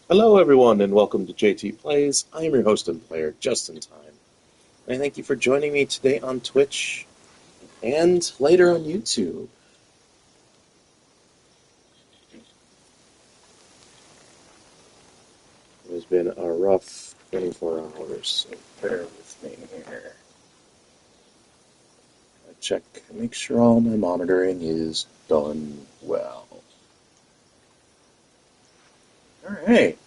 Hello, everyone, and welcome to JTPlays. I am your host and player, Just in Time. And I thank you for joining me today on Twitch and later on YouTube. It has been a rough 24 hours, so bear with me here. I check, make sure all my monitoring is done well. Alright.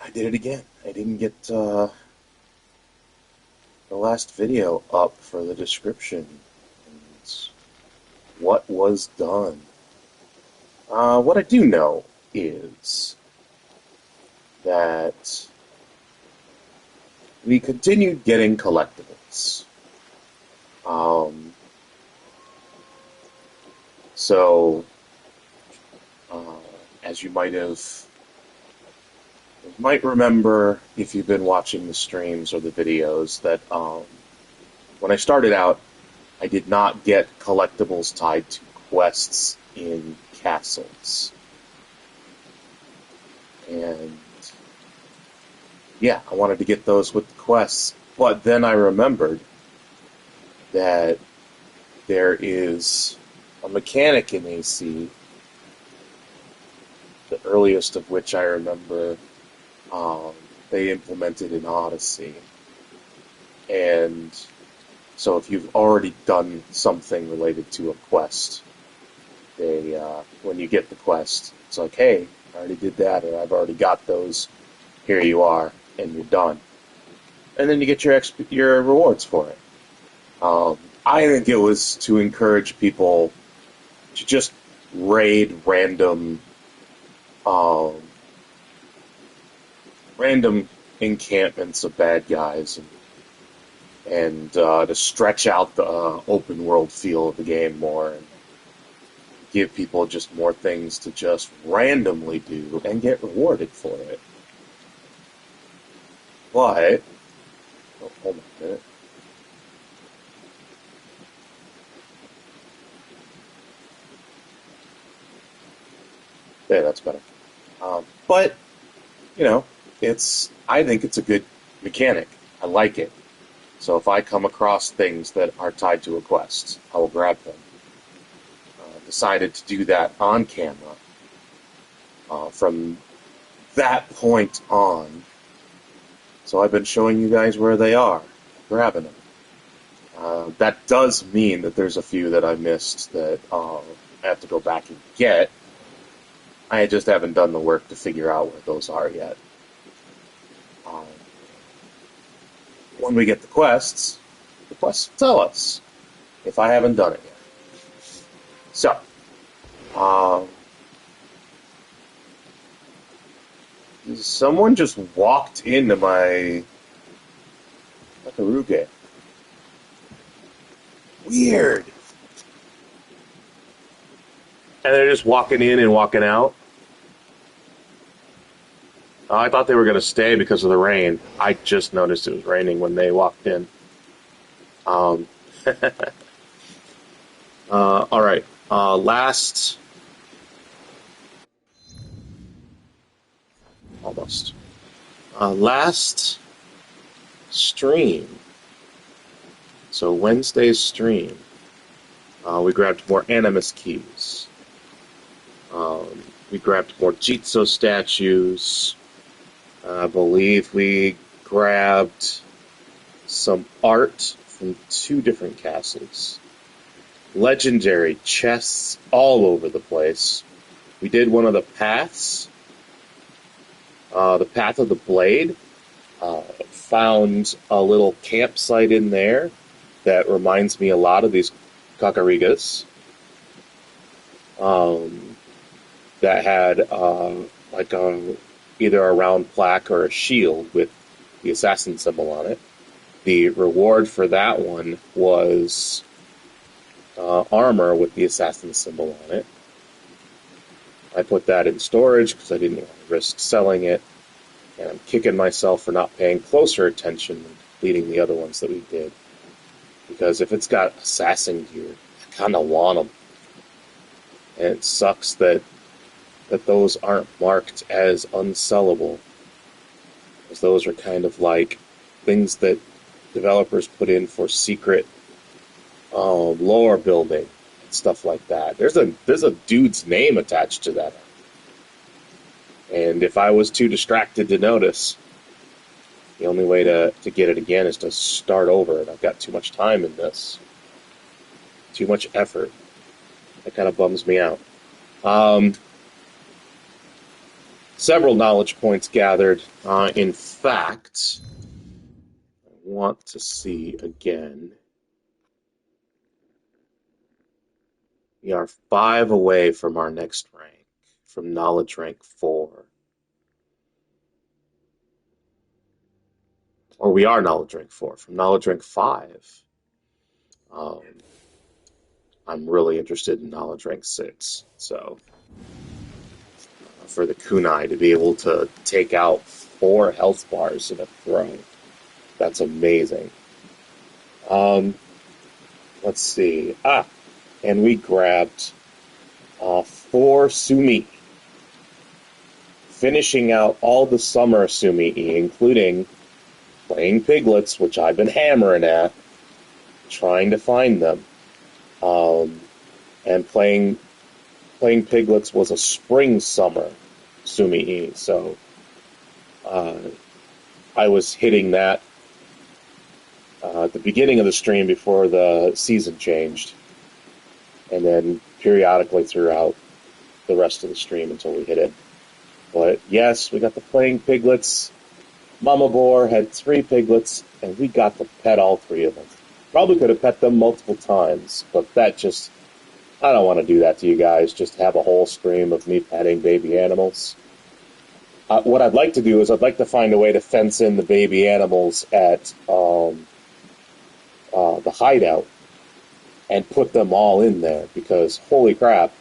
I did it again. I didn't get the last video up for the description. And what was done. What I do know is that we continued getting collectibles. So, as you might remember if you've been watching the streams or the videos, that when I started out, I did not get collectibles tied to quests in castles. And yeah, I wanted to get those with the quests, but then I remembered that there is a mechanic in AC, the earliest of which I remember they implemented in Odyssey. And so if you've already done something related to a quest, they when you get the quest, it's like, hey, I already did that, or I've already got those, here you are, and you're done. And then you get your rewards for it. I think it was to encourage people to just raid random encampments of bad guys and to stretch out the open world feel of the game more and give people just more things to just randomly do and get rewarded for it. But, hold on a minute. There, that's better. But, you know, I think it's a good mechanic. I like it. So if I come across things that are tied to a quest, I will grab them. Decided to do that on camera. From that point on, so I've been showing you guys where they are, grabbing them. That does mean that there's a few that I missed that I have to go back and get. I just haven't done the work to figure out where those are yet. When we get the quests will tell us if I haven't done it yet. So, someone just walked into my Kakurega. Weird. And they're just walking in and walking out. I thought they were going to stay because of the rain. I just noticed it was raining when they walked in. All right. Last stream. So Wednesday's stream. We grabbed more Animus Keys. We grabbed more Jizo statues. I believe we grabbed some art from 2 different castles. Legendary chests all over the place. We did one of the paths. The Path of the Blade. Found a little campsite in there that reminds me a lot of these Kakuregas. That had either a round plaque or a shield with the assassin symbol on it. The reward for that one was armor with the assassin symbol on it. I put that in storage because I didn't want to risk selling it, and I'm kicking myself for not paying closer attention and completing the other ones that we did. Because if it's got assassin gear, I kind of want them. And it sucks that that those aren't marked as unsellable. Because those are kind of like things that developers put in for secret lore building and stuff like that. There's a dude's name attached to that. And if I was too distracted to notice, the only way to get it again is to start over, and I've got too much time in this. Too much effort. That kind of bums me out. Several knowledge points gathered. In fact, I want to see again. We are 5 away from our next rank, from knowledge rank 4. Or we are knowledge rank 4, from knowledge rank 5. I'm really interested in knowledge rank 6, so for the kunai to be able to take out 4 health bars in a throw, that's amazing. Let's see. And we grabbed 4 Sumi-e, finishing out all the summer Sumi-e, including playing piglets, which I've been hammering at, trying to find them. And playing piglets was a spring-summer Sumi-e, so I was hitting that at the beginning of the stream before the season changed, and then periodically throughout the rest of the stream until we hit it. But yes, we got the playing piglets. Mama Boar had 3 piglets, and we got to pet all 3 of them. Probably could have pet them multiple times, but that just... I don't want to do that to you guys, just have a whole stream of me petting baby animals. What I'd like to do is I'd like to find a way to fence in the baby animals at the hideout and put them all in there, because, holy crap,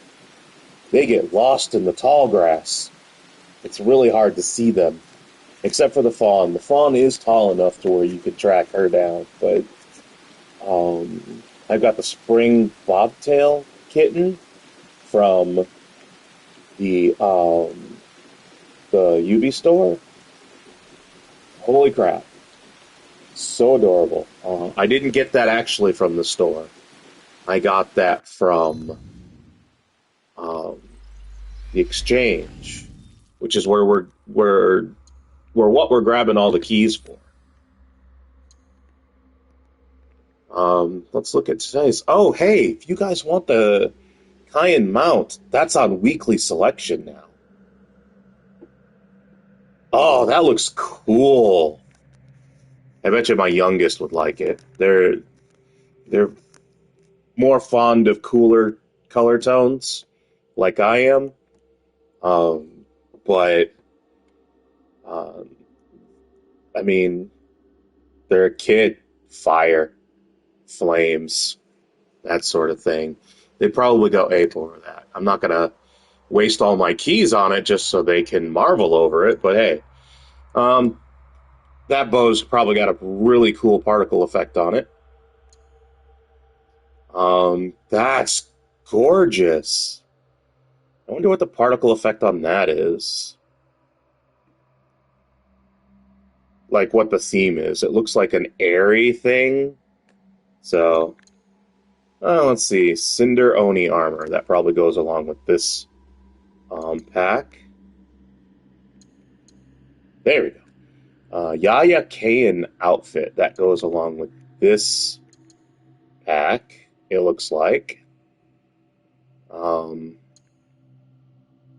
they get lost in the tall grass. It's really hard to see them, except for the fawn. The fawn is tall enough to where you could track her down, but I've got the spring bobtail kitten from the UB store. Holy crap. So adorable. I didn't get that actually from the store. I got that from the exchange, which is where we're what we're grabbing all the keys for. Let's look at today's. Oh, hey, if you guys want the Cayenne mount, that's on weekly selection now. Oh, that looks cool. I bet you my youngest would like it. They're more fond of cooler color tones, like I am. But I mean, they're a kid. Fire, flames, that sort of thing. They'd probably go ape over that. I'm not going to waste all my keys on it just so they can marvel over it, but hey. That bow's probably got a really cool particle effect on it. That's gorgeous. I wonder what the particle effect on that is. Like what the theme is. It looks like an airy thing. So, let's see. Cinder Oni armor. That probably goes along with this pack. There we go. Yaya Kayan outfit. That goes along with this pack, it looks like.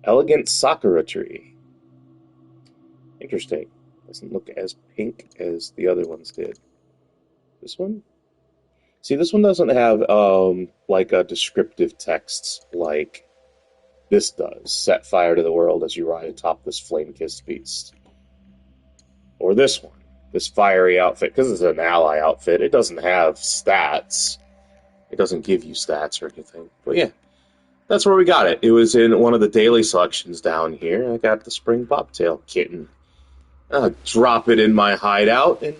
Elegant Sakura tree. Interesting. Doesn't look as pink as the other ones did. This one? See, this one doesn't have, like a descriptive text like this does. Set fire to the world as you ride atop this flame-kissed beast. Or this one. This fiery outfit. Because it's an ally outfit, it doesn't have stats. It doesn't give you stats or anything. But yeah, that's where we got it. It was in one of the daily selections down here. I got the spring bobtail kitten. Drop it in my hideout, and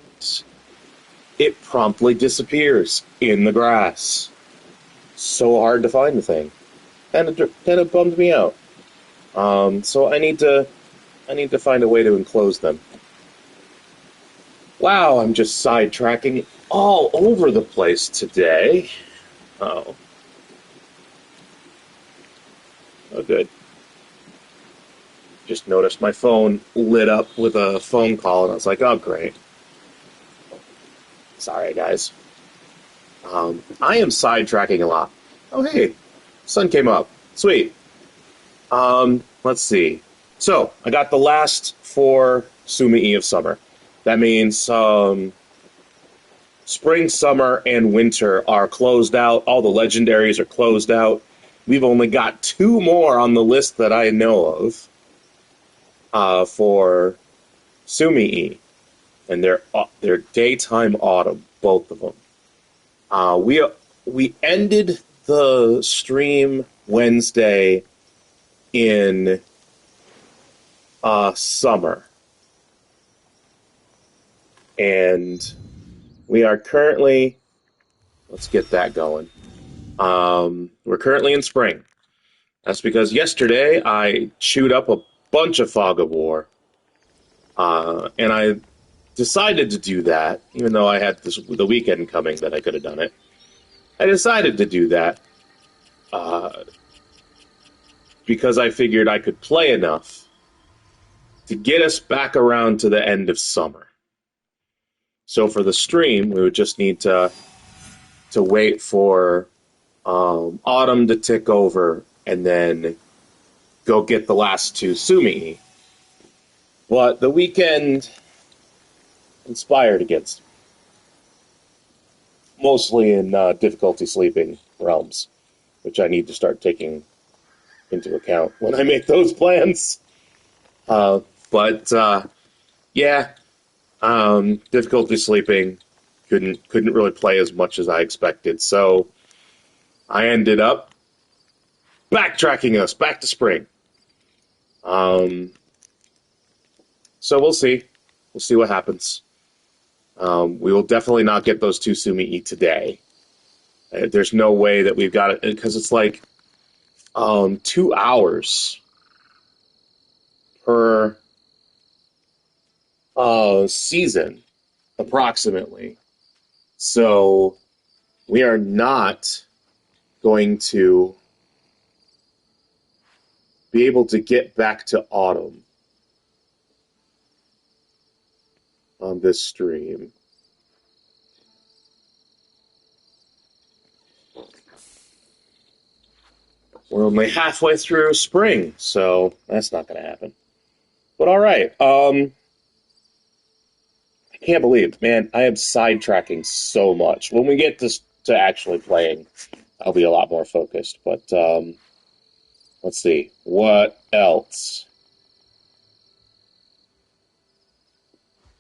it promptly disappears in the grass. So hard to find the thing. And it bummed me out. So I need to find a way to enclose them. Wow, I'm just sidetracking all over the place today. Oh. Oh, good. Just noticed my phone lit up with a phone call, and I was like, oh, great. Sorry, guys. I am sidetracking a lot. Oh, hey, sun came up. Sweet. Let's see. So, I got the last 4 Sumi-e of summer. That means spring, summer, and winter are closed out. All the legendaries are closed out. We've only got 2 more on the list that I know of for Sumi-e. And they're daytime autumn, both of them. We ended the stream Wednesday in summer, and we are currently, let's get that going. We're currently in spring. That's because yesterday I chewed up a bunch of Fog of War, and I decided to do that, even though I had the weekend coming that I could have done it. I decided to do that because I figured I could play enough to get us back around to the end of summer. So for the stream, we would just need to wait for autumn to tick over and then go get the last 2 Sumi-e. But the weekend inspired against me, mostly in difficulty sleeping realms, which I need to start taking into account when I make those plans. Yeah, difficulty sleeping, couldn't really play as much as I expected, so I ended up backtracking us back to spring. So we'll see. We'll see what happens. We will definitely not get those 2 Sumi-e today. There's no way that we've got it, because it's like 2 hours per season, approximately. So we are not going to be able to get back to autumn on this stream. We're only halfway through spring, so that's not going to happen. But all right. I can't believe, man, I am sidetracking so much. When we get to actually playing, I'll be a lot more focused. But let's see. What else?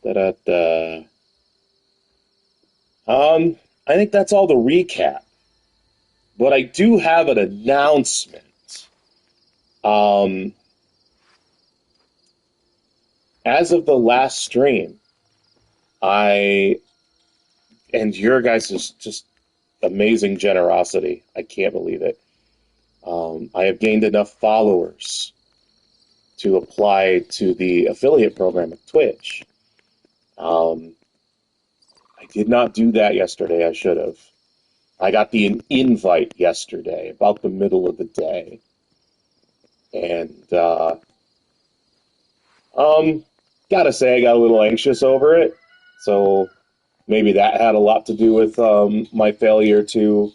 Da-da-da. I think that's all the recap. But I do have an announcement. As of the last stream, and your guys' just amazing generosity, I can't believe it. I have gained enough followers to apply to the affiliate program at Twitch. I did not do that yesterday. I should have. I got the invite yesterday, about the middle of the day. And, gotta say, I got a little anxious over it. So maybe that had a lot to do with my failure to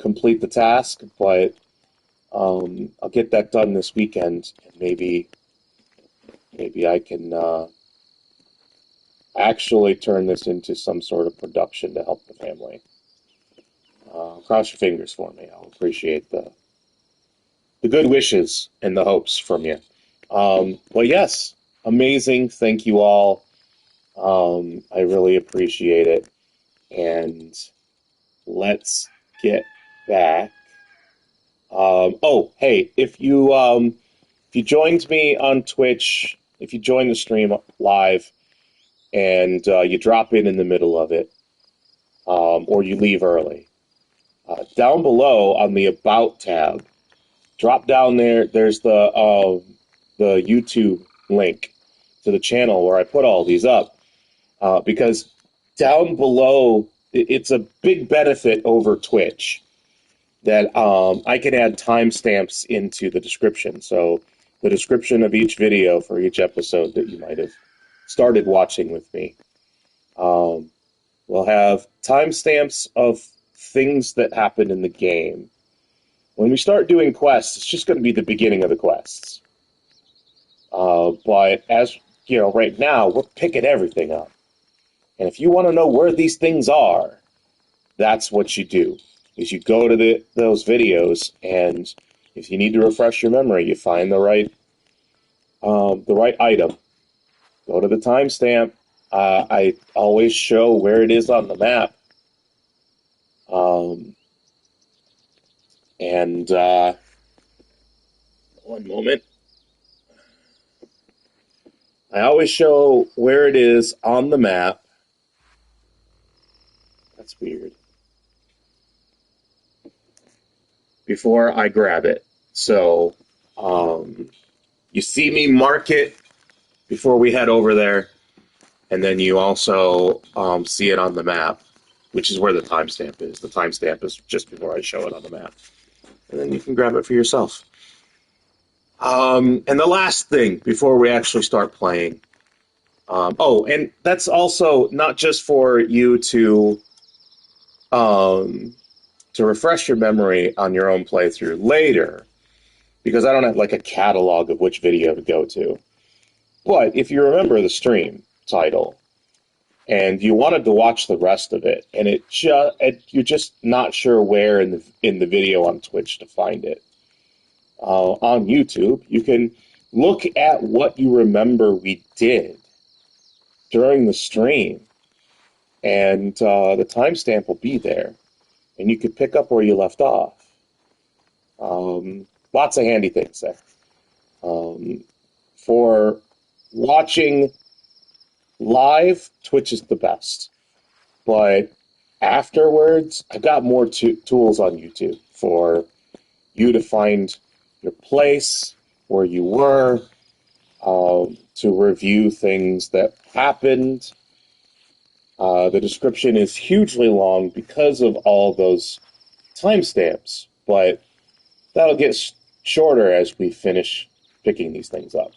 complete the task. But I'll get that done this weekend, and maybe I can actually turn this into some sort of production to help the family. Cross your fingers for me. I'll appreciate the good wishes and the hopes from you. But yes, amazing. Thank you all. I really appreciate it. And let's get back. Hey, if you joined me on Twitch, if you join the stream live, and you drop in the middle of it, or you leave early, down below on the About tab, drop down there. There's the YouTube link to the channel where I put all these up, because down below it's a big benefit over Twitch that I can add timestamps into the description. So the description of each video for each episode that you might have started watching with me will have timestamps of things that happened in the game. When we start doing quests, it's just going to be the beginning of the quests. But as you know, right now, we're picking everything up. And if you want to know where these things are, that's what you do. Is you go to those videos, and if you need to refresh your memory, you find the right item. Go to the timestamp. I always show where it is on the map. One moment. I always show where it is on the map. That's weird. Before I grab it. So, you see me mark it before we head over there, and then you also see it on the map, which is where the timestamp is. The timestamp is just before I show it on the map. And then you can grab it for yourself. And the last thing before we actually start playing. And that's also not just for you to refresh your memory on your own playthrough later, because I don't have like a catalog of which video to go to. But if you remember the stream title and you wanted to watch the rest of it, and you're just not sure where in the video on Twitch to find it, on YouTube, you can look at what you remember we did during the stream, and the timestamp will be there, and you could pick up where you left off. Lots of handy things there. For watching live, Twitch is the best. But afterwards, I've got more tools on YouTube for you to find your place, where you were, to review things that happened. The description is hugely long because of all those timestamps, but that'll get shorter as we finish picking these things up.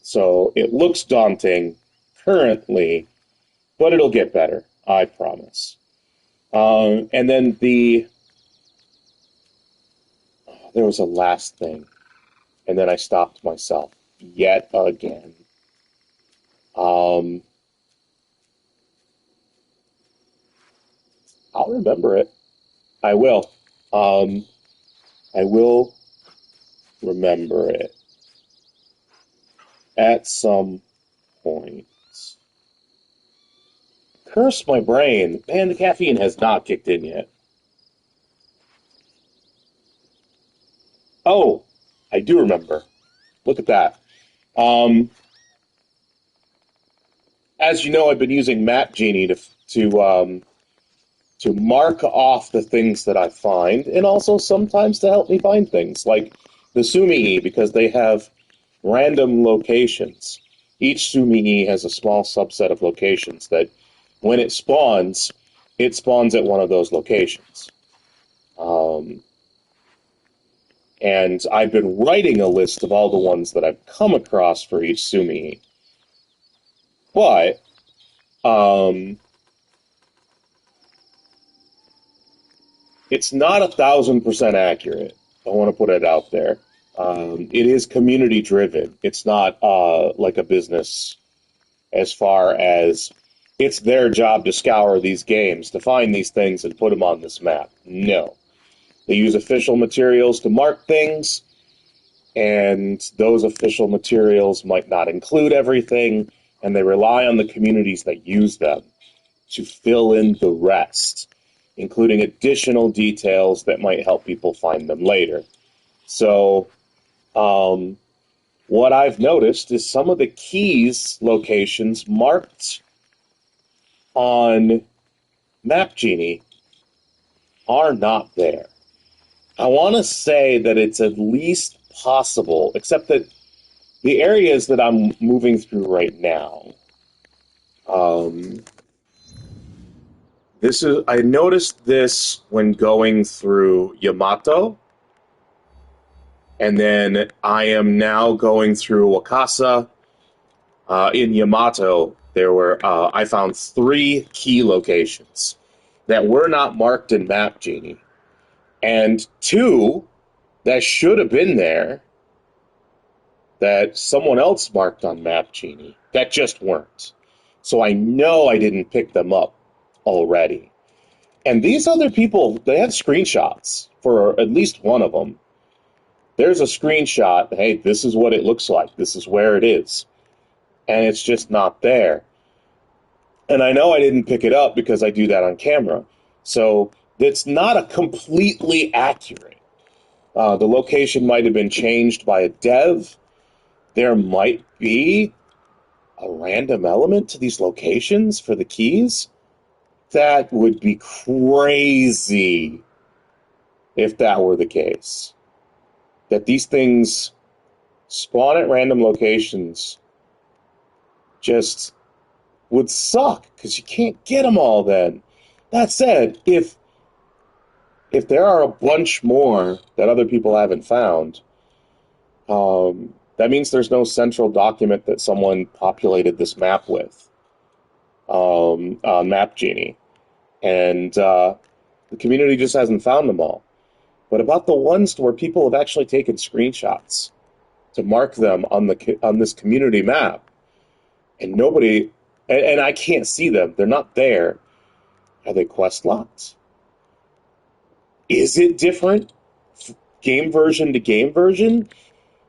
So it looks daunting currently, but it'll get better, I promise. And then there was a last thing, and then I stopped myself yet again. I'll remember it. I will. I will remember it at some point. Curse my brain. Man, the caffeine has not kicked in yet. Oh, I do remember. Look at that. As you know, I've been using Map Genie to mark off the things that I find, and also sometimes to help me find things, like the Sumi-e, because they have random locations. Each Sumi-e has a small subset of locations that, when it spawns at one of those locations. And I've been writing a list of all the ones that I've come across for each Sumi-e. But, it's not 1,000% accurate. I want to put it out there. It is community driven. It's not like a business, as far as it's their job to scour these games, to find these things and put them on this map. No. They use official materials to mark things, and those official materials might not include everything, and they rely on the communities that use them to fill in the rest, including additional details that might help people find them later. So, what I've noticed is some of the keys locations marked on Map Genie are not there. I want to say that it's at least possible, except that the areas that I'm moving through right now, I noticed this when going through Yamato, and then I am now going through Wakasa. In Yamato, I found 3 key locations that were not marked in Map Genie, and 2 that should have been there that someone else marked on Map Genie that just weren't. So I know I didn't pick them up already. And these other people, they have screenshots for at least one of them. There's a screenshot, hey, this is what it looks like, this is where it is. And it's just not there. And I know I didn't pick it up because I do that on camera. So it's not a completely accurate. The location might have been changed by a dev. There might be a random element to these locations for the keys. That would be crazy if that were the case. That these things spawn at random locations just would suck, because you can't get them all then. That said, if there are a bunch more that other people haven't found, that means there's no central document that someone populated this map with on Map Genie. And the community just hasn't found them all. But about the ones where people have actually taken screenshots to mark them on this community map, and nobody, and I can't see them, they're not there. Are they quest locked? Is it different game version to game version?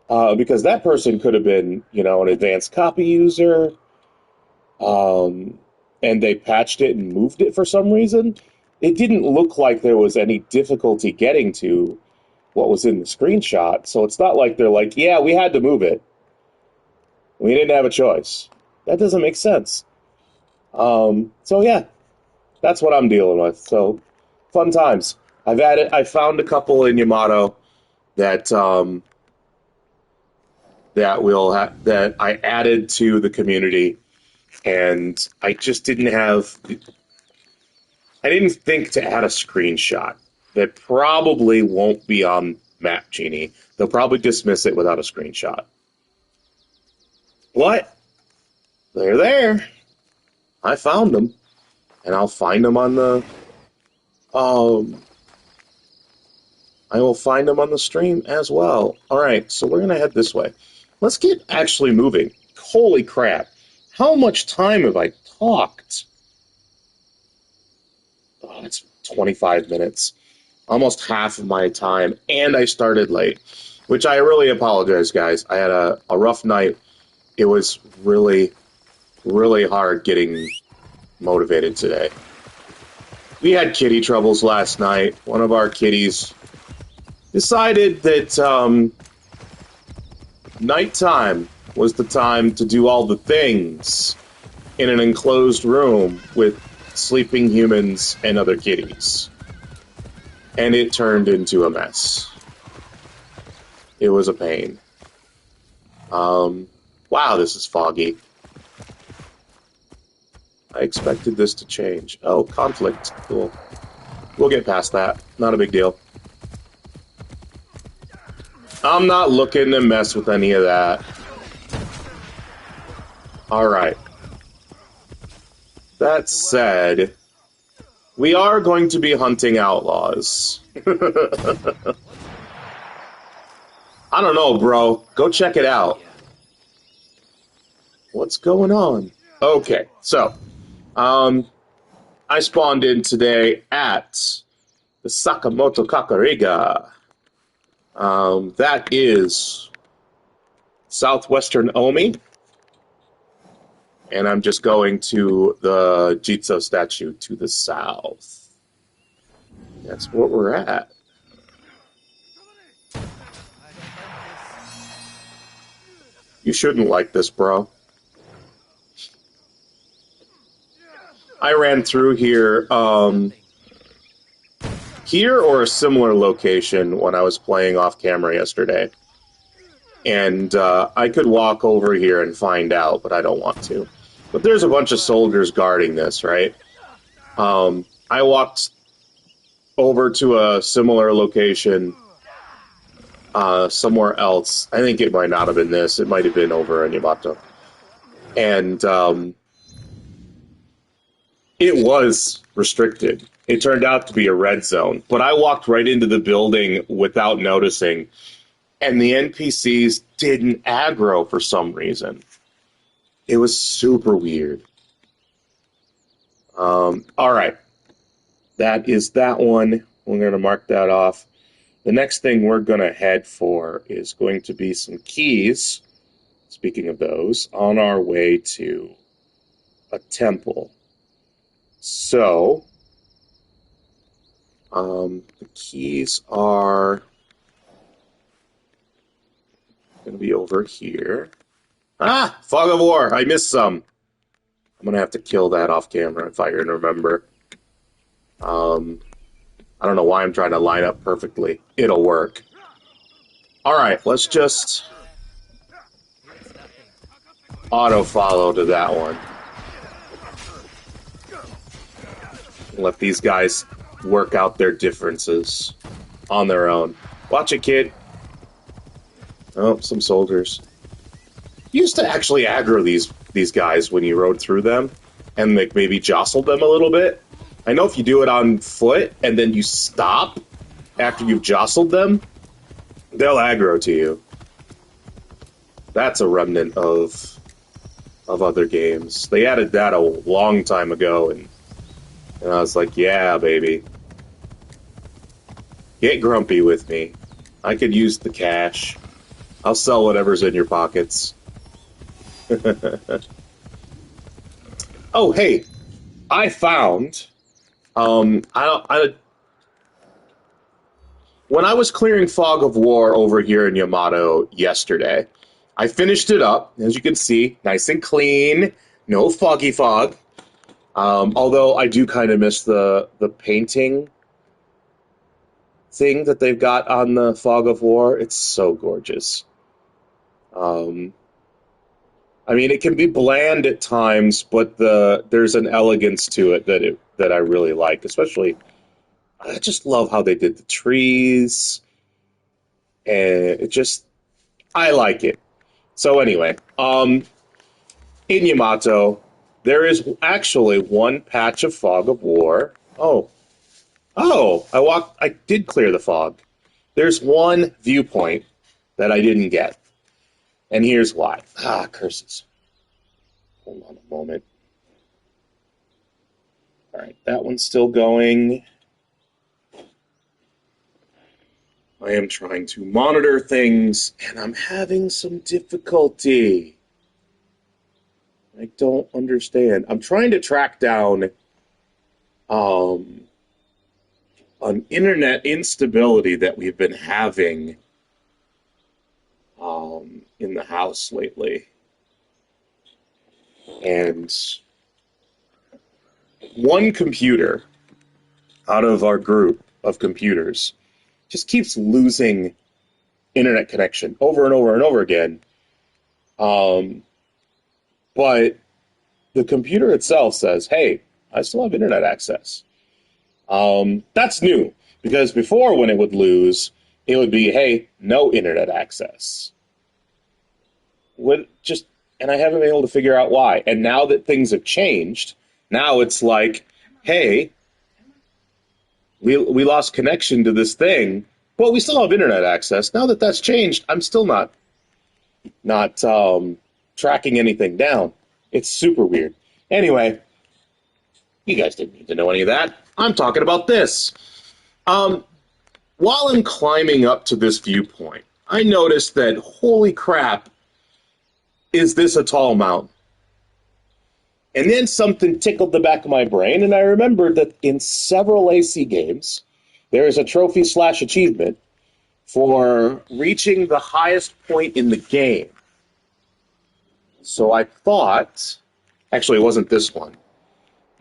Because that person could have been, an advanced copy user, and they patched it and moved it for some reason. It didn't look like there was any difficulty getting to what was in the screenshot, so it's not like they're like, yeah, we had to move it. We didn't have a choice. That doesn't make sense. So yeah, that's what I'm dealing with. So, fun times. I found a couple in Yamato that that I added to the community, and I just didn't think to add a screenshot. That probably won't be on Map Genie. They'll probably dismiss it without a screenshot. But they're there. I found them, and I'll find them on the I will find them on the stream as well. All right, so we're gonna head this way. Let's get actually moving. Holy crap! How much time have I talked? Oh, it's 25 minutes. Almost half of my time, and I started late, which I really apologize, guys. I had a rough night. It was really, really hard getting motivated today. We had kitty troubles last night. One of our kitties decided that nighttime was the time to do all the things in an enclosed room with sleeping humans and other kitties. And it turned into a mess. It was a pain. Wow, this is foggy. I expected this to change. Oh, conflict. Cool. We'll get past that. Not a big deal. I'm not looking to mess with any of that. Alright. That said, we are going to be hunting outlaws. I don't know, bro. Go check it out. What's going on? Okay, so, I spawned in today at the Sakamoto Kakurega. That is Southwestern Omi. And I'm just going to the Jizo statue to the south. That's where we're at. You shouldn't like this, bro. I ran through here here or a similar location when I was playing off camera yesterday. And I could walk over here and find out, but I don't want to. But there's a bunch of soldiers guarding this, right? I walked over to a similar location somewhere else. I think it might not have been this. It might have been over in Yamato. And it was restricted. It turned out to be a red zone. But I walked right into the building without noticing. And the NPCs didn't aggro for some reason. It was super weird. All right. That is that one. We're going to mark that off. The next thing we're going to head for is going to be some keys, speaking of those, on our way to a temple. So, the keys are going to be over here. Ah! Fog of War! I missed some. I'm going to have to kill that off camera if I can remember. I don't know why I'm trying to line up perfectly. It'll work. Alright, let's just auto-follow to that one. Let these guys work out their differences on their own. Watch it, kid. Oh, some soldiers. You used to actually aggro these guys when you rode through them and like maybe jostled them a little bit. I know if you do it on foot and then you stop after you've jostled them, they'll aggro to you. That's a remnant of other games. They added that a long time ago, and I was like, yeah, baby. Get grumpy with me. I could use the cash. I'll sell whatever's in your pockets. Oh, hey. I found... when I was clearing Fog of War over here in Yamato yesterday, I finished it up, as you can see, nice and clean, no foggy fog. Although I do kind of miss the painting thing that they've got on the Fog of War. It's so gorgeous. I mean, it can be bland at times, but there's an elegance to it that I really like. Especially, I just love how they did the trees, and I like it. So anyway, in Yamato, there is actually one patch of Fog of War. I did clear the fog. There's one viewpoint that I didn't get. And here's why. Curses. Hold on a moment. Alright, that one's still going. I am trying to monitor things, and I'm having some difficulty. I don't understand. I'm trying to track down an internet instability that we've been having in the house lately. And one computer out of our group of computers just keeps losing internet connection over and over and over again. But the computer itself says, hey, I still have internet access. That's new, because before when it would lose, it would be, hey, no internet access. And I haven't been able to figure out why. And now that things have changed, now it's like, hey, we lost connection to this thing, but we still have internet access. Now that that's changed, I'm still not tracking anything down. It's super weird. Anyway, you guys didn't need to know any of that. I'm talking about this. While I'm climbing up to this viewpoint, I noticed that, holy crap, is this a tall mountain? And then something tickled the back of my brain, and I remembered that in several AC games, there is a trophy/achievement for reaching the highest point in the game. So I thought, actually it wasn't this one,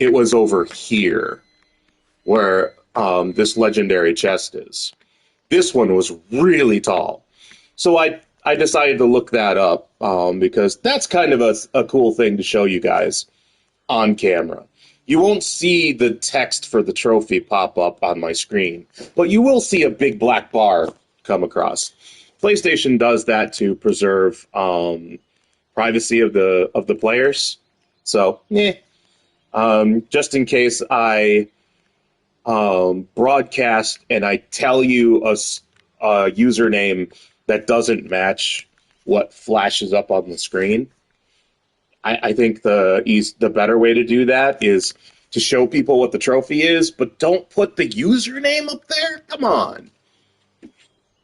it was over here, where this legendary chest is. This one was really tall. So I decided to look that up because that's kind of a cool thing to show you guys on camera. You won't see the text for the trophy pop up on my screen, but you will see a big black bar come across. PlayStation does that to preserve privacy of the players. So, just in case I broadcast and I tell you a username that doesn't match what flashes up on the screen, I think the better way to do that is to show people what the trophy is, but don't put the username up there. Come on.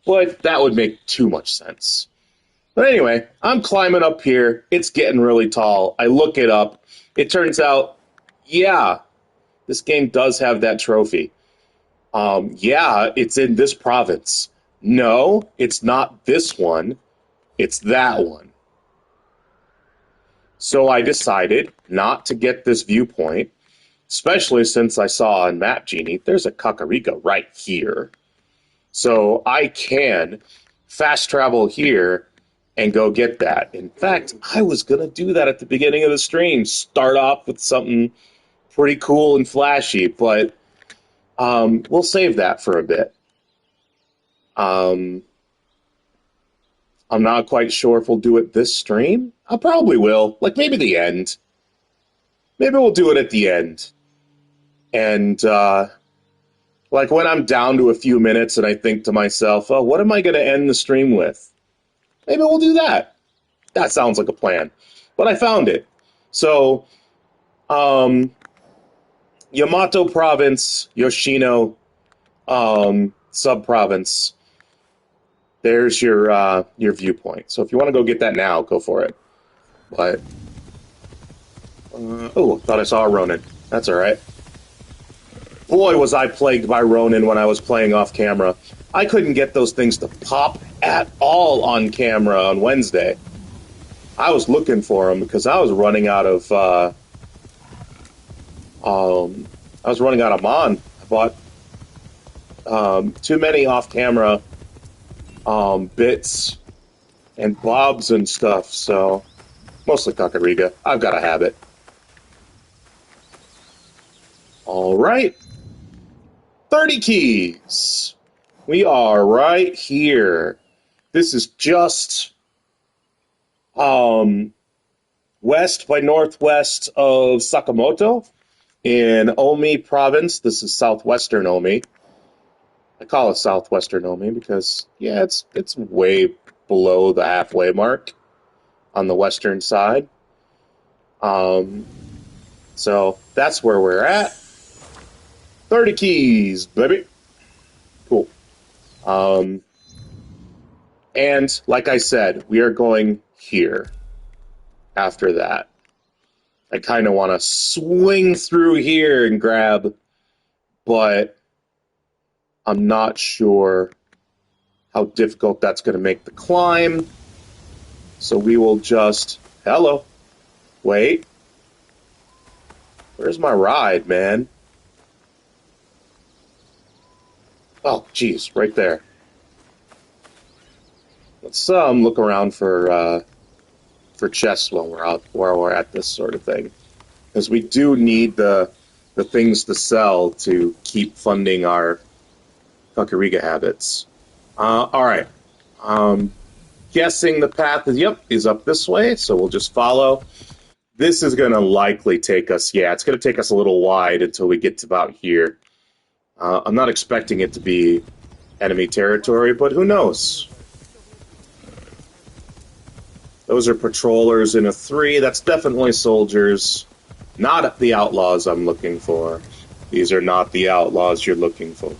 But that would make too much sense. But anyway, I'm climbing up here. It's getting really tall. I look it up. It turns out, yeah, this game does have that trophy. Yeah, it's in this province. No, it's not this one. It's that one. So I decided not to get this viewpoint, especially since I saw on Map Genie, there's a Kakurega right here. So I can fast travel here and go get that. In fact, I was going to do that at the beginning of the stream, start off with something pretty cool and flashy, but we'll save that for a bit. I'm not quite sure if we'll do it this stream. I probably will. Like, maybe the end. Maybe we'll do it at the end. And, like, when I'm down to a few minutes and I think to myself, oh, what am I going to end the stream with? Maybe we'll do that. That sounds like a plan. But I found it. So, Yamato Province, Yoshino, sub-province. There's your viewpoint. So if you want to go get that now, go for it. But, oh, thought I saw a Ronin. That's all right. Boy, was I plagued by Ronin when I was playing off camera. I couldn't get those things to pop at all on camera on Wednesday. I was looking for them because I was running out of Mon. I bought too many off-camera bits and bobs and stuff, so mostly Kakurega. I've got to have it. All right. 30 keys. We are right here. This is just west by northwest of Sakamoto in Omi Province. This is Southwestern Omi. I call it Southwestern Omi because, yeah, it's way below the halfway mark on the western side. So that's where we're at. 30 keys, baby. Cool. And like I said, we are going here after that. I kind of want to swing through here and grab, but I'm not sure how difficult that's going to make the climb. So we will just... Hello. Wait. Where's my ride, man? Oh, geez, right there. Let's look around for chests when we're at this sort of thing, because we do need the things to sell to keep funding our Kakurega habits. All right. Guessing the path is up this way, so we'll just follow. This is going to likely take us, it's going to take us a little wide until we get to about here. I'm not expecting it to be enemy territory, but who knows? Those are patrollers in a 3. That's definitely soldiers. Not the outlaws I'm looking for. These are not the outlaws you're looking for.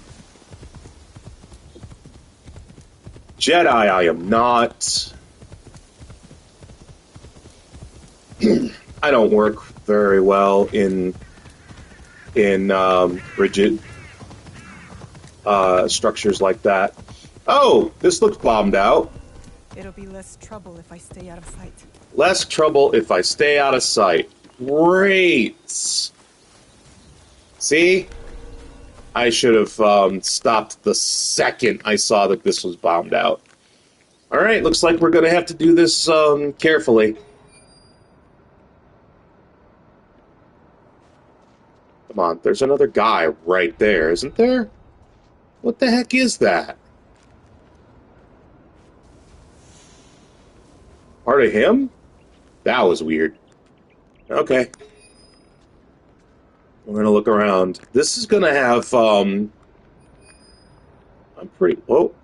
Jedi, I am not. I don't work very well in rigid structures like that. Oh, this looks bombed out. It'll be less trouble if I stay out of sight. Less trouble if I stay out of sight. Great. See? I should have stopped the second I saw that this was bombed out. Alright, looks like we're going to have to do this carefully. Come on, there's another guy right there, isn't there? What the heck is that? Part of him? That was weird. Okay. We're going to look around. This is going to have, I'm pretty... Whoa.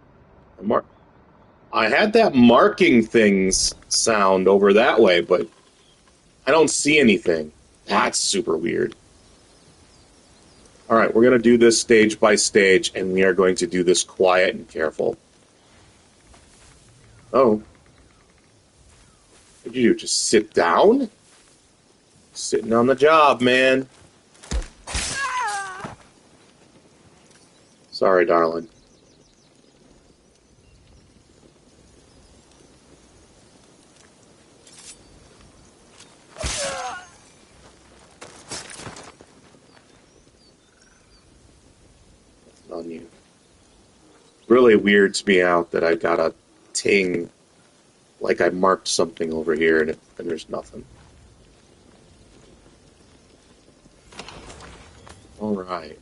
I had that marking things sound over that way, but I don't see anything. That's super weird. Alright, we're going to do this stage by stage, and we are going to do this quiet and careful. Oh. What'd you do? Just sit down? Sitting on the job, man. Sorry, darling. On you. Really weirds me out that I got a ting, like I marked something over here and there's nothing. Alright.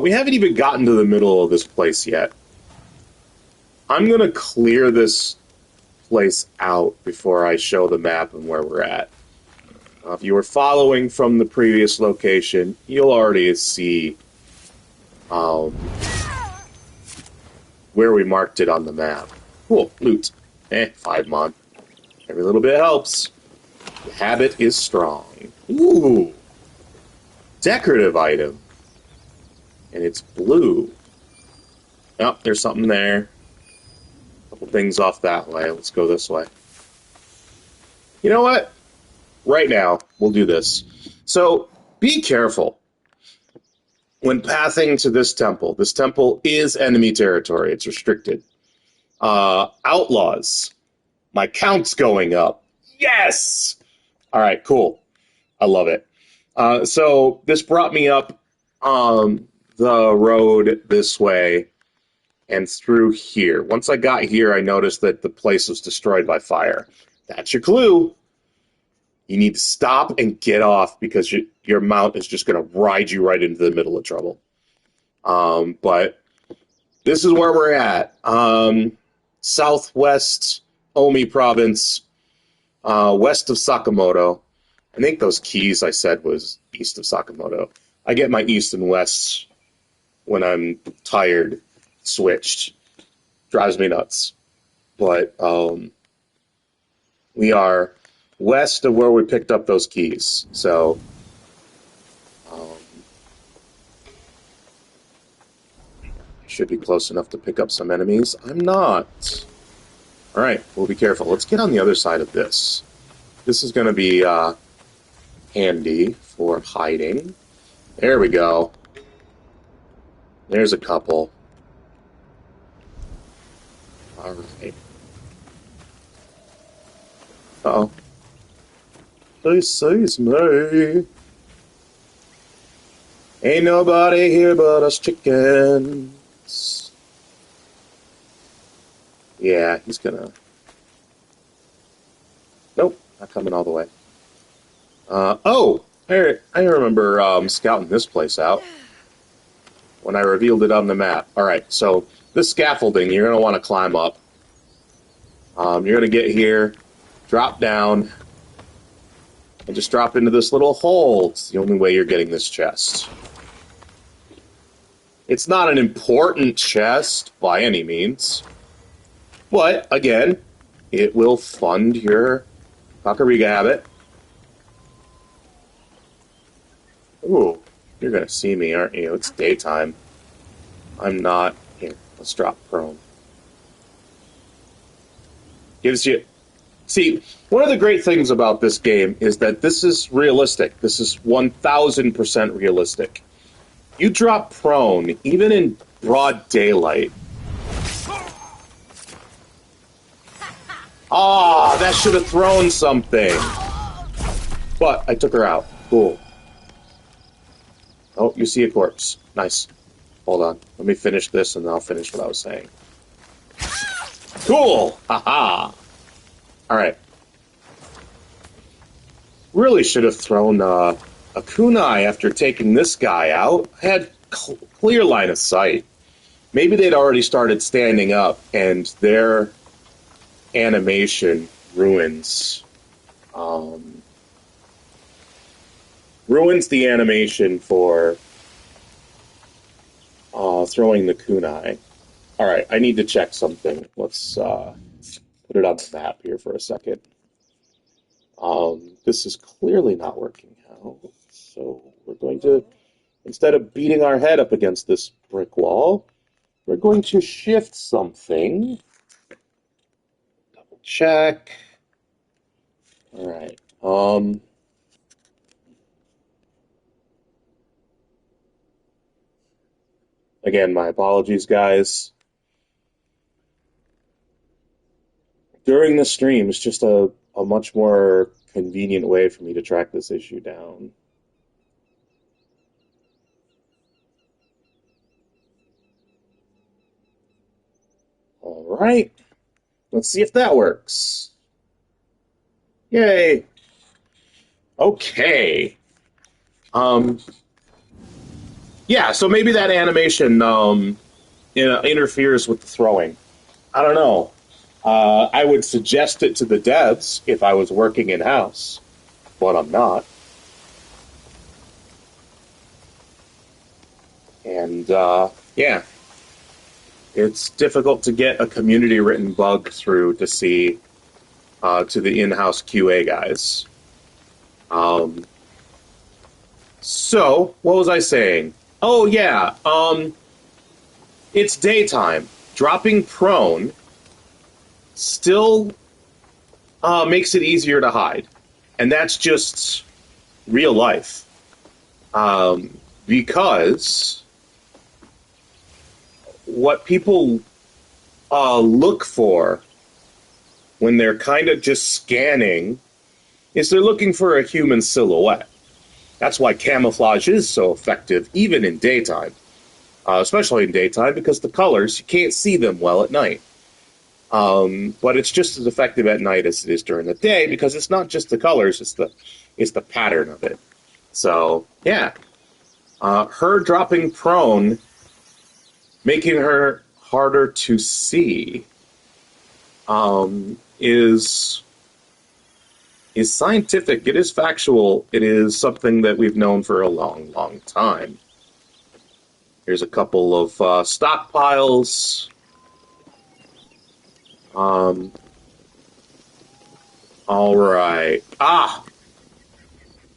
We haven't even gotten to the middle of this place yet. I'm going to clear this place out before I show the map and where we're at. If you were following from the previous location, you'll already see where we marked it on the map. Cool, loot. 5 mon. Every little bit helps. The habit is strong. Ooh! Decorative item. And it's blue. Oh, there's something there. A couple things off that way. Let's go this way. You know what? Right now, we'll do this. So, be careful. When pathing to this temple is enemy territory. It's restricted. Outlaws. My count's going up. Yes! Alright, cool. I love it. So, this brought me up the road this way and through here. Once I got here, I noticed that the place was destroyed by fire. That's your clue. You need to stop and get off because your mount is just going to ride you right into the middle of trouble. But this is where we're at. Southwest Omi Province, west of Sakamoto. I think those keys I said was east of Sakamoto. I get my east and west when I'm tired switched. Drives me nuts. But we are west of where we picked up those keys. So should be close enough to pick up some enemies. I'm not. Alright, we'll be careful. Let's get on the other side of this. This is going to be handy for hiding. There we go. There's a couple. Alright. Uh-oh. They sees me. Ain't nobody here but us chickens. Yeah, he's gonna... Nope, not coming all the way. I remember scouting this place out when I revealed it on the map. Alright, so this scaffolding, you're going to want to climb up. You're going to get here, drop down, and just drop into this little hole. It's the only way you're getting this chest. It's not an important chest by any means. But, again, it will fund your Kakurega habit. Ooh, you're going to see me, aren't you? It's daytime. I'm not. Here, let's drop prone. Gives you... See, one of the great things about this game is that this is realistic. This is 1,000% realistic. You drop prone, even in broad daylight. Ah, that should have thrown something. But I took her out. Cool. Oh, you see a corpse. Nice. Hold on. Let me finish this, and then I'll finish what I was saying. Cool! Haha! Alright. Really should have thrown a kunai after taking this guy out. I had clear line of sight. Maybe they'd already started standing up, and their animation ruins the animation for throwing the kunai. Alright, I need to check something. Let's put it on the map here for a second. This is clearly not working out. So we're going to, instead of beating our head up against this brick wall, we're going to shift something. Double check. Alright. Again, my apologies, guys. During the stream, it's just a much more convenient way for me to track this issue down. Alright. Let's see if that works. Yay. Okay. Yeah, so maybe that animation interferes with the throwing. I don't know. I would suggest it to the devs if I was working in-house, but I'm not. And, yeah. It's difficult to get a community-written bug through to see to the in-house QA guys. So, what was I saying? Oh, yeah. It's daytime. Dropping prone still makes it easier to hide. And that's just real life. Because what people look for when they're kind of just scanning is they're looking for a human silhouette. That's why camouflage is so effective, even in daytime. Especially in daytime, because the colors, you can't see them well at night. But it's just as effective at night as it is during the day, because it's not just the colors, it's the pattern of it. So, yeah. Her dropping prone, making her harder to see, is scientific. It is factual. It is something that we've known for a long, long time. Here's a couple of stockpiles. All right.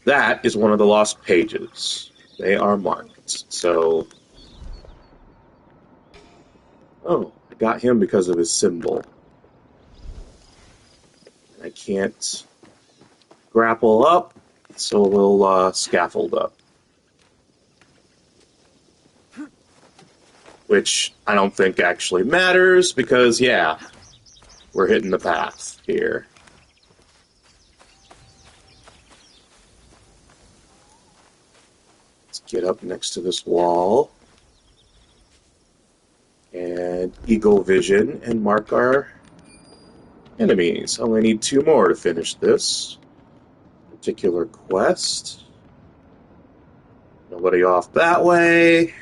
That is one of the lost pages. They are marked. So, oh, I got him because of his symbol. I can't grapple up, so we'll scaffold up. Which I don't think actually matters, because, yeah, we're hitting the path here. Let's get up next to this wall. And Eagle Vision and mark our enemies. I only need 2 more to finish this particular quest. Nobody off that way.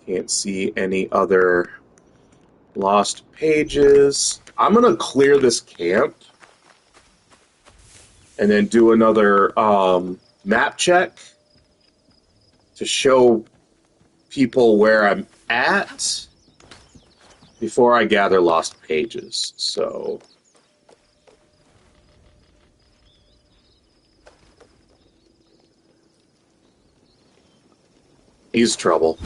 Can't see any other lost pages. I'm going to clear this camp and then do another map check to show people where I'm at before I gather lost pages. So, he's trouble.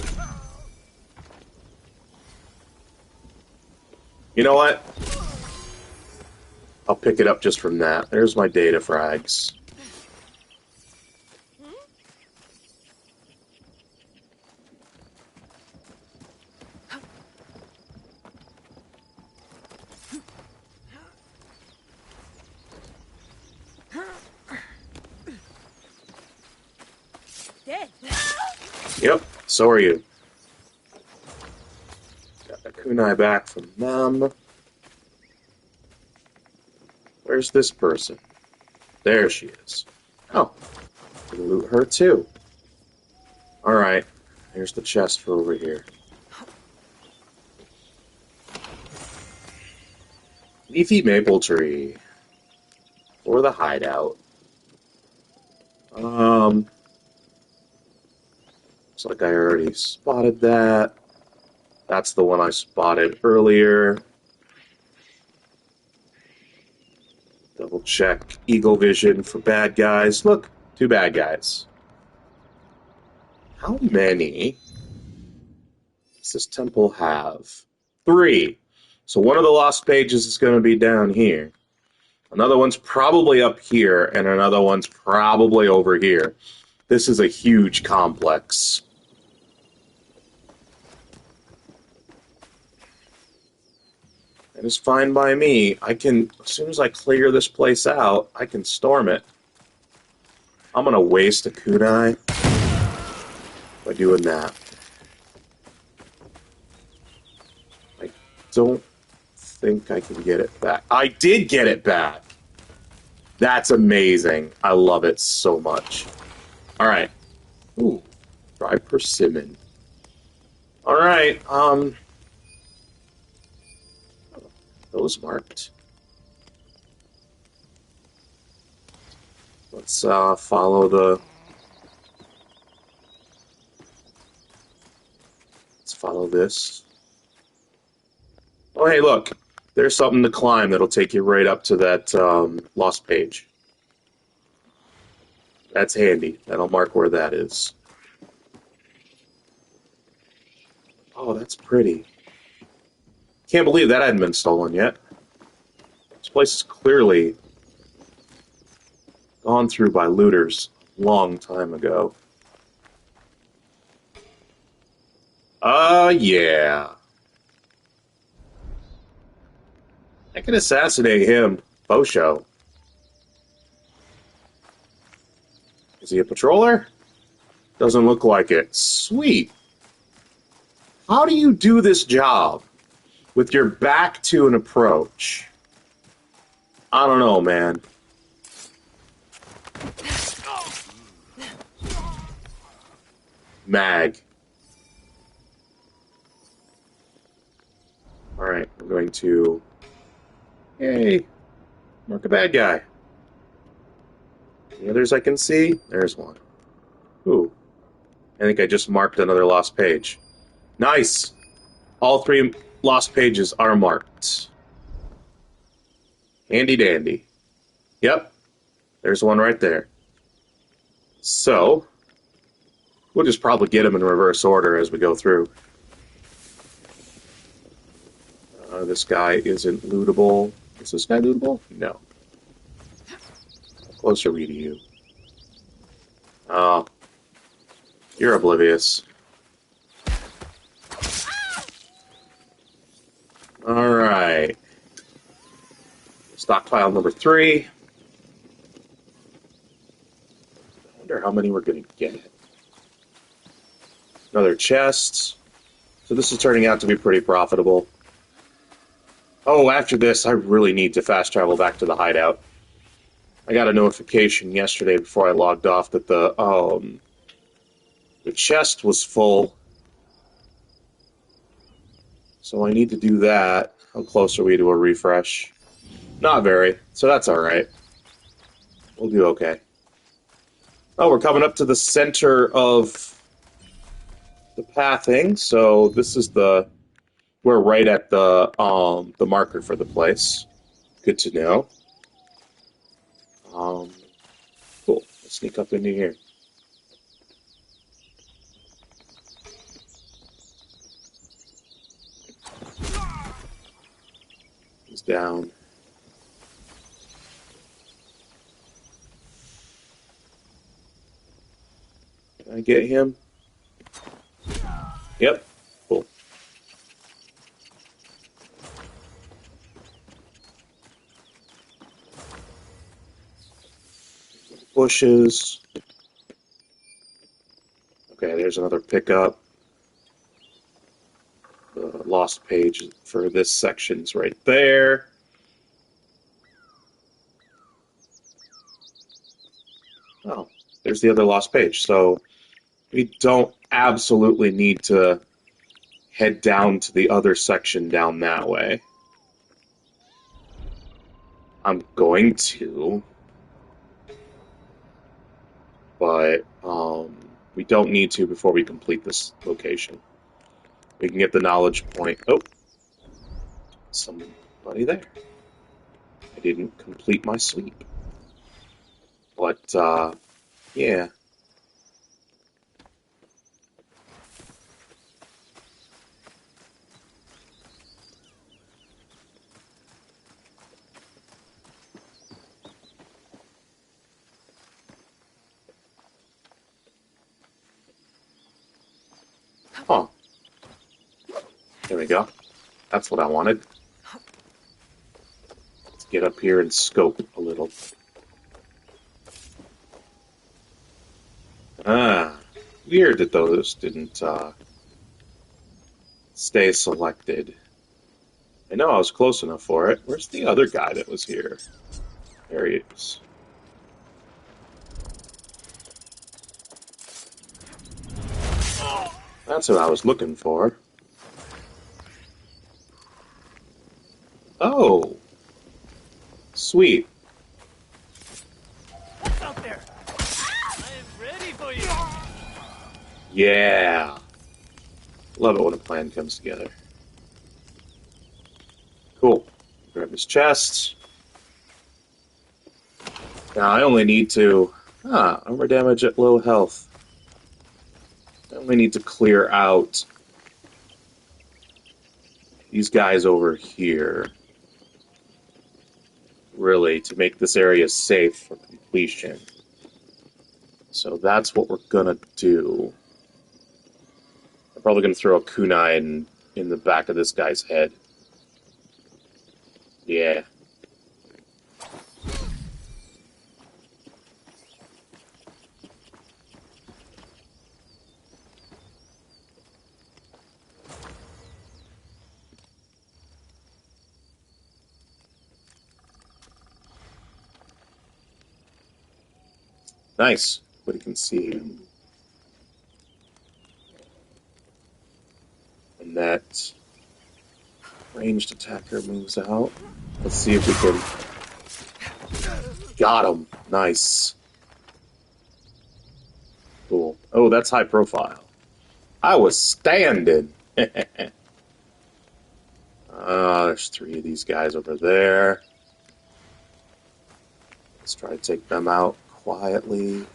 You know what? I'll pick it up just from that. There's my data frags. dead. Yep, so are you. Got the kunai back from them. Where's this person? There she is. Oh, we can loot her too. Alright, here's the chest for over here. Leafy maple tree. For the hideout. Looks like I already spotted that. That's the one I spotted earlier. Double check Eagle Vision for bad guys. Look, 2 bad guys. How many does this temple have? 3. So one of the lost pages is going to be down here. Another one's probably up here, and another one's probably over here. This is a huge complex. It is fine by me. I can, as soon as I clear this place out, I can storm it. I'm going to waste a kunai by doing that. I don't think I can get it back. I did get it back! That's amazing. I love it so much. Alright. Ooh. Dry persimmon. Alright, those marked. Let's follow the... Let's follow this. Oh, hey, look. There's something to climb that'll take you right up to that lost page. That's handy. That'll mark where that is. Oh, that's pretty. Can't believe that hadn't been stolen yet. This place is clearly gone through by looters a long time ago. Yeah. I can assassinate him. Bosho. Is he a patroller? Doesn't look like it. Sweet. How do you do this job with your back to an approach? I don't know, man. Mag. Alright, we're going to... Yay! Mark a bad guy. Any others I can see? There's one. Ooh. I think I just marked another lost page. Nice! All 3 lost pages are marked. Handy dandy. Yep. There's one right there. So, we'll just probably get them in reverse order as we go through. This guy isn't lootable. Is this guy lootable? No. How close are we to you? Oh. You're oblivious. Alright. Stockpile number 3. I wonder how many we're going to get. Another chest. So this is turning out to be pretty profitable. Oh, after this, I really need to fast travel back to the hideout. I got a notification yesterday before I logged off that the chest was full. So I need to do that. How close are we to a refresh? Not very, so that's alright. We'll do okay. Oh, we're coming up to the center of the pathing, so this is the... We're right at the marker for the place. Good to know. Cool. Let's sneak up into here. He's down. Can I get him? Yep. Cool. Bushes. there's another pickup. The lost page for this section's right there. Oh, there's the other lost page. So we don't absolutely need to head down to the other section down that way. I'm going to, but we don't need to before we complete this location. We can get the knowledge point. Oh, somebody there. I didn't complete my sweep. But, yeah. Huh. There we go. That's what I wanted. Let's get up here and scope a little. Weird that those didn't, stay selected. I know I was close enough for it. Where's the other guy that was here? There he is. That's what I was looking for. Oh! Sweet. What's out there? I am ready for you. Yeah! Love it when a plan comes together. Cool. Grab his chest. Now I only need to... armor damage at low health. I only need to clear out these guys over here. Really, to make this area safe for completion. So that's what we're gonna do. I'm probably gonna throw a kunai in the back of this guy's head. Yeah. Nice. Nobody can see him. And that ranged attacker moves out. Let's see if we can... Got him. Nice. Cool. Oh, that's high profile. I was standing. There's 3 of these guys over there. Let's try to take them out quietly.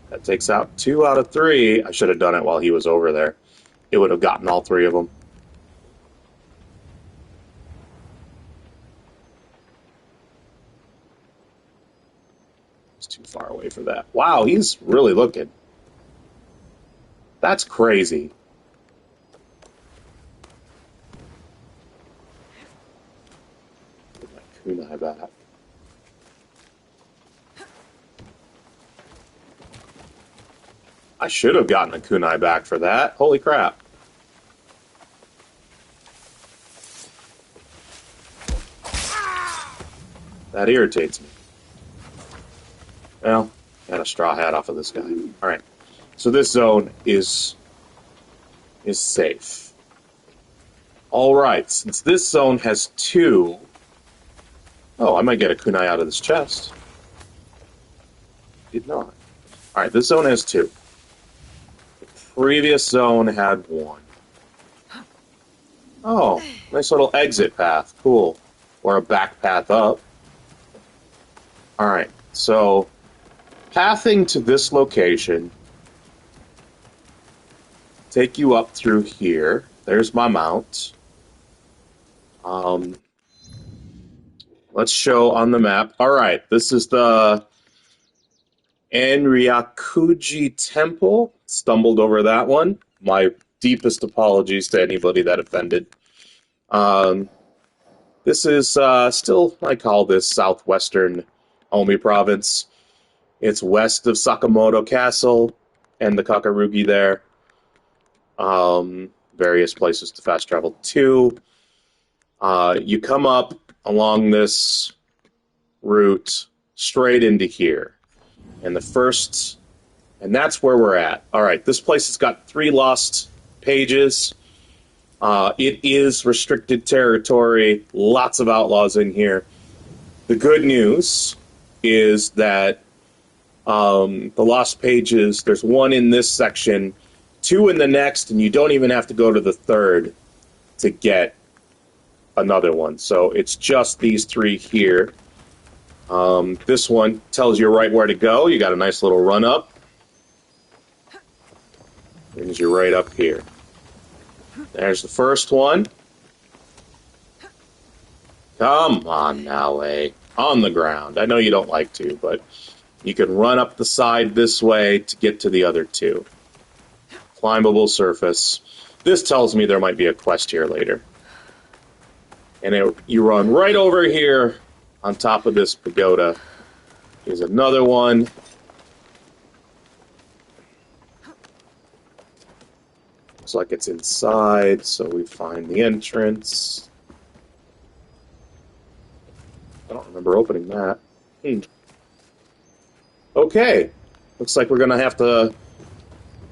That takes out 2 out of 3. I should have done it while he was over there. It would have gotten all 3 of them. It's too far away for that. Wow, he's really looking. That's crazy. Get my kunai back. I should have gotten a kunai back for that. Holy crap. That irritates me. Well, got a straw hat off of this guy. Alright. So this zone is safe. Alright, since this zone has 2... Oh, I might get a kunai out of this chest. Did not. Alright, this zone has 2. Previous zone had 1. Oh, nice little exit path. Cool. Or a back path up. Alright, so pathing to this location, take you up through here. There's my mount. let's show on the map. All right, this is the Enryakuji Temple. Stumbled over that one. My deepest apologies to anybody that offended. This is still, I call this Southwestern Omi Province. It's west of Sakamoto Castle and the Kakurega there. Various places to fast travel to. You come up along this route straight into here. And that's where we're at. All right, this place has got 3 lost pages. It is restricted territory. Lots of outlaws in here. The good news is that the lost pages, there's 1 in this section, 2 in the next, and you don't even have to go to the 3rd to get another one. So it's just these 3 here. This one tells you right where to go. You got a nice little run up. Brings you right up here. There's the first one. Come on now, on the ground. I know you don't like to, but you can run up the side this way to get to the other 2. Climbable surface. This tells me there might be a quest here later. And you run right over here on top of this pagoda. Here's another one. Looks like it's inside, so we find the entrance. I don't remember opening that. Okay. Looks like we're going to have to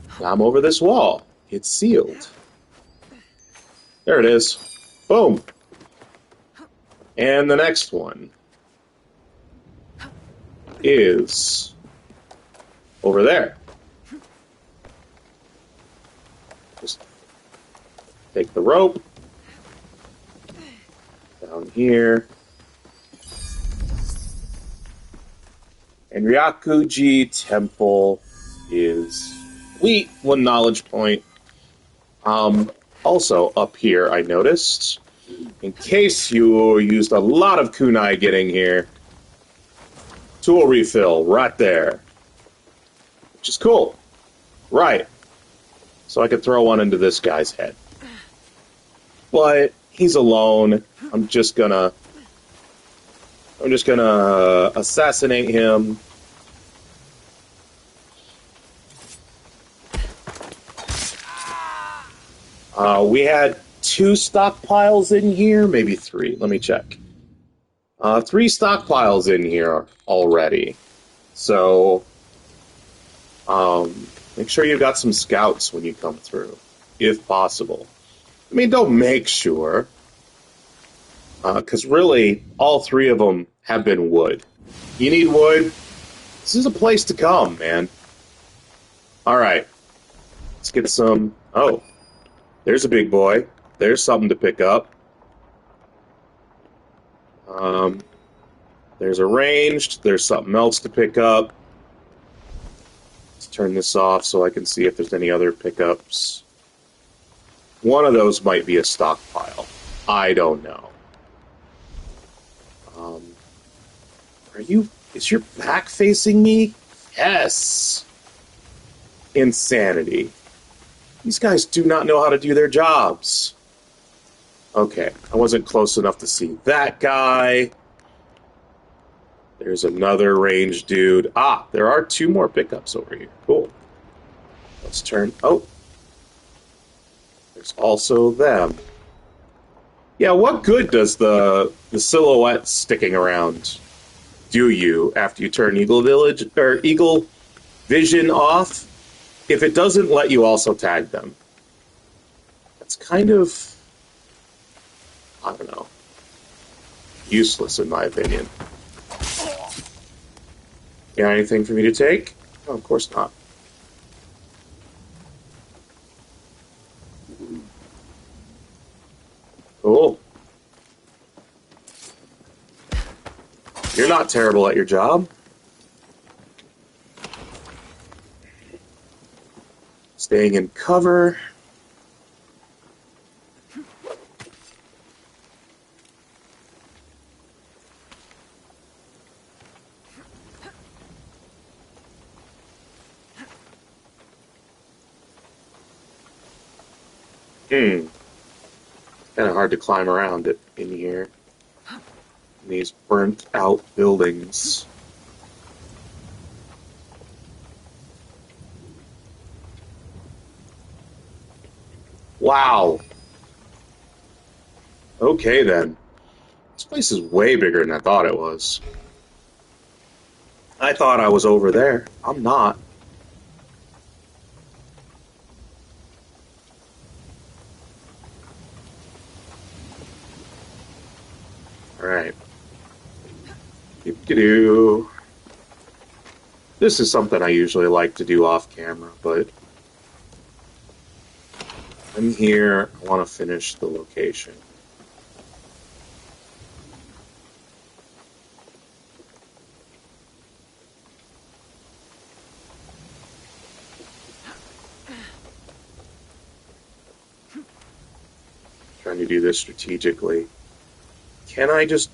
climb over this wall. It's sealed. There it is. Boom. And the next one is over there. Just take the rope down here. Enryakuji Temple is complete. 1 knowledge point. Also up here, I noticed, in case you used a lot of kunai getting here, tool refill right there, which is cool. Right. So I could throw one into this guy's head. But he's alone. I'm just gonna assassinate him. We had 2 stockpiles in here, maybe 3. Let me check. 3 stockpiles in here already. So, make sure you got some scouts when you come through, if possible. I mean, don't make sure, because really, all 3 of them have been wood. You need wood. This is a place to come, man. All right, let's get some. Oh, there's a big boy. There's something to pick up. There's a ranged. There's something else to pick up. Let's turn this off so I can see if there's any other pickups. One of those might be a stockpile. I don't know. Is your back facing me? Yes. Insanity. These guys do not know how to do their jobs. Okay, I wasn't close enough to see that guy. There's another ranged dude. Ah, there are 2 more pickups over here. Cool. Let's turn. Oh. There's also them. Yeah, what good does the silhouette sticking around do you after you turn Eagle Vision off if it doesn't let you also tag them? That's kind of, I don't know, useless in my opinion. You got anything for me to take? No, of course not. Cool. You're not terrible at your job. Staying in cover. Kind of hard to climb around it in here. In these burnt out buildings. Wow. Okay then. This place is way bigger than I thought it was. I thought I was over there. I'm not. Alright. Doo-doo. This is something I usually like to do off camera, but I'm here. I want to finish the location. Trying to do this strategically. Can I just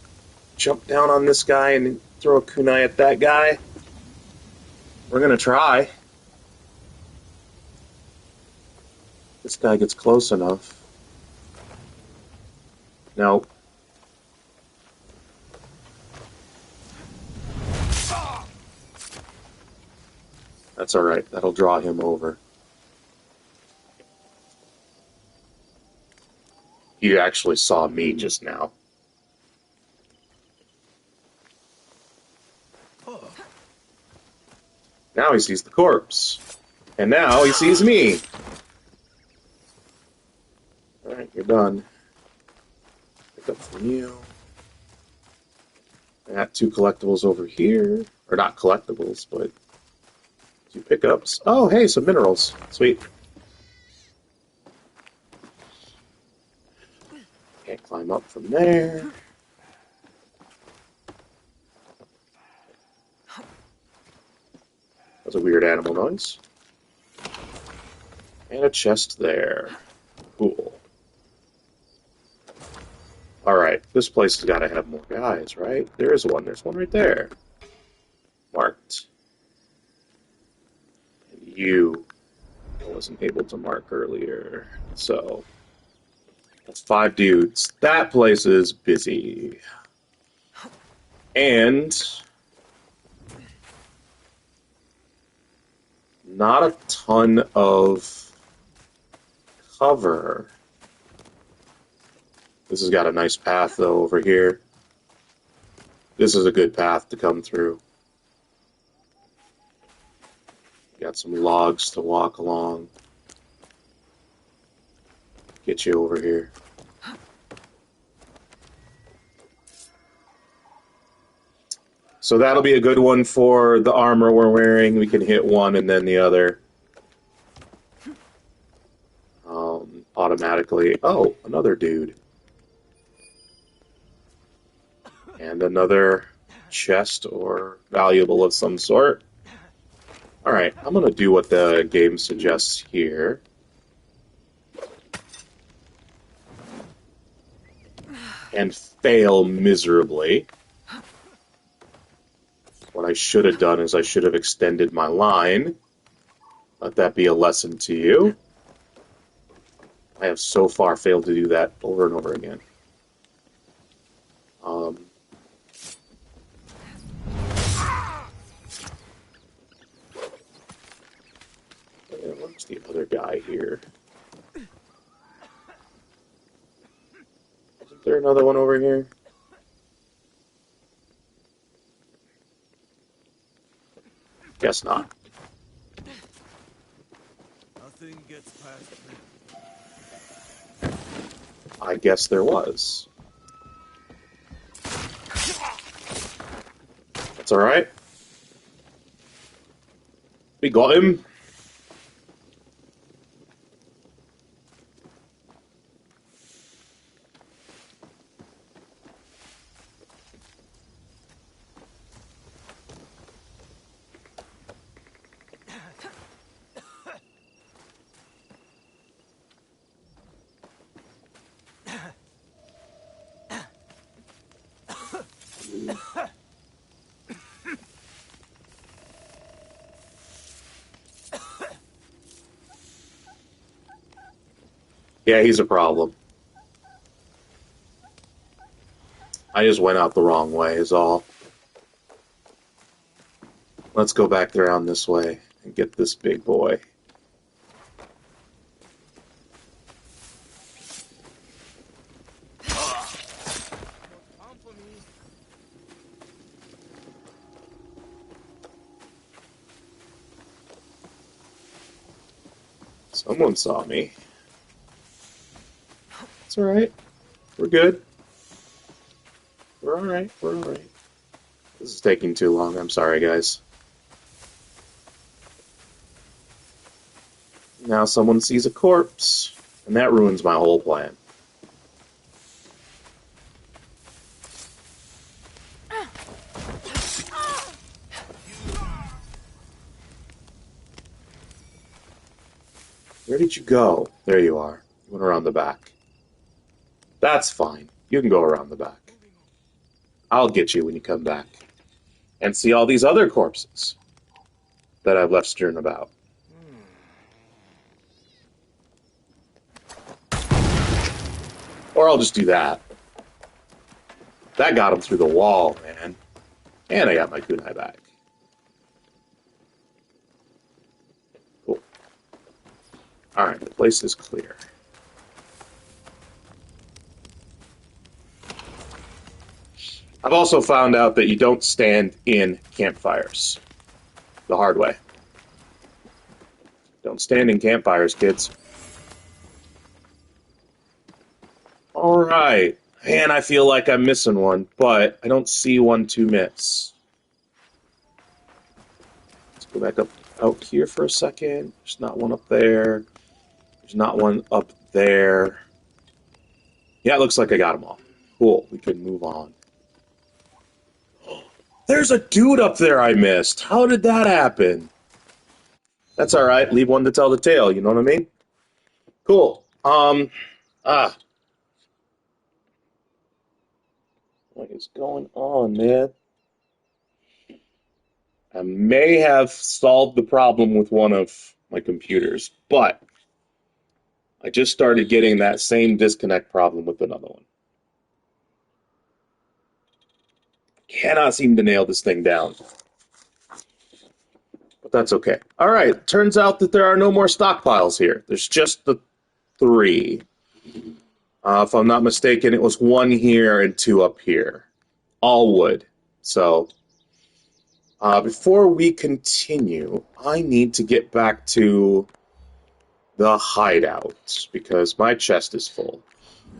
jump down on this guy and throw a kunai at that guy? We're gonna try. This guy gets close enough. No. That's alright. That'll draw him over. He actually saw me just now. Now he sees the corpse. And now he sees me. Alright, you're done. Pick up from you. I got 2 collectibles over here. Or not collectibles, but 2 pickups. Oh, hey, some minerals. Sweet. Can't climb up from there. That's a weird animal noise. And a chest there. Cool. Alright, this place has got to have more guys, right? There is one. There's one right there. Marked. And you, I wasn't able to mark earlier. So, that's 5 dudes. That place is busy. And not a ton of cover. This has got a nice path, though, over here. This is a good path to come through. Got some logs to walk along. Get you over here. So that'll be a good one for the armor we're wearing. We can hit one and then the other. Automatically. Oh, another dude. And another chest or valuable of some sort. Alright, I'm going to do what the game suggests here. And fail miserably. What I should have done is I should have extended my line. Let that be a lesson to you. I have so far failed to do that over and over again. Where's the other guy here? Isn't there another one over here? Guess not. Nothing gets past me. I guess there was. That's alright. We got him. Yeah, he's a problem. I just went out the wrong way is all. Let's go back around this way and get this big boy. Someone saw me. It's alright. We're good. We're alright. We're alright. This is taking too long. I'm sorry, guys. Now someone sees a corpse, and that ruins my whole plan. Where did you go? There you are. You went around the back. That's fine. You can go around the back. I'll get you when you come back. And see all these other corpses that I've left strewn about. Or I'll just do that. That got him through the wall, man. And I got my kunai back. Cool. Alright, the place is clear. I've also found out that you don't stand in campfires. The hard way. Don't stand in campfires, kids. Alright. Man, I feel like I'm missing one, but I don't see one to miss. Let's go back up out here for a second. There's not one up there. There's not one up there. Yeah, it looks like I got them all. Cool. We can move on. There's a dude up there I missed. How did that happen? That's alright. Leave one to tell the tale, you know what I mean? Cool. What is going on, man? I may have solved the problem with one of my computers, but I just started getting that same disconnect problem with another one. Cannot seem to nail this thing down. But that's okay. All right, turns out that there are no more stockpiles here. There's just the 3. If I'm not mistaken, it was 1 here and 2 up here. All wood. So, before we continue, I need to get back to the hideout, because my chest is full.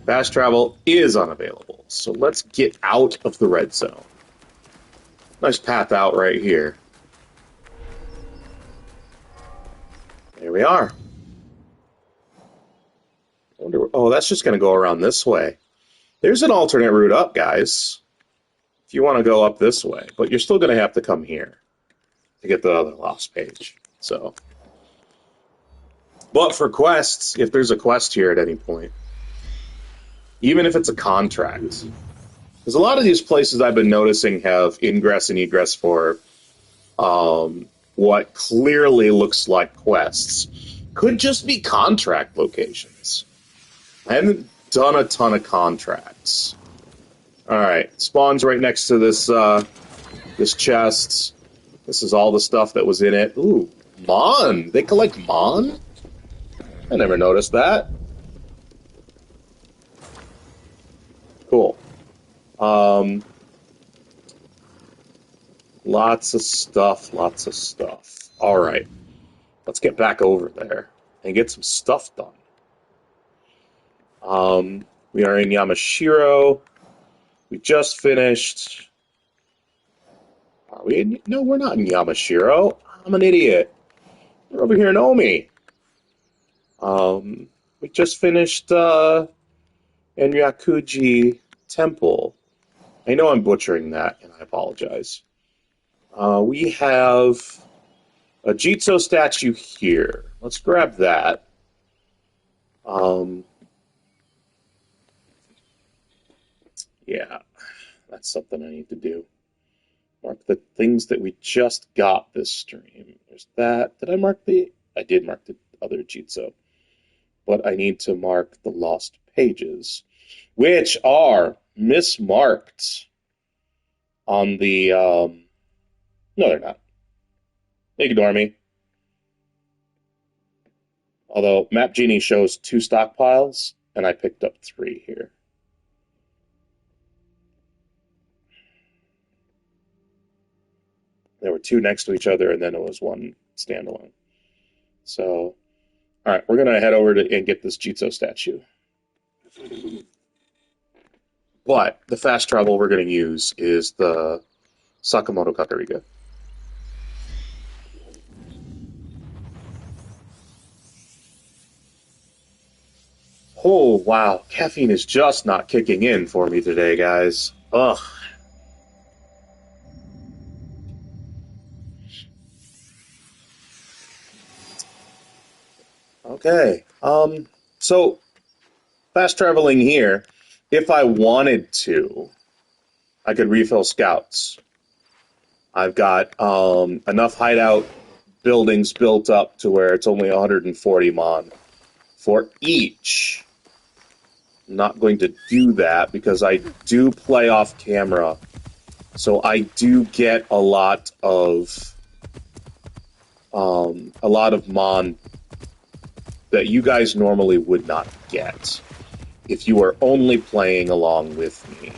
Fast travel is unavailable, so let's get out of the red zone. Nice path out right here. There we are. Oh, that's just going to go around this way. There's an alternate route up, guys, if you want to go up this way, but you're still going to have to come here to get the other lost page. So, but for quests, if there's a quest here at any point, even if it's a contract, because a lot of these places I've been noticing have ingress and egress for what clearly looks like quests. Could just be contract locations. I haven't done a ton of contracts. Alright, spawn's right next to this this chest. This is all the stuff that was in it. Ooh, Mon! They collect Mon? I never noticed that. Cool. Lots of stuff, lots of stuff. Alright, let's get back over there and get some stuff done. We are in Yamashiro. We just finished. Are we in? No, we're not in Yamashiro. I'm an idiot. We're over here in Omi. We just finished Enryakuji Temple. I know I'm butchering that, and I apologize. We have a Jizo statue here. Let's grab that. Yeah, that's something I need to do. Mark the things that we just got this stream. There's that. Did I mark the... I did mark the other Jizo. but I need to mark the lost pages, which are mismarked on the... no, they're not. Ignore me. Although Map Genie shows 2 stockpiles, and I picked up 3 here. There were 2 next to each other, and then it was 1 standalone. So, all right, we're going to head over and get this Jizo statue. But the fast travel we're going to use is the Sakamoto Kakurega. Oh, wow. Caffeine is just not kicking in for me today, guys. Ugh. Okay. So, fast traveling here, if I wanted to, I could refill scouts. I've got enough hideout buildings built up to where it's only 140 mon for each. I'm not going to do that because I do play off camera, so I do get a lot of mon that you guys normally would not get if you were only playing along with me.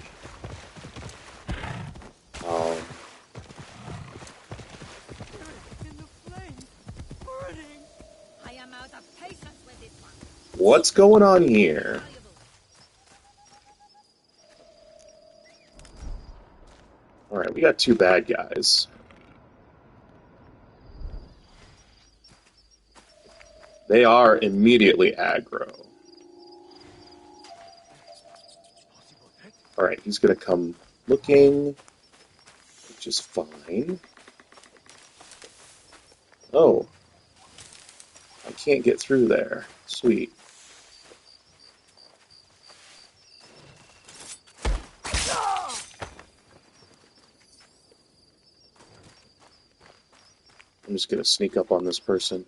What's going on here? Alright, we got 2 bad guys. They are immediately aggro. Alright, he's gonna come looking, which is fine. Oh. I can't get through there. Sweet. I'm just gonna sneak up on this person.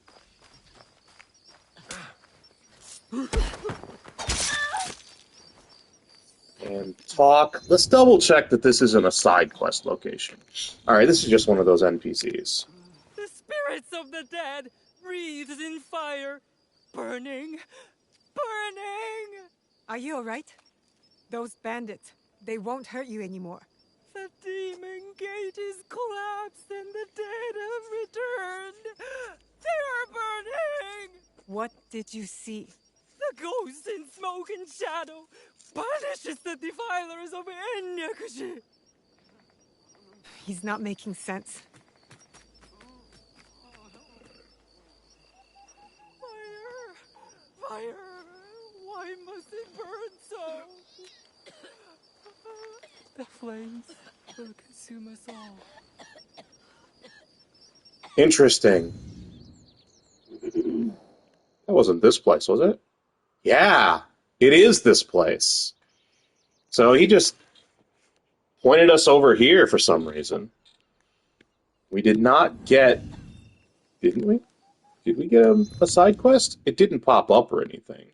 And talk. Let's double check that this isn't a side quest location. Alright, this is just one of those NPCs. The spirits of the dead breathes in fire, burning, burning! Are you alright? Those bandits, they won't hurt you anymore. The demon gate is collapsed and the dead have returned. They are burning! What did you see? The ghost in smoke and shadow punishes the defilers of Enryakuji. He's not making sense. Fire! Fire! Why must it burn so? The flames will consume us all. Interesting. That wasn't this place, was it? Yeah, it is this place. So he just pointed us over here for some reason. We did not get... Didn't we? Did we get a side quest? It didn't pop up or anything.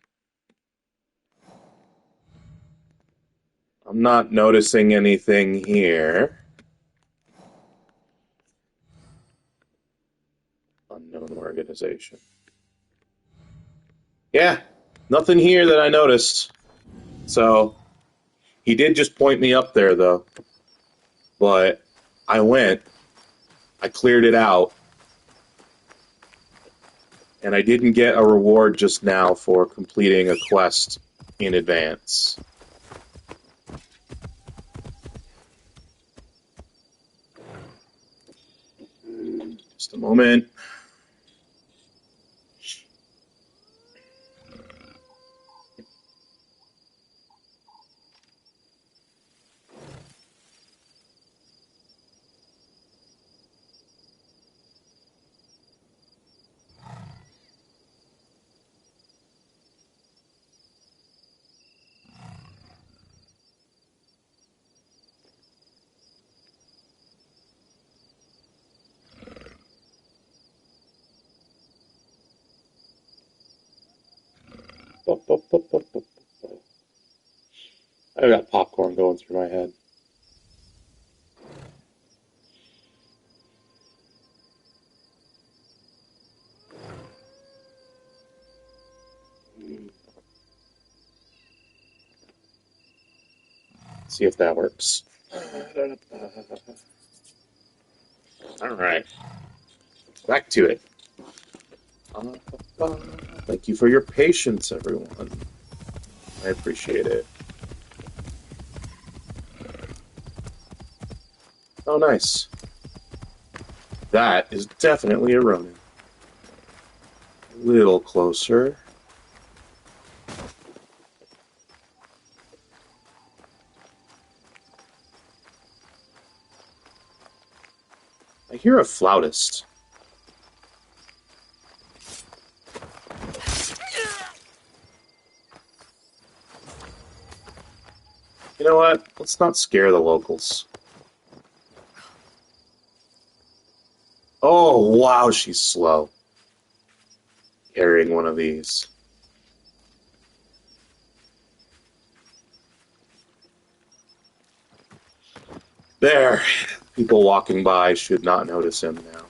I'm not noticing anything here. Unknown organization. Yeah, nothing here that I noticed. So, he did just point me up there, though. But I went. I cleared it out. And I didn't get a reward just now for completing a quest in advance. Just a moment. I got popcorn going through my head. See if that works. Alright. Back to it. Thank you for your patience, everyone. I appreciate it. Oh, nice. That is definitely a Ronin. A little closer. I hear a flautist. You know what? Let's not scare the locals. Oh, wow, she's slow. Carrying one of these. There. People walking by should not notice him now.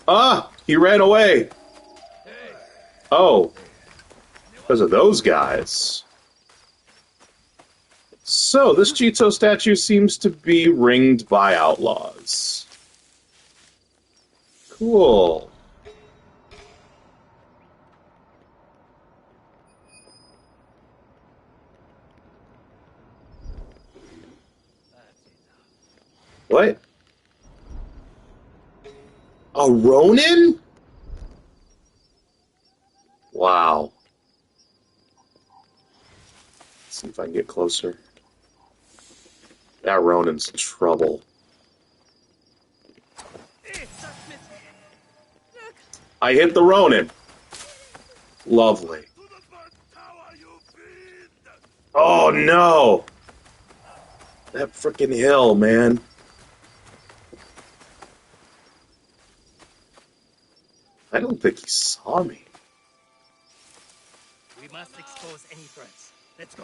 Ah! He ran away! Oh. Because of those guys. So, this Jizo statue seems to be ringed by outlaws. Cool. What? A Ronin? Wow. Let's see if I can get closer. That Ronin's in trouble. I hit the Ronin. Lovely. Oh no! That frickin' hill, man. I don't think he saw me. We must expose any threats. Let's go.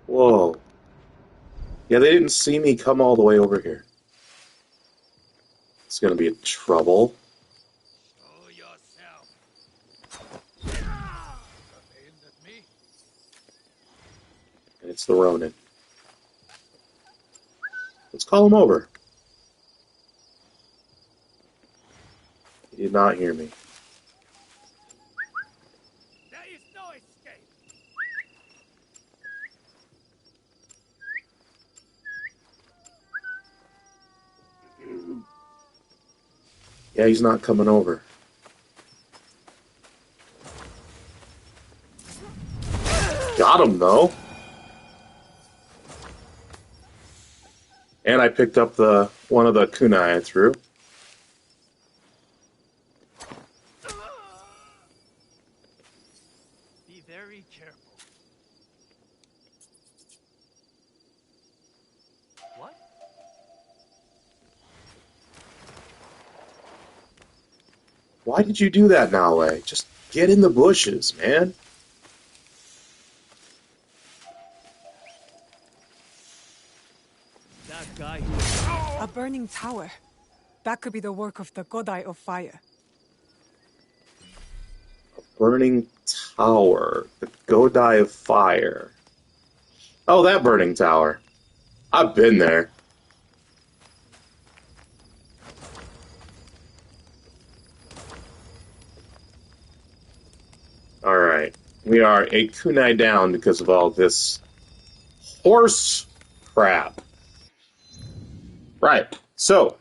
Whoa. Yeah, they didn't see me come all the way over here. It's gonna be trouble. Show yourself. Aimed at me. And it's the Ronin. Let's call him over. He did not hear me. There is no escape. Yeah, he's not coming over. Got him, though. And I picked up one of the kunai I threw. Be very careful. What? Why did you do that, Naue? Just get in the bushes, man. That guy. A burning tower. That could be the work of the Godai of Fire. Burning tower. The Godai of Fire. Oh, that burning tower. I've been there. Alright. We are a kunai down because of all this horse crap. Right. So,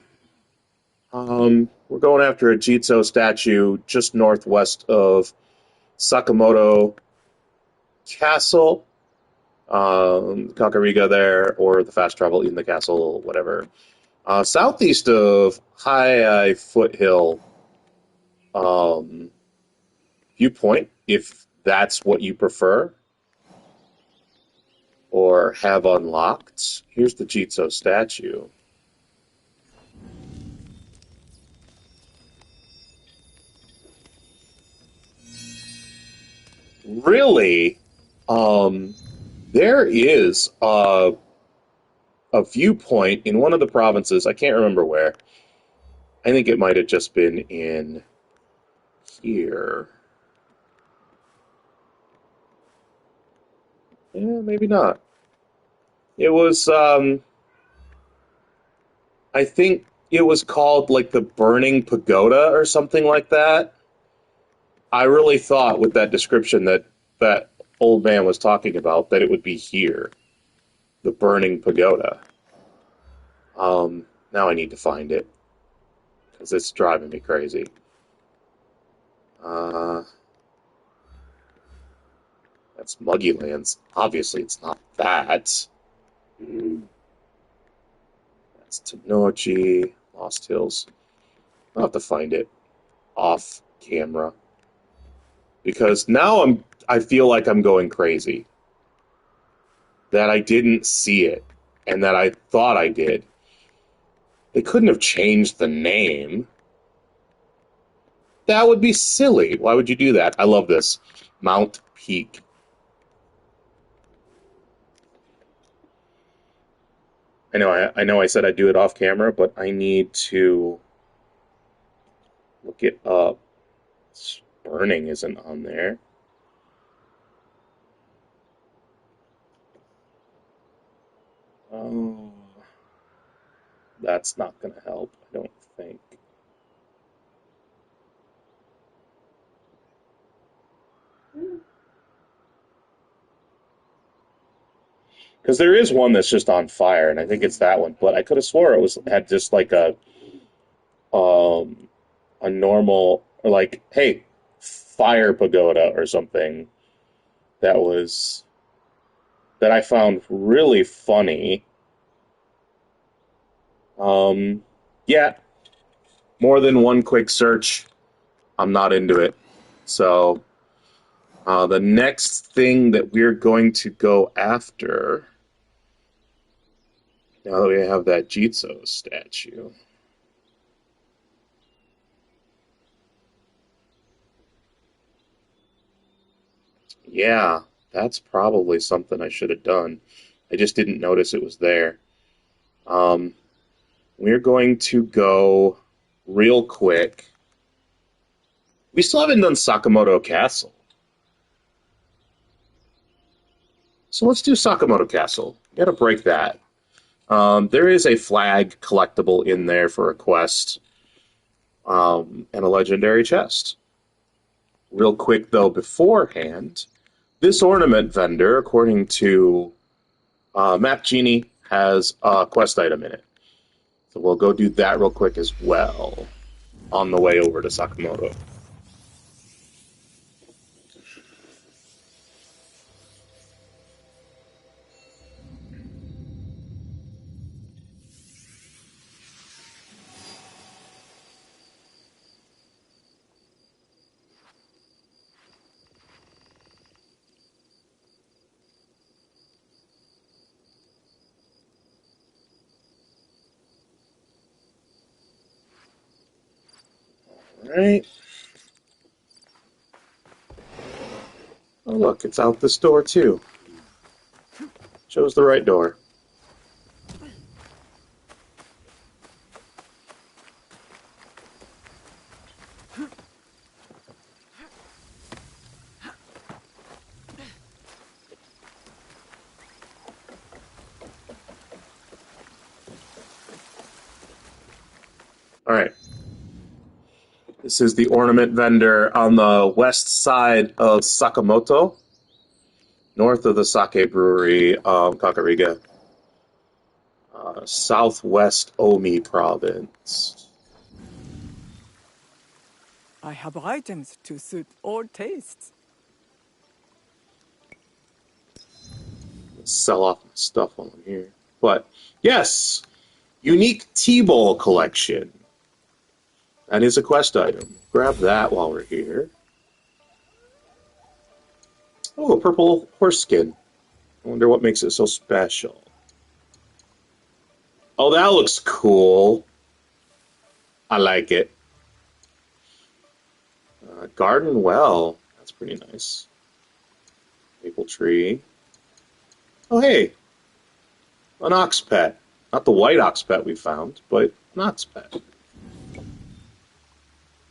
we're going after a Jizo statue just northwest of Sakamoto Castle. Kakurega there, or the fast travel in the castle, whatever. Southeast of Hiei Foothill viewpoint, if that's what you prefer or have unlocked. Here's the Jizo statue. really, there is a viewpoint in one of the provinces. I can't remember where. I think it might have just been in here. Yeah, maybe not. It was, I think it was called like the Burning Pagoda or something like that. I really thought with that description that that old man was talking about that it would be here, the Burning Pagoda. Now I need to find it because it's driving me crazy. That's Muggy Lands. Obviously, it's not that. That's Tanochi, Lost Hills. I'll have to find it off camera because now I feel like I'm going crazy. That I didn't see it and that I thought I did. They couldn't have changed the name. That would be silly. Why would you do that? I love this. Mount Peak. I know I said I'd do it off camera, but I need to look it up. Burning isn't on there. Oh, that's not going to help, I don't think. Because there is one that's just on fire, and I think it's that one. But I could have swore had just like a normal, or like, hey, fire pagoda or something that I found really funny. Yeah, more than one quick search, I'm not into it. So the next thing that we're going to go after, now that we have that Jizo statue. Yeah, that's probably something I should have done. I just didn't notice it was there. We're going to go real quick. We still haven't done Sakamoto Castle. So let's do Sakamoto Castle. We gotta break that. There is a flag collectible in there for a quest, and a legendary chest. Real quick, though, beforehand, this ornament vendor, according to Map Genie, has a quest item in it. So we'll go do that real quick as well on the way over to Sakamoto. Alright. Oh, look, it's out this door, too. Chose the right door. Alright. This is the ornament vendor on the west side of Sakamoto, north of the sake brewery, Kakurega. Southwest Omi Province. I have items to suit all tastes. Let's sell off my stuff while I'm here. But, yes! Unique T-Bowl collection. That is a quest item. Grab that while we're here. Oh, a purple horse skin. I wonder what makes it so special. Oh, that looks cool. I like it. Garden Well. That's pretty nice. Maple tree. Oh, hey! An ox pet. Not the white ox pet we found, but an ox pet.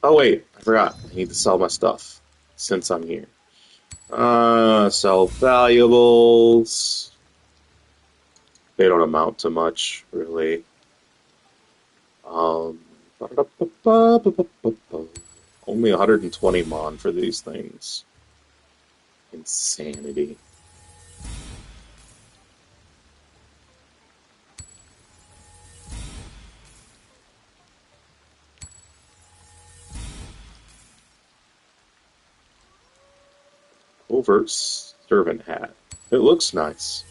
Oh, wait. I forgot. I need to sell my stuff since I'm here. Sell valuables. They don't amount to much, really. Only 120 mon for these things. Insanity. Covert servant hat. It looks nice.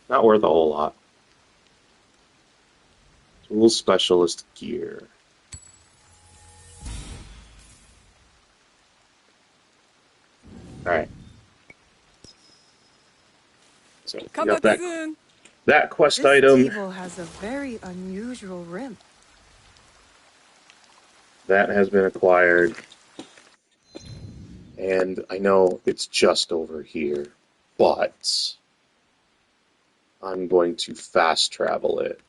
Not worth a whole lot. Tool specialist gear. Alright. So we got that quest This item. table has a very unusual rim. That has been acquired. And I know it's just over here, but I'm going to fast travel it.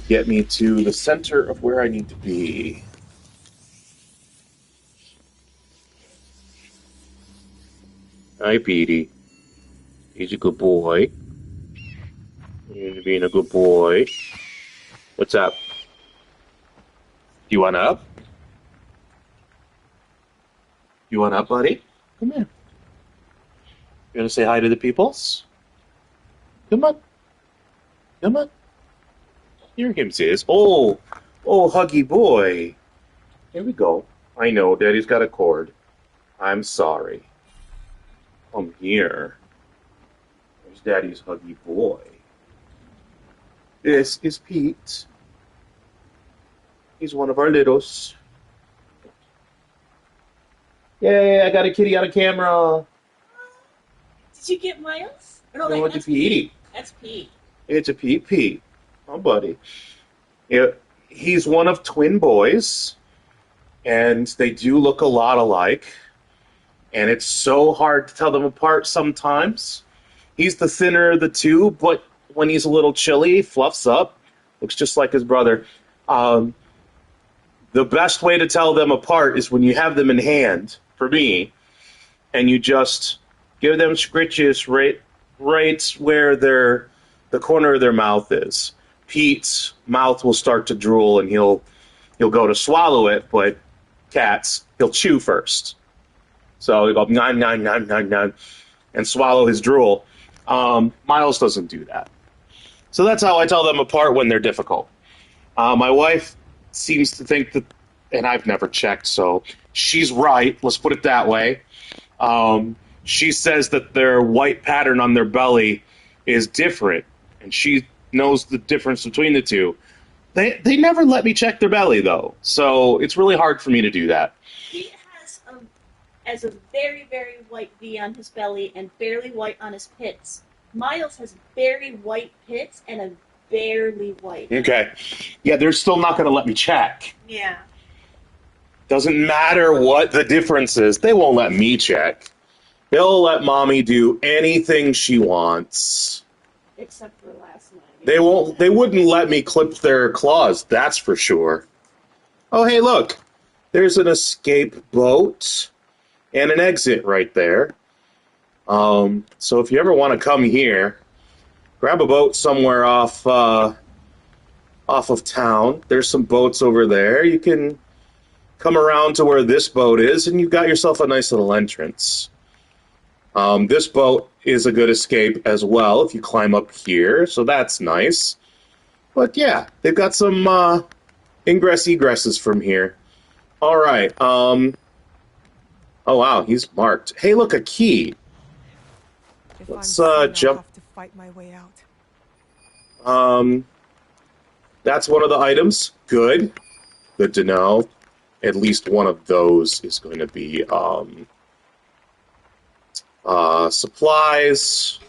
Get me to the center of where I need to be. Hi, Petey. He's a good boy. You're being a good boy. What's up? Do you want up? You want up, buddy? Come here. You want to say hi to the peoples? Come on. Come on. Here he is. Oh, huggy boy. Here we go. I know, Daddy's got a cord. I'm sorry. Come here. There's Daddy's huggy boy. This is Pete. He's one of our littles. Yay, I got a kitty on a camera. Did you get Miles? No, it's a Pete. That's Pete. It's a Pete. Oh, buddy. Yeah, he's one of twin boys, and they do look a lot alike, and it's so hard to tell them apart sometimes. He's the thinner of the two, but when he's a little chilly, he fluffs up. Looks just like his brother. The best way to tell them apart is when you have them in hand, for me, and you just give them scritches right where the corner of their mouth is. Pete's mouth will start to drool, and he'll go to swallow it, but cats, he'll chew first. So he'll go, nom, nom, nom, nom, nom, and swallow his drool. Miles doesn't do that. So that's how I tell them apart when they're difficult. My wife seems to think that, and I've never checked, so she's right, let's put it that way. She says that their white pattern on their belly is different, and she knows the difference between the two. They never let me check their belly, though, so it's really hard for me to do that. He has a very, very white V on his belly and barely white on his pits. Miles has very white pits and a barely white. Okay. Yeah, they're still not going to let me check. Yeah. Doesn't matter what the difference is. They won't let me check. They'll let Mommy do anything she wants. Except for last night. They wouldn't let me clip their claws, that's for sure. Oh, hey, look. There's an escape boat and an exit right there. So if you ever want to come here, grab a boat somewhere off of town. There's some boats over there. You can come around to where this boat is, and you've got yourself a nice little entrance. This boat is a good escape as well if you climb up here, so that's nice. But yeah, they've got some ingress-egresses from here. All right. Oh, wow, he's marked. Hey, look, a key. Let's jump. I'll have to fight my way out. That's one of the items. Good. Good to know. At least one of those is going to be supplies,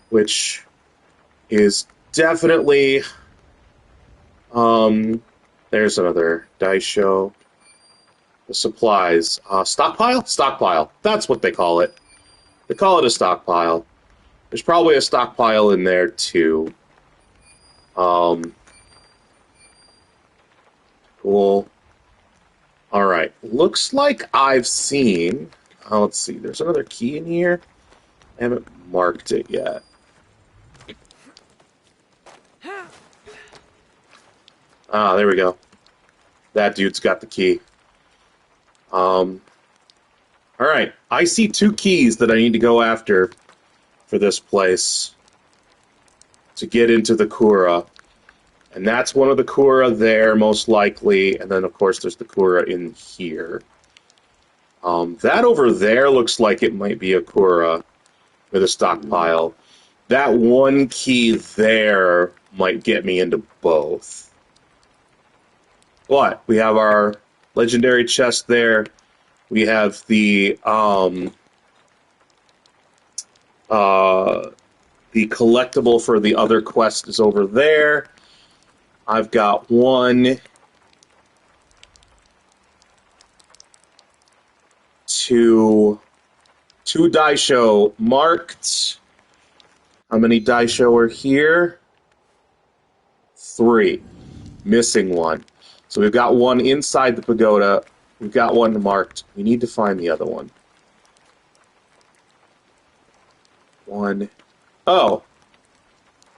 which is definitely there's another Daisho. the supplies. Stockpile? Stockpile. That's what they call it. They call it a stockpile. There's probably a stockpile in there, too. Cool. Alright. Looks like I've seen... let's see. There's another key in here. I haven't marked it yet. Ah, there we go. That dude's got the key. Alright. I see 2 keys that I need to go after for this place to get into the Kura. And that's one of the Kura there, most likely. And then, of course, there's the Kura in here. That over there looks like it might be a Kura with a stockpile. That one key there might get me into both. But we have our legendary chest there. We have the collectible for the other quest is over there. I've got 1, 2 Daisho marked. How many Daisho are here? 3. Missing 1. So we've got 1 inside the pagoda. We've got 1 marked. We need to find the other one. 1. Oh.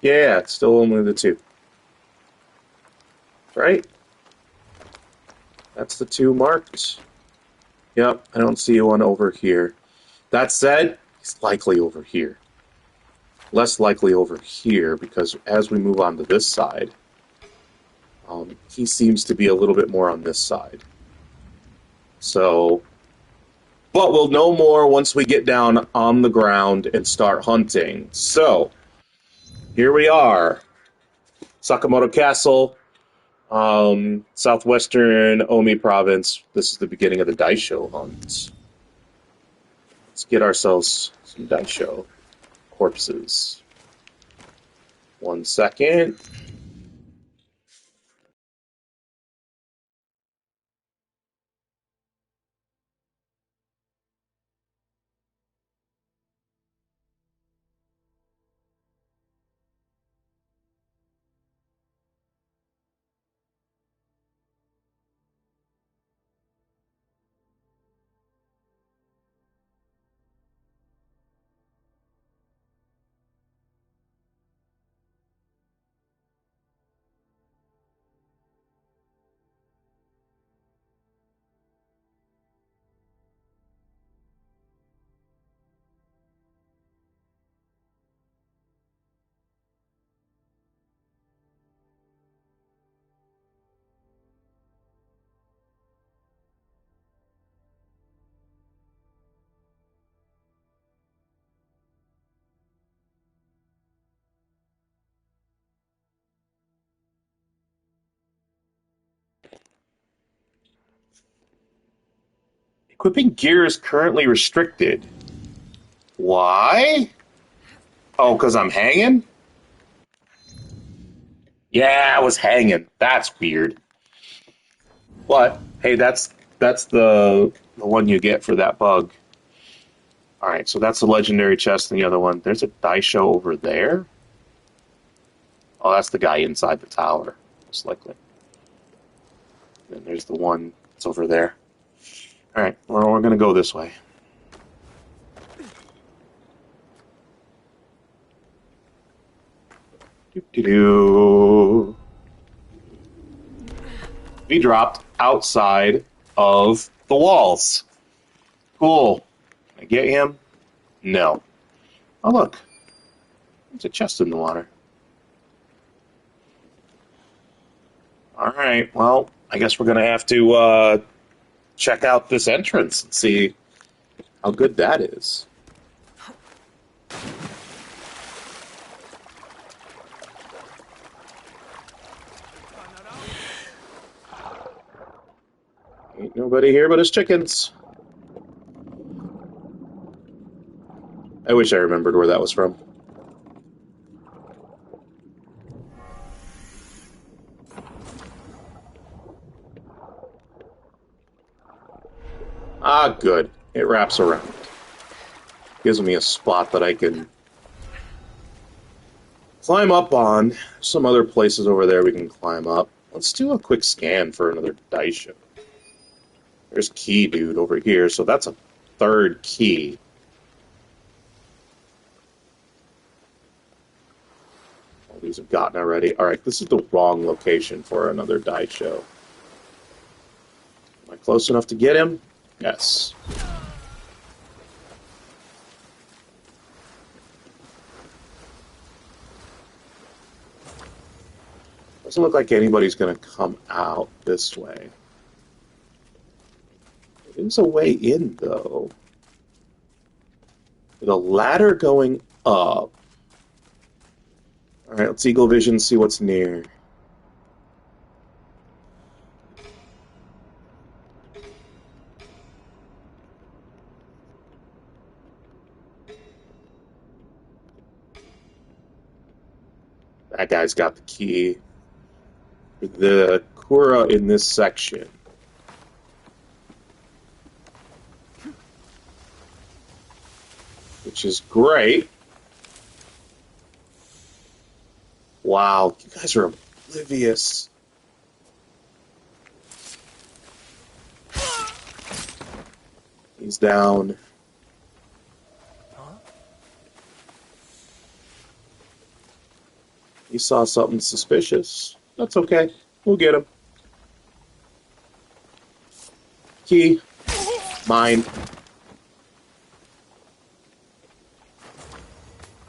Yeah, it's still only the 2. Right? That's the 2 marked. Yep, I don't see 1 over here. That said, he's likely over here. Less likely over here, because as we move on to this side, he seems to be a little bit more on this side. So, but we'll know more once we get down on the ground and start hunting. So, here we are. Sakamoto Castle, Southwestern Omi Province. This is the beginning of the Daisho hunt. Let's get ourselves some Daisho corpses. 1 second. Equipping gear is currently restricted. Why? Oh, because I'm hanging? Yeah, I was hanging. That's weird. But, hey, that's the one you get for that bug. Alright, so that's the legendary chest and the other one. There's a Daisho over there? Oh, that's the guy inside the tower, most likely. And there's the one that's over there. Alright, well, we're going to go this way. Doo-doo-doo. We dropped outside of the walls. Cool. Can I get him? No. Oh, look. There's a chest in the water. Alright, well, I guess we're going to have to check out this entrance and see how good that is. Ain't nobody here but his chickens. I wish I remembered where that was from. Ah, good. It wraps around. Gives me a spot that I can climb up on. Some other places over there we can climb up. Let's do a quick scan for another Daisho. There's key dude over here, so that's a third key. All these have gotten already. Alright, this is the wrong location for another Daisho. Am I close enough to get him? Yes. Doesn't look like anybody's going to come out this way. There's a way in, though. With a ladder going up. Alright, let's Eagle Vision, see what's near. That guy's got the key. The Kura in this section. Which is great. Wow, you guys are oblivious. He's down. He saw something suspicious. That's okay. We'll get him. Key. Mine.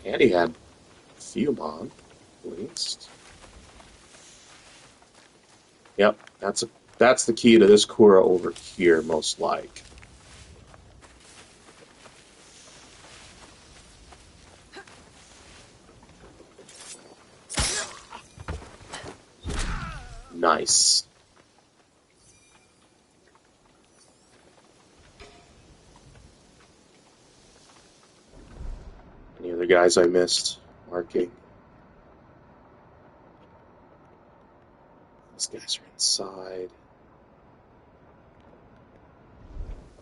And he had Fumon, at least. Yep, that's the key to this Kura over here, most like. Nice. Any other guys I missed marking? These guys are inside.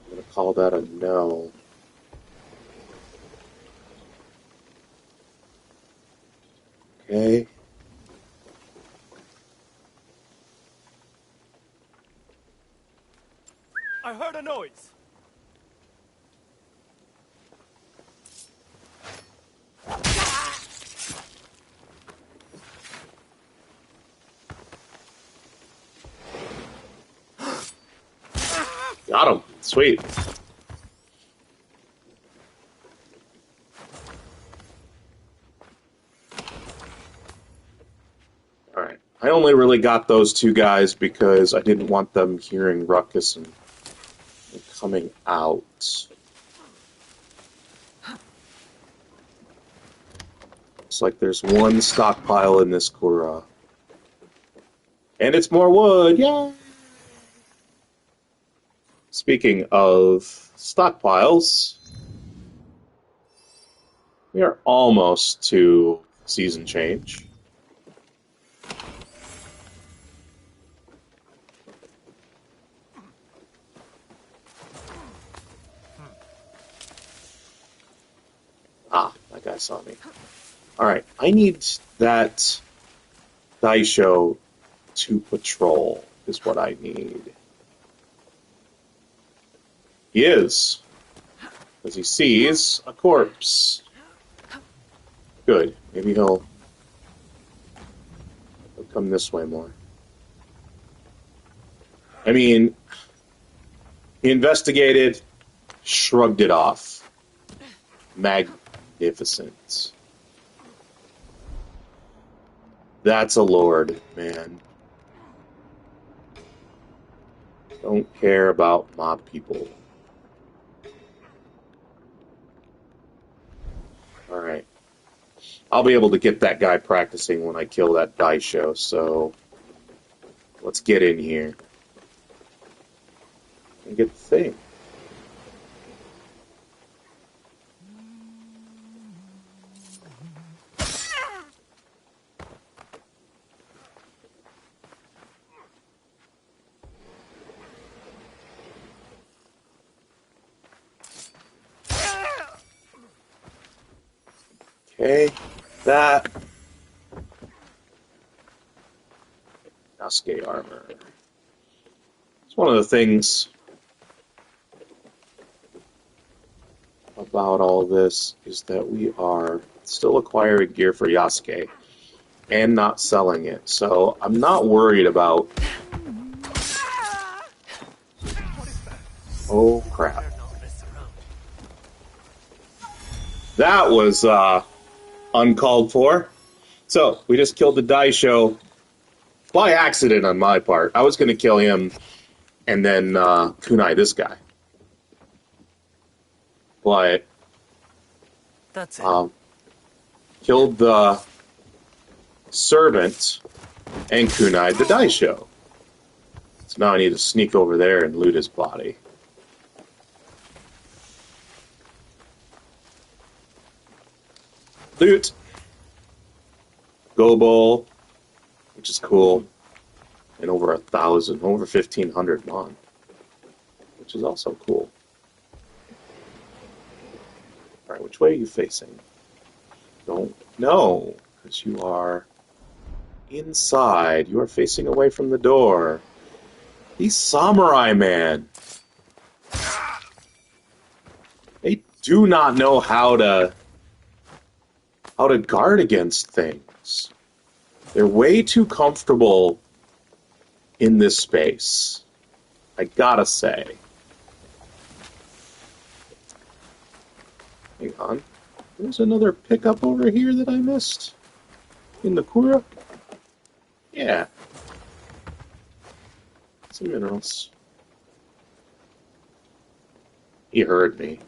I'm going to call that a no. Okay. I heard a noise. Got him. Sweet. Alright. I only really got those two guys because I didn't want them hearing ruckus and coming out. Looks like there's one stockpile in this Kura. And it's more wood! Yay! Speaking of stockpiles, we are almost to season change. Ah, that guy saw me. Alright, I need that Daisho to patrol, is what I need. He is. Because he sees a corpse. Good. Maybe he'll come this way more. I mean, he investigated, shrugged it off. Magnificent. That's a lord, man. Don't care about mob people. Alright. I'll be able to get that guy practicing when I kill that Daisho, so let's get in here and get the thing. Okay, that. Yasuke armor. It's one of the things about all this is that we are still acquiring gear for Yasuke and not selling it. So I'm not worried about... Oh, crap. That was uncalled for. So, we just killed the Daisho by accident on my part. I was going to kill him and then kunai this guy. But That's it. Killed the servant and kunai the Daisho. So now I need to sneak over there and loot his body. Loot! Gobo, which is cool. And over 1,000, over 1,500 mon, which is also cool. Alright, which way are you facing? Don't know, because you are inside. You are facing away from the door. These samurai, man. They do not know how to guard against things. They're way too comfortable in this space. I gotta say. Hang on. There's another pickup over here that I missed. In the Kura? Yeah. Some minerals. He heard me.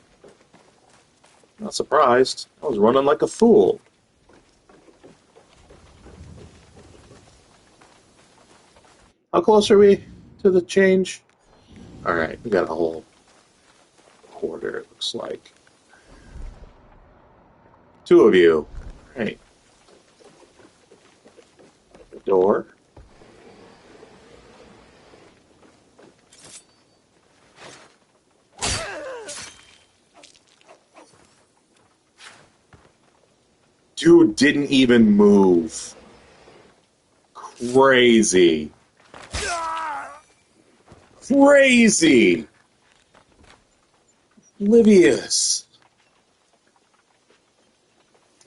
Not surprised. I was running like a fool. How close are we to the change? Alright, we got a whole quarter, it looks like. 2 of you. Right. The door. Dude didn't even move. Crazy. Crazy! Oblivious.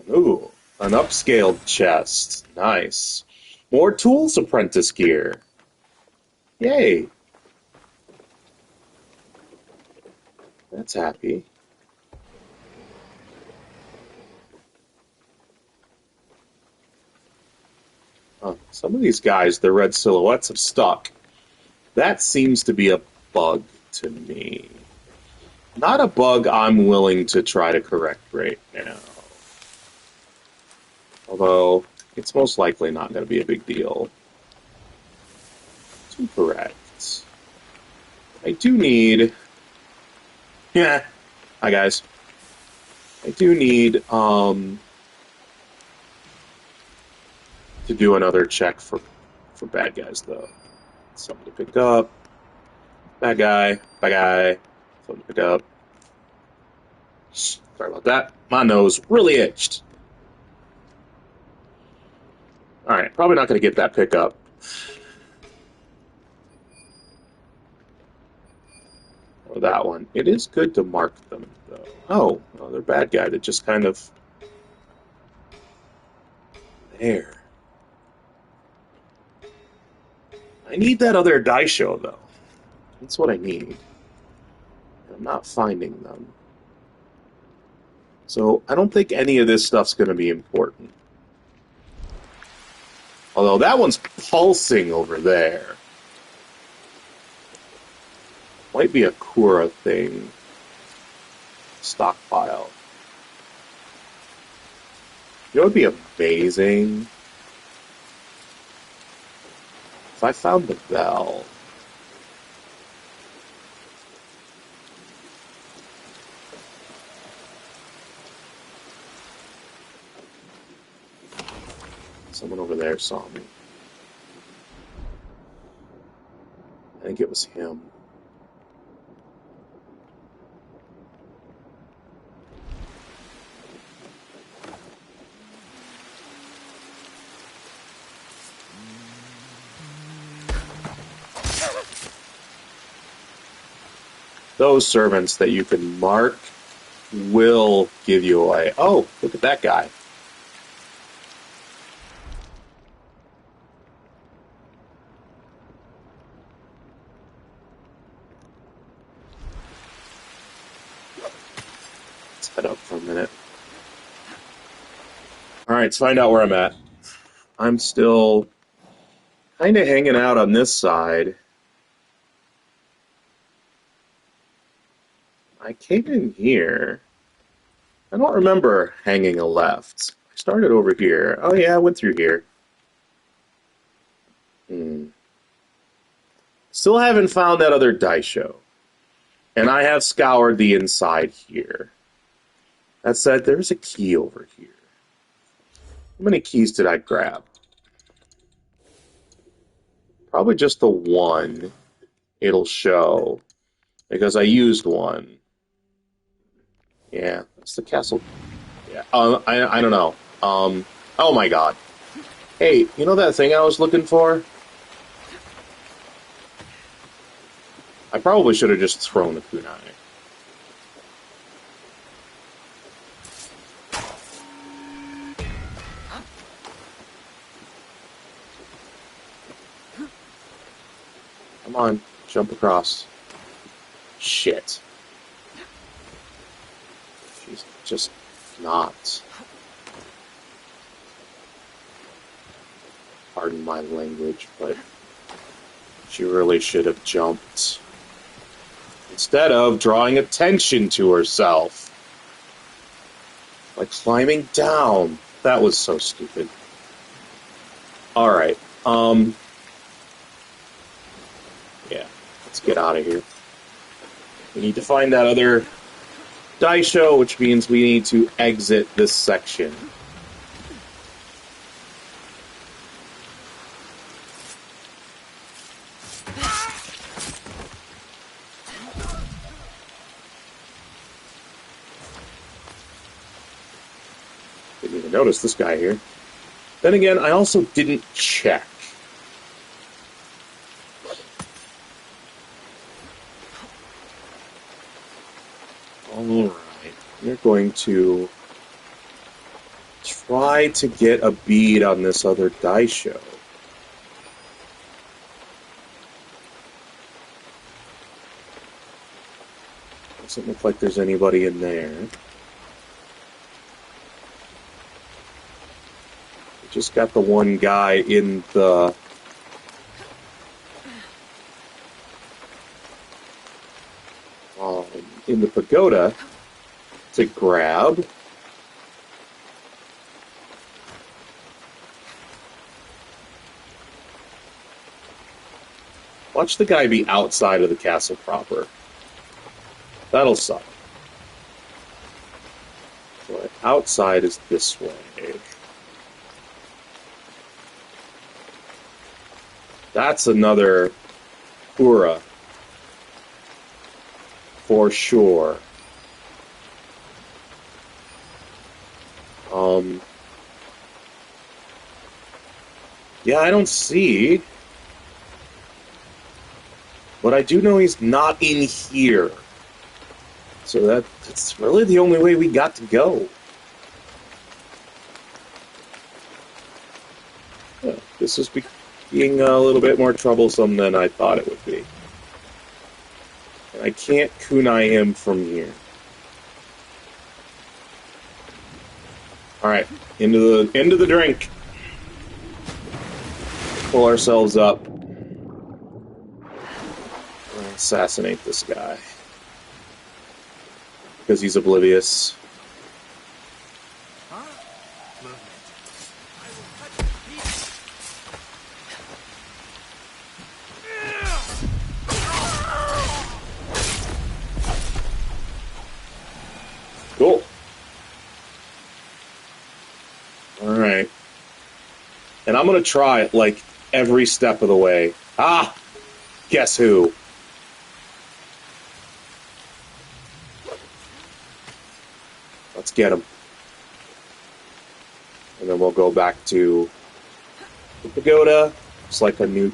Ooh, an upscaled chest. Nice. More tools apprentice gear. Yay. That's happy. Some of these guys, their red silhouettes have stuck. That seems to be a bug to me. Not a bug I'm willing to try to correct right now. Although, it's most likely not going to be a big deal to correct. I do need... Yeah. Hi, guys. I do need, to do another check for bad guys, though. Something to pick up. Bad guy. Bad guy. Something to pick up. Sorry about that. My nose really itched. Alright, probably not going to get that pickup. Or that one. It is good to mark them, though. Oh, another bad guy that just kind of... There. I need that other Daisho, though. That's what I need. I'm not finding them. So, I don't think any of this stuff's going to be important. Although, that one's pulsing over there. Might be a Kura thing. Stockpile. You know what would be amazing? If I found the bell. Someone over there saw me. I think it was him. those servants that you can mark will give you away. Oh, look at that guy. Let's head up for a minute. Alright, let's find out where I'm at. I'm still kind of hanging out on this side. I came in here. I don't remember hanging a left. I started over here. Oh yeah, I went through here. Still haven't found that other Daisho. And I have scoured the inside here. That said, there's a key over here. How many keys did I grab? Probably just the one it'll show. Because I used one. Yeah, that's the castle. Yeah, I don't know. Oh my god. Hey, you know that thing I was looking for? I probably should have just thrown the kunai. Come on, jump across. Shit. She's just not. Pardon my language, but she really should have jumped. Instead of drawing attention to herself. Like climbing down. That was so stupid. Alright, yeah, let's get out of here. We need to find that other Daisho, which means we need to exit this section. Didn't even notice this guy here. Then again, I also didn't check. Alright, we're going to try to get a bead on this other Daisho. Doesn't look like there's anybody in there. We just got the one guy in the... in the pagoda to grab. Watch the guy be outside of the castle proper. That'll suck. So outside is this way. That's another Ura. For sure. Yeah, I don't see. But I do know he's not in here. So that's really the only way we got to go. Yeah, this is being a little bit more troublesome than I thought it would be. And I can't kunai him from here. Alright, into the drink. Pull ourselves up. Assassinate this guy. Because he's oblivious. Cool. Alright. And I'm gonna try it, like, every step of the way. Ah! Guess who? Let's get him. And then we'll go back to the pagoda. It's like a new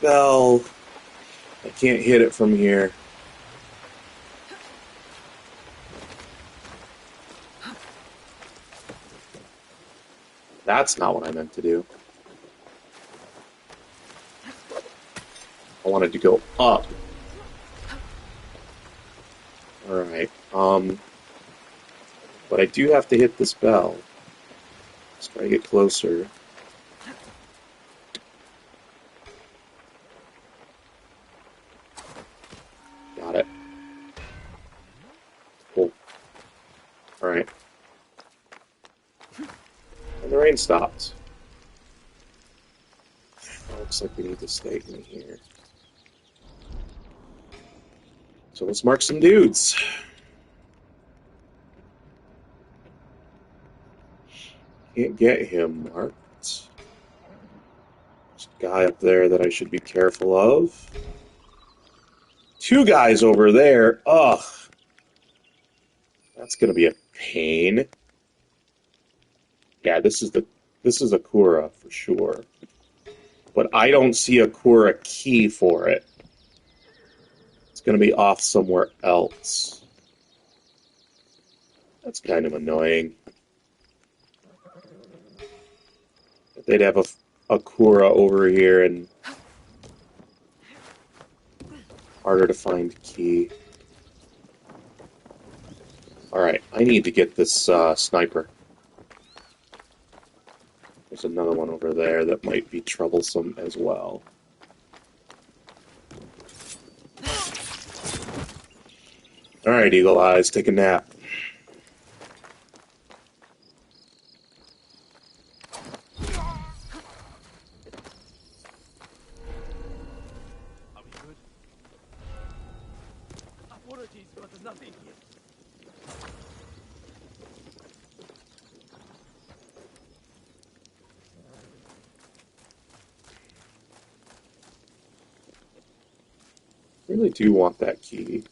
bell. can't hit it from here. That's not what I meant to do. I wanted to go up. Alright, but I do have to hit this bell. Let's try to get closer. Got it. Cool. Alright. And the rain stopped. Looks like we need to stay in here. So let's mark some dudes. Can't get him marked. There's a guy up there that I should be careful of. Two guys over there. Ugh. That's gonna be a pain. Yeah, this is Akura for sure. But I don't see Akura key for it. It's going to be off somewhere else. That's kind of annoying. They'd have a Akura over here and harder to find key. Alright, I need to get this sniper. There's another one over there that might be troublesome as well. Alright, Eagle Eyes, take a nap. Are we good? Apologies, but there's nothing here. I really do want that key.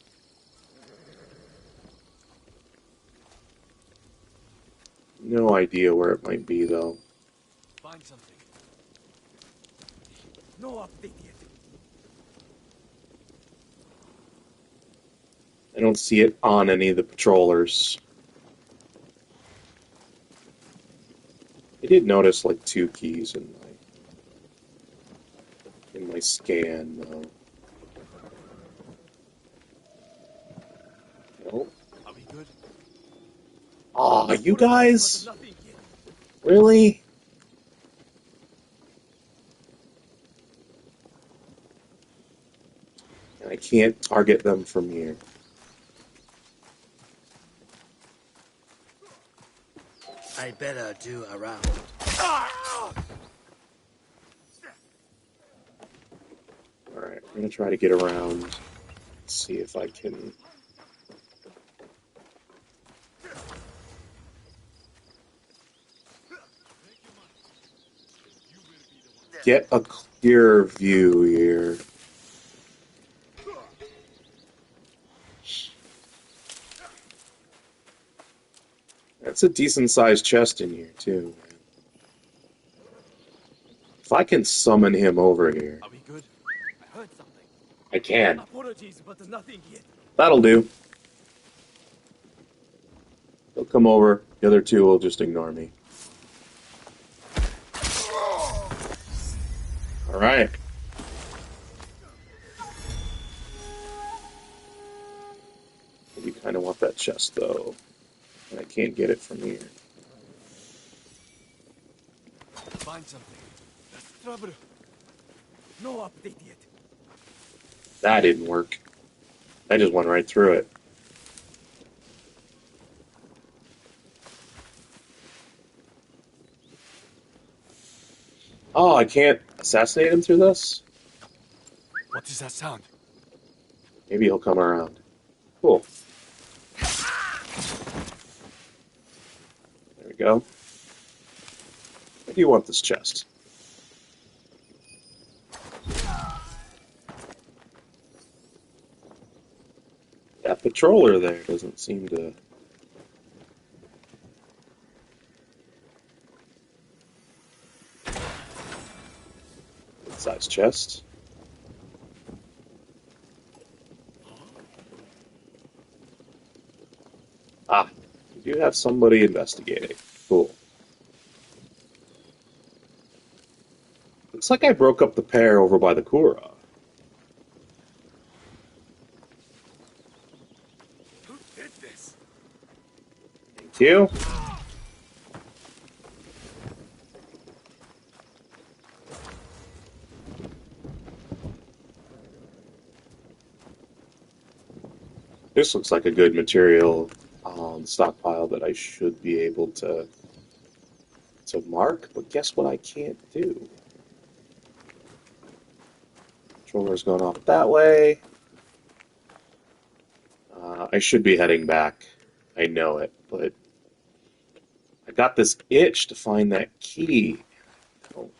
No idea where it might be, though. Find something. No update yet. I don't see it on any of the patrollers. I did notice like 2 keys in my scan, though. Nope. Are we good? Aw, you guys? Really? And I can't target them from here. I better do around. Alright, I'm gonna try to get around. See if I can... get a clear view here. That's a decent-sized chest in here, too. If I can summon him over here... Are we good? I heard something. I can. Apologies, but there's nothing here. That'll do. He'll come over. The other 2 will just ignore me. Alright. You kind of want that chest, though. And I can't get it from here. Find something. That's trouble. No update yet. That didn't work. I just went right through it. Oh, I can't assassinate him through this? What is that sound? Maybe he'll come around. Cool. There we go. I do want this chest. That patroller there doesn't seem to... Good size chest. do have somebody investigating. Cool. Looks like I broke up the pair over by the Kura. Who did this? Thank you. This looks like a good material stockpile that I should be able to mark, but guess what I can't do? Controller's going off that way. I should be heading back. I know it, but I got this itch to find that key. I don't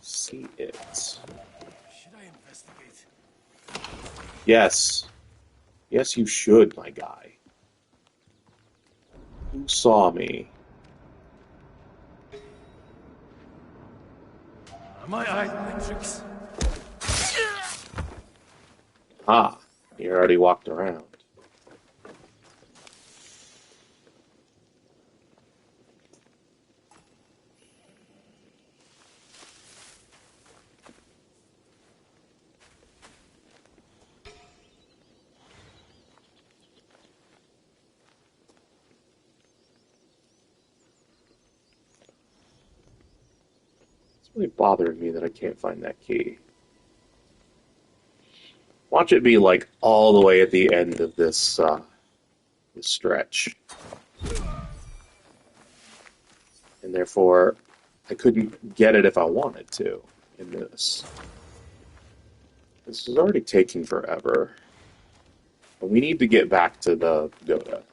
see it. Should I investigate? Yes. Yes, you should, my guy. Who saw me? Are my eyes my tricks? Ah, you already walked around. It's really bothering me that I can't find that key. Watch it be like all the way at the end of this this stretch. And therefore, I couldn't get it if I wanted to in this. This is already taking forever. And we need to get back to the pagoda.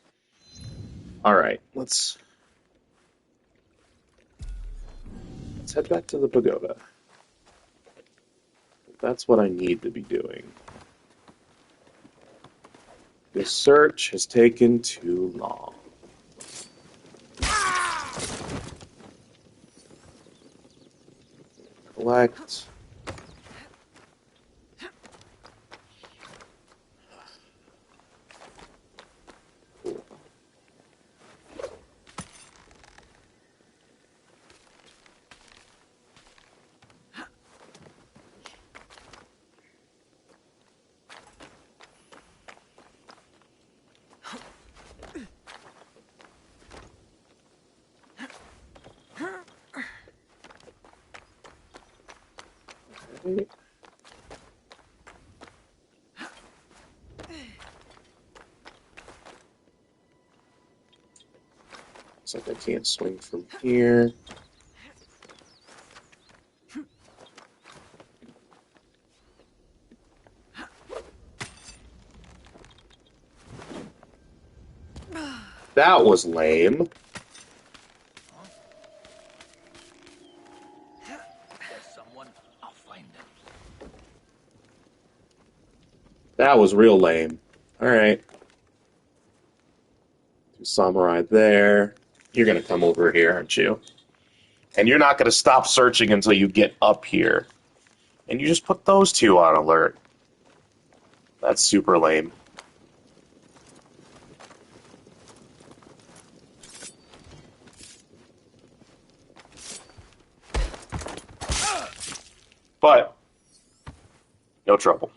Alright, let's head back to the pagoda. That's what I need to be doing. This search has taken too long. Collect. Cool. Okay. Looks like I can't swing from here. That was lame. There's someone. I'll find them. That was real lame. Alright. Samurai there. You're gonna come over here, aren't you? And you're not gonna stop searching until you get up here. And you just put those two on alert. That's super lame. But, no trouble.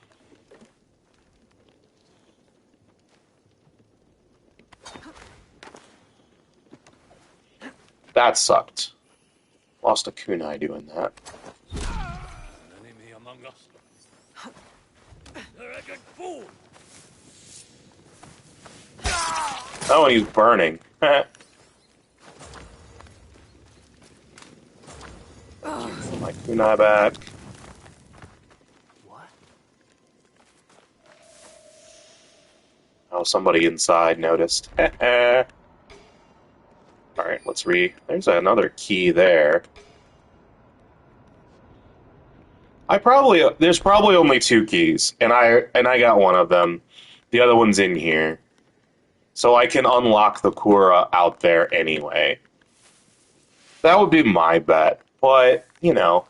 That sucked. Lost a kunai doing that. An enemy among us. Arrogant fool! Oh, and he's burning. My kunai back. What? Oh, somebody inside noticed. Alright, let's There's another key there. There's probably only two keys, and I got one of them. The other one's in here. So I can unlock the Kura out there anyway. That would be my bet, but, you know.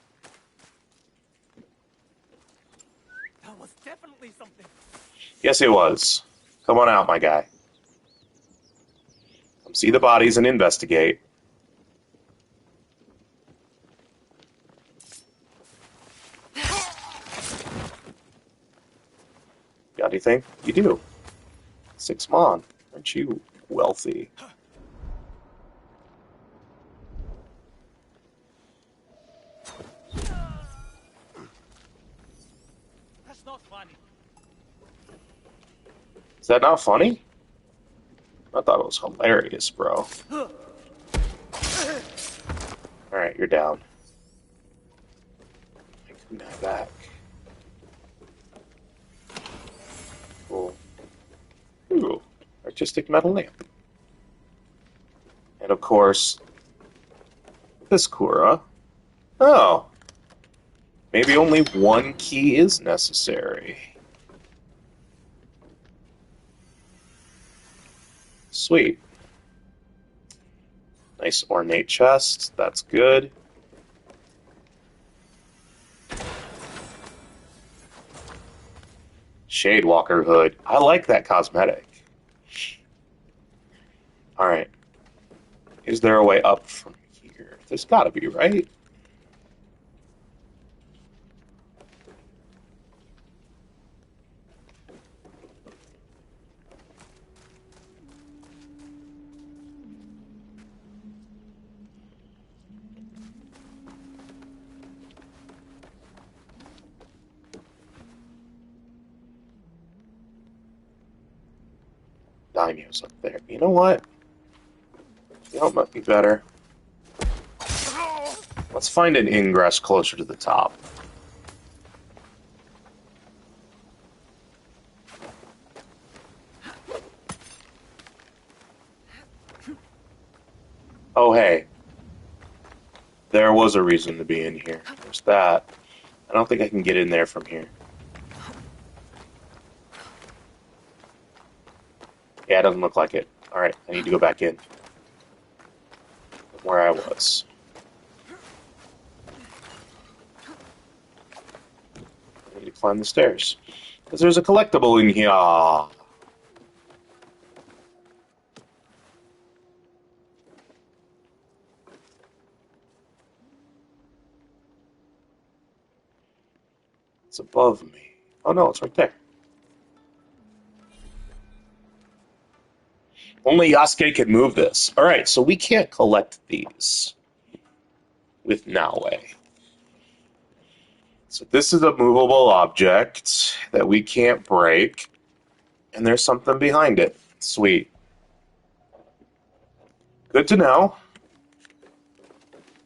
That was definitely something. Yes, it was. Come on out, my guy. Come see the bodies and investigate. Got anything? You do. 6 mon. Aren't you wealthy? That's not funny. Is that not funny? I thought it was hilarious, bro. Alright, you're down. I can now back. Cool. Ooh, artistic metal lamp. And of course, this Kura. Oh. Maybe only one key is necessary. Sweet. Nice ornate chest. That's good. Shadewalker hood. I like that cosmetic. Alright. Is there a way up from here? There's gotta be, right? Daimyo's up there. You know what? That might be better. Let's find an ingress closer to the top. Oh, hey. There was a reason to be in here. There's that. I don't think I can get in there from here. Yeah, it doesn't look like it. Alright, I need to go back in. Where I was. I need to climb the stairs. Because there's a collectible in here. It's above me. Oh no, it's right there. Only Yasuke can move this. Alright, so we can't collect these with Naue. So this is a movable object that we can't break, and there's something behind it. Sweet. Good to know.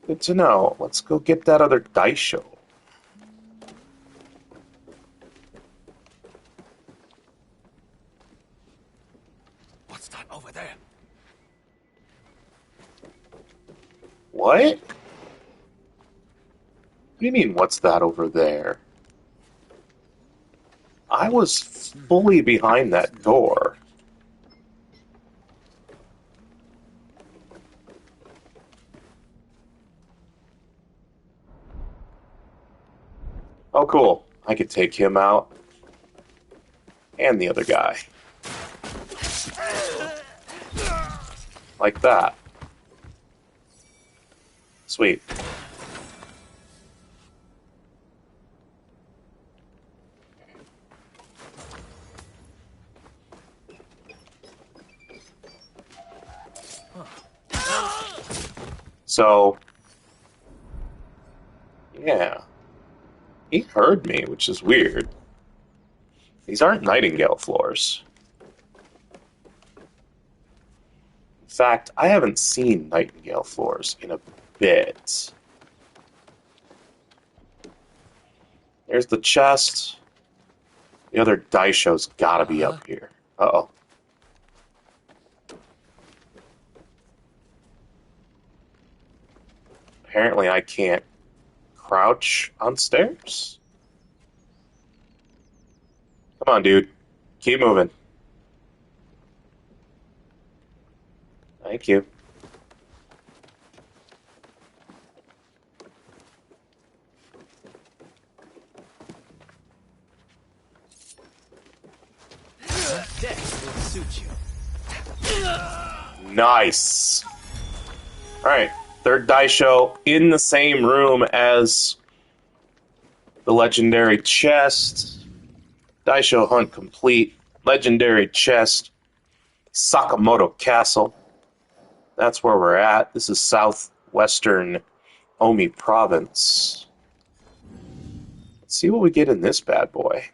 Good to know. Let's go get that other Daisho. What's that over there? What? What do you mean, what's that over there? I was fully behind that door. Oh, cool. I could take him out. And the other guy. Like that. Sweet. So, yeah. He heard me, which is weird. These aren't Nightingale floors. In fact, I haven't seen Nightingale floors in a bit. There's the chest. The other Daisho's gotta be up here. Uh-oh. Apparently I can't crouch on stairs? Come on, dude. Keep moving. Thank you. That will suit you. Nice. Alright, third Daisho in the same room as the legendary chest. Daisho hunt complete. Legendary chest. Sakamoto Castle. That's where we're at. This is Southwestern Omi Province. Let's see what we get in this bad boy.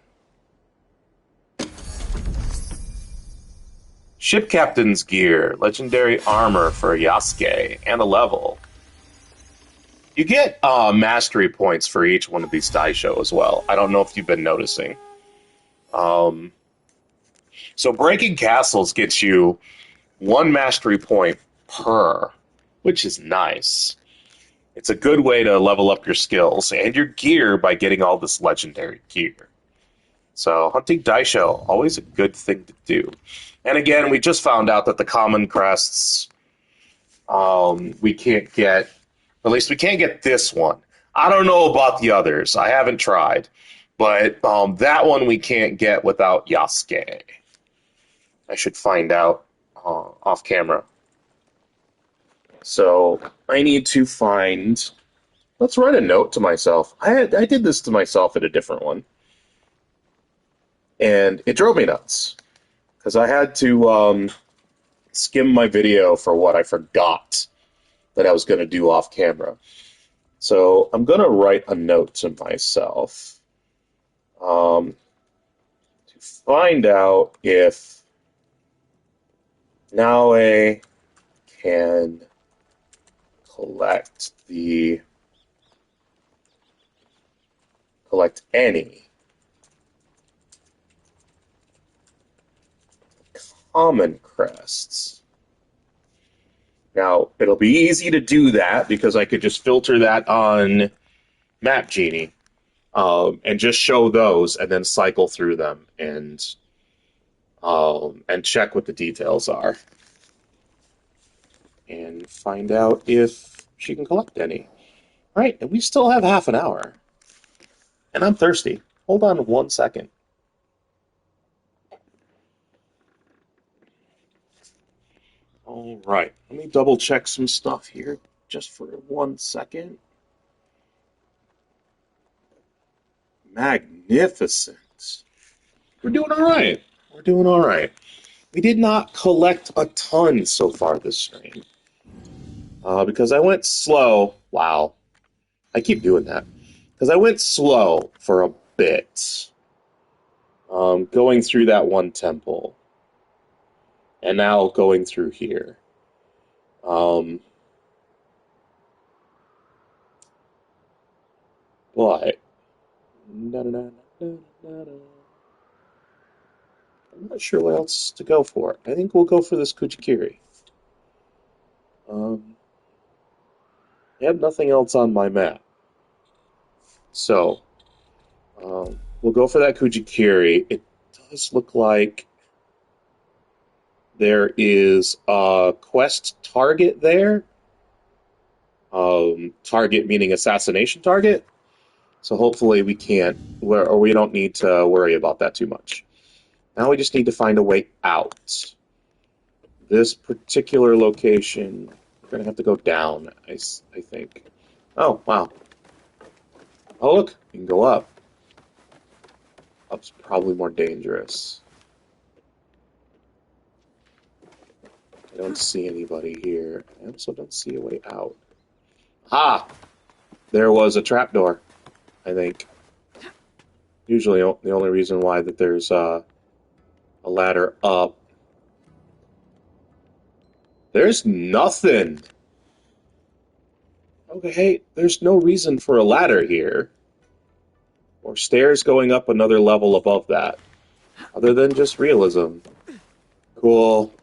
Ship Captain's Gear. Legendary armor for Yasuke. And a level. You get mastery points for each one of these Daisho as well. I don't know if you've been noticing. So breaking castles gets you 1 mastery point per, which is nice. It's a good way to level up your skills and your gear by getting all this legendary gear. So hunting Daisho, always a good thing to do. And again, we just found out that the common crests we can't get, at least we can't get this one. I don't know about the others. I haven't tried. But that one we can't get without Yasuke. I should find out off camera. So I need to find... Let's write a note to myself. I did this to myself at a different one. And it drove me nuts. Because I had to skim my video for what I forgot that I was going to do off camera. So I'm going to write a note to myself to find out if Naue can collect any common crests. Now, it'll be easy to do that because I could just filter that on Map Genie and just show those and then cycle through them and check what the details are and find out if she can collect any. All right, and we still have half an hour. And I'm thirsty. Hold on 1 second. All right, let me double check some stuff here just for 1 second. Magnificent. We're doing all right. We're doing all right. We did not collect a ton so far this stream. Because I went slow. Wow. I keep doing that. Because I went slow for a bit. Going through that one temple. And now going through here. But I'm not sure what else to go for. I think we'll go for this Kuji-kiri. I have nothing else on my map. So, we'll go for that Kuji-kiri. It does look like there is a quest target there. Target meaning assassination target. So hopefully we can't, or we don't need to worry about that too much. Now we just need to find a way out. This particular location, we're going to have to go down, I think. Oh, wow. Oh, look, you can go up. Up's probably more dangerous. I don't see anybody here. I also don't see a way out. Ah! There was a trapdoor, I think. Usually the only reason why that there's a ladder up. There's nothing! Okay, there's no reason for a ladder here. Or stairs going up another level above that. Other than just realism. Cool.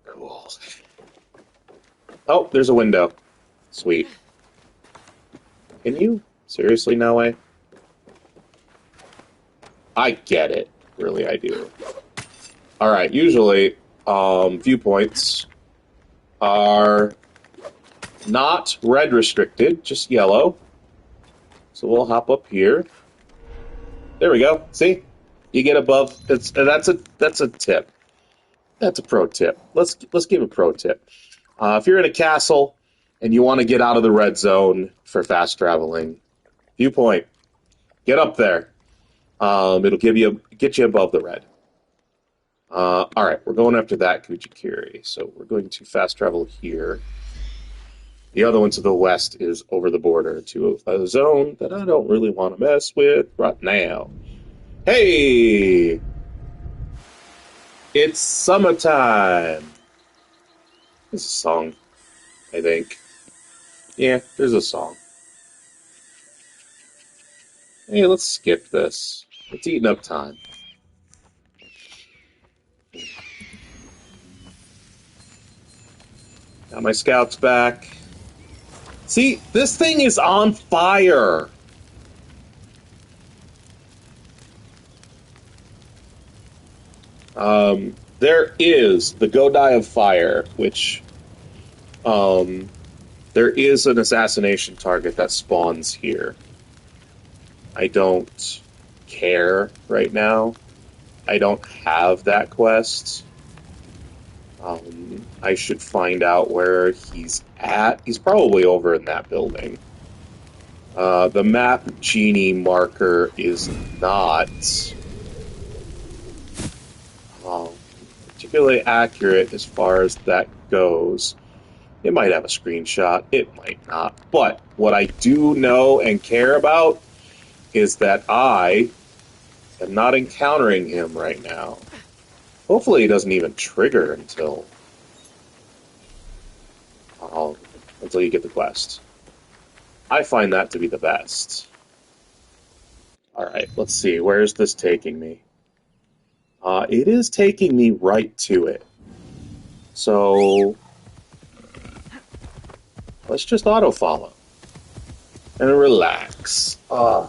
Cool. Oh, there's a window. Sweet. Can you? Seriously, Naue? I get it. Really, I do. Alright, usually, viewpoints are not red restricted, just yellow. So we'll hop up here. There we go. See? You get above. That's a tip. That's a pro tip. Let's give a pro tip. If you're in a castle and you want to get out of the red zone for fast traveling, viewpoint, get up there. It'll get you above the red. All right, we're going after that Kuji-kiri, so we're going to fast travel here. The other one to the west is over the border to a zone that I don't really want to mess with right now. Hey! It's summertime! There's a song, I think. Yeah, there's a song. Hey, let's skip this. It's eating up time. Got my scouts back. See, this thing is on fire! There is the Godai of Fire, which, there is an assassination target that spawns here. I don't care right now. I don't have that quest. I should find out where he's at. He's probably over in that building. The map genie marker is not particularly accurate as far as that goes. It might have a screenshot. It might not. But what I do know and care about is that I am not encountering him right now. Hopefully he doesn't even trigger until you get the quest. I find that to be the best. Alright, let's see. Where is this taking me? It is taking me right to it. So let's just auto-follow. And relax. My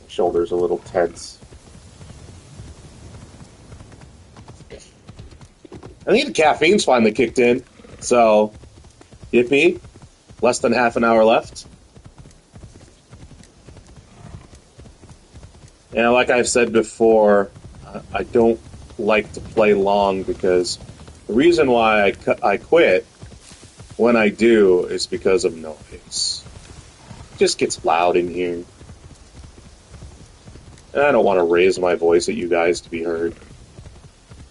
shoulder's a little tense. I think the caffeine's finally kicked in. So, hit me. Less than half an hour left. And like I've said before, I don't like to play long because the reason why I quit when I do is because of noise. It just gets loud in here. And I don't want to raise my voice at you guys to be heard.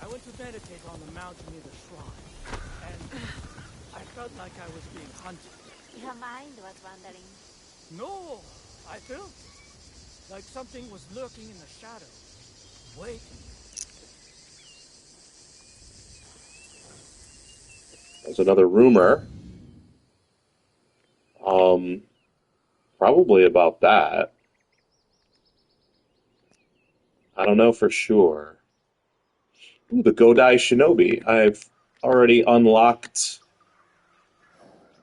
I went to meditate on the mountain near the shrine, and I felt like I was being hunted. Your mind was wandering. No, I felt like something was lurking in the shadows, waiting. There's another rumor. Probably about that. I don't know for sure. Ooh, the Godai Shinobi. I've already unlocked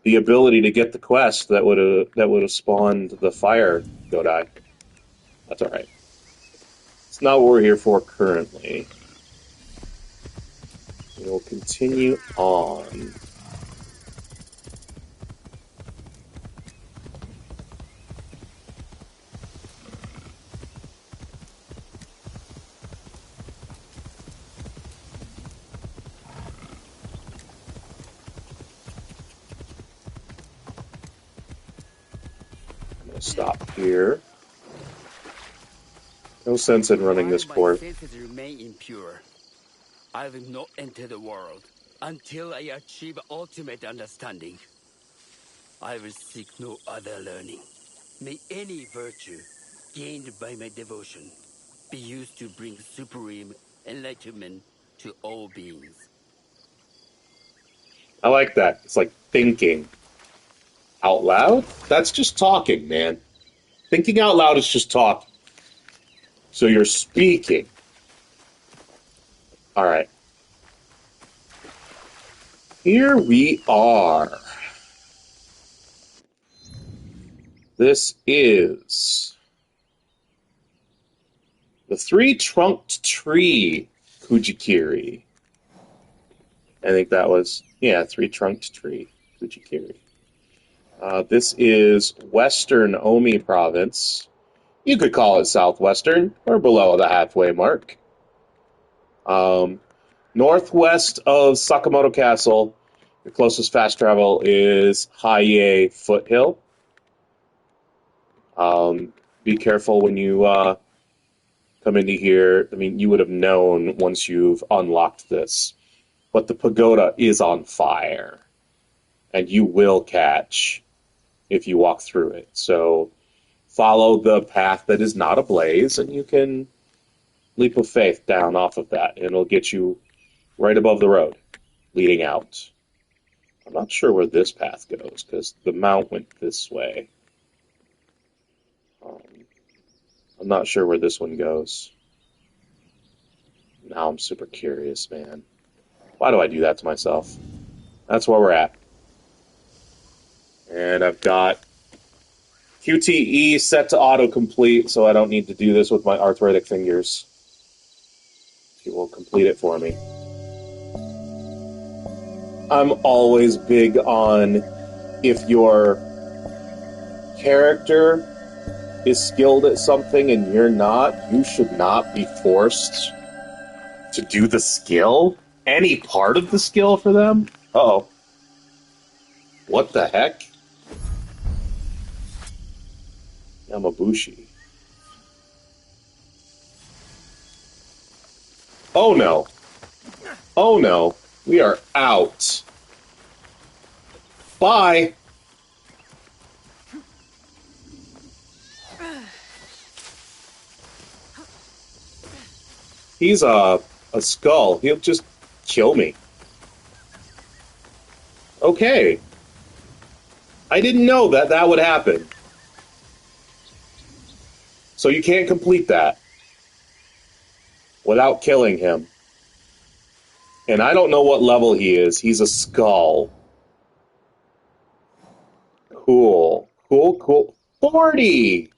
the ability to get the quest that would have spawned the fire Godai. That's alright. It's not what we're here for currently. We'll continue on. Stop here. No sense in running this course. My senses remain impure. I will not enter the world until I achieve ultimate understanding. I will seek no other learning. May any virtue gained by my devotion be used to bring supreme enlightenment to all beings. I like that. It's like thinking out loud. That's just talking, man. Thinking out loud is just talking. So you're speaking. All right. Here we are. This is the three-trunked tree Kuji-kiri. I think that was, yeah, three-trunked tree Kuji-kiri. This is Western Omi Province. You could call it Southwestern, or below the halfway mark. Northwest of Sakamoto Castle, your closest fast travel is Hiei Foothill. Be careful when you come into here. I mean, you would have known once you've unlocked this, but the pagoda is on fire, and you will catch if you walk through it. So follow the path that is not ablaze, and you can leap of faith down off of that, and it'll get you right above the road, leading out. I'm not sure where this path goes, because the mount went this way. I'm not sure where this one goes. Now I'm super curious, man. Why do I do that to myself? That's where we're at. And I've got QTE set to autocomplete, so I don't need to do this with my arthritic fingers. It will complete it for me. I'm always big on, if your character is skilled at something and you're not, you should not be forced to do the skill, any part of the skill for them. Uh-oh. What the heck? Yamabushi. Oh no. Oh no. We are out. Bye. He's a skull. He'll just kill me. Okay. I didn't know that would happen. So you can't complete that without killing him. And I don't know what level he is. He's a skull. Cool. Cool. 40!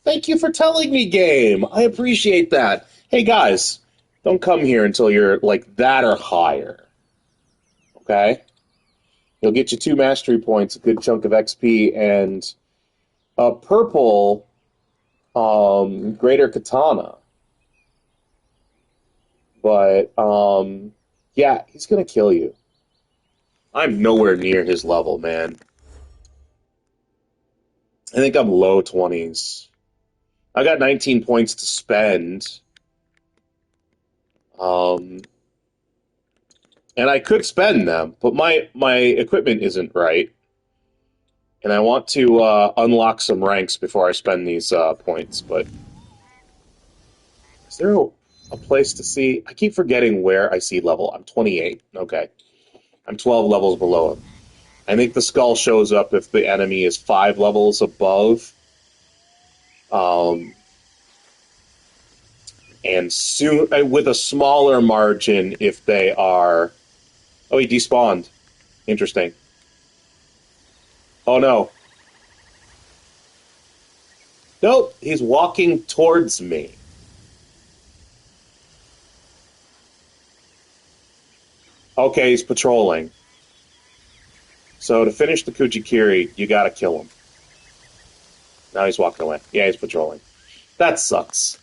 Thank you for telling me, game. I appreciate that. Hey, guys, don't come here until you're like that or higher. Okay? You'll get you 2 mastery points, a good chunk of XP, and a purple greater katana. But, yeah, he's gonna kill you. I'm nowhere near his level, man. I think I'm low 20s. I got 19 points to spend. And I could spend them, but my equipment isn't right. And I want to unlock some ranks before I spend these points, but is there a place to see? I keep forgetting where I see level. I'm 28. Okay. I'm 12 levels below him. I think the skull shows up if the enemy is 5 levels above. And soon, with a smaller margin if they are... Oh, he despawned. Interesting. Oh, no. Nope, he's walking towards me. Okay, he's patrolling. So to finish the Kuji-kiri, you gotta kill him. Now he's walking away. Yeah, he's patrolling. That sucks.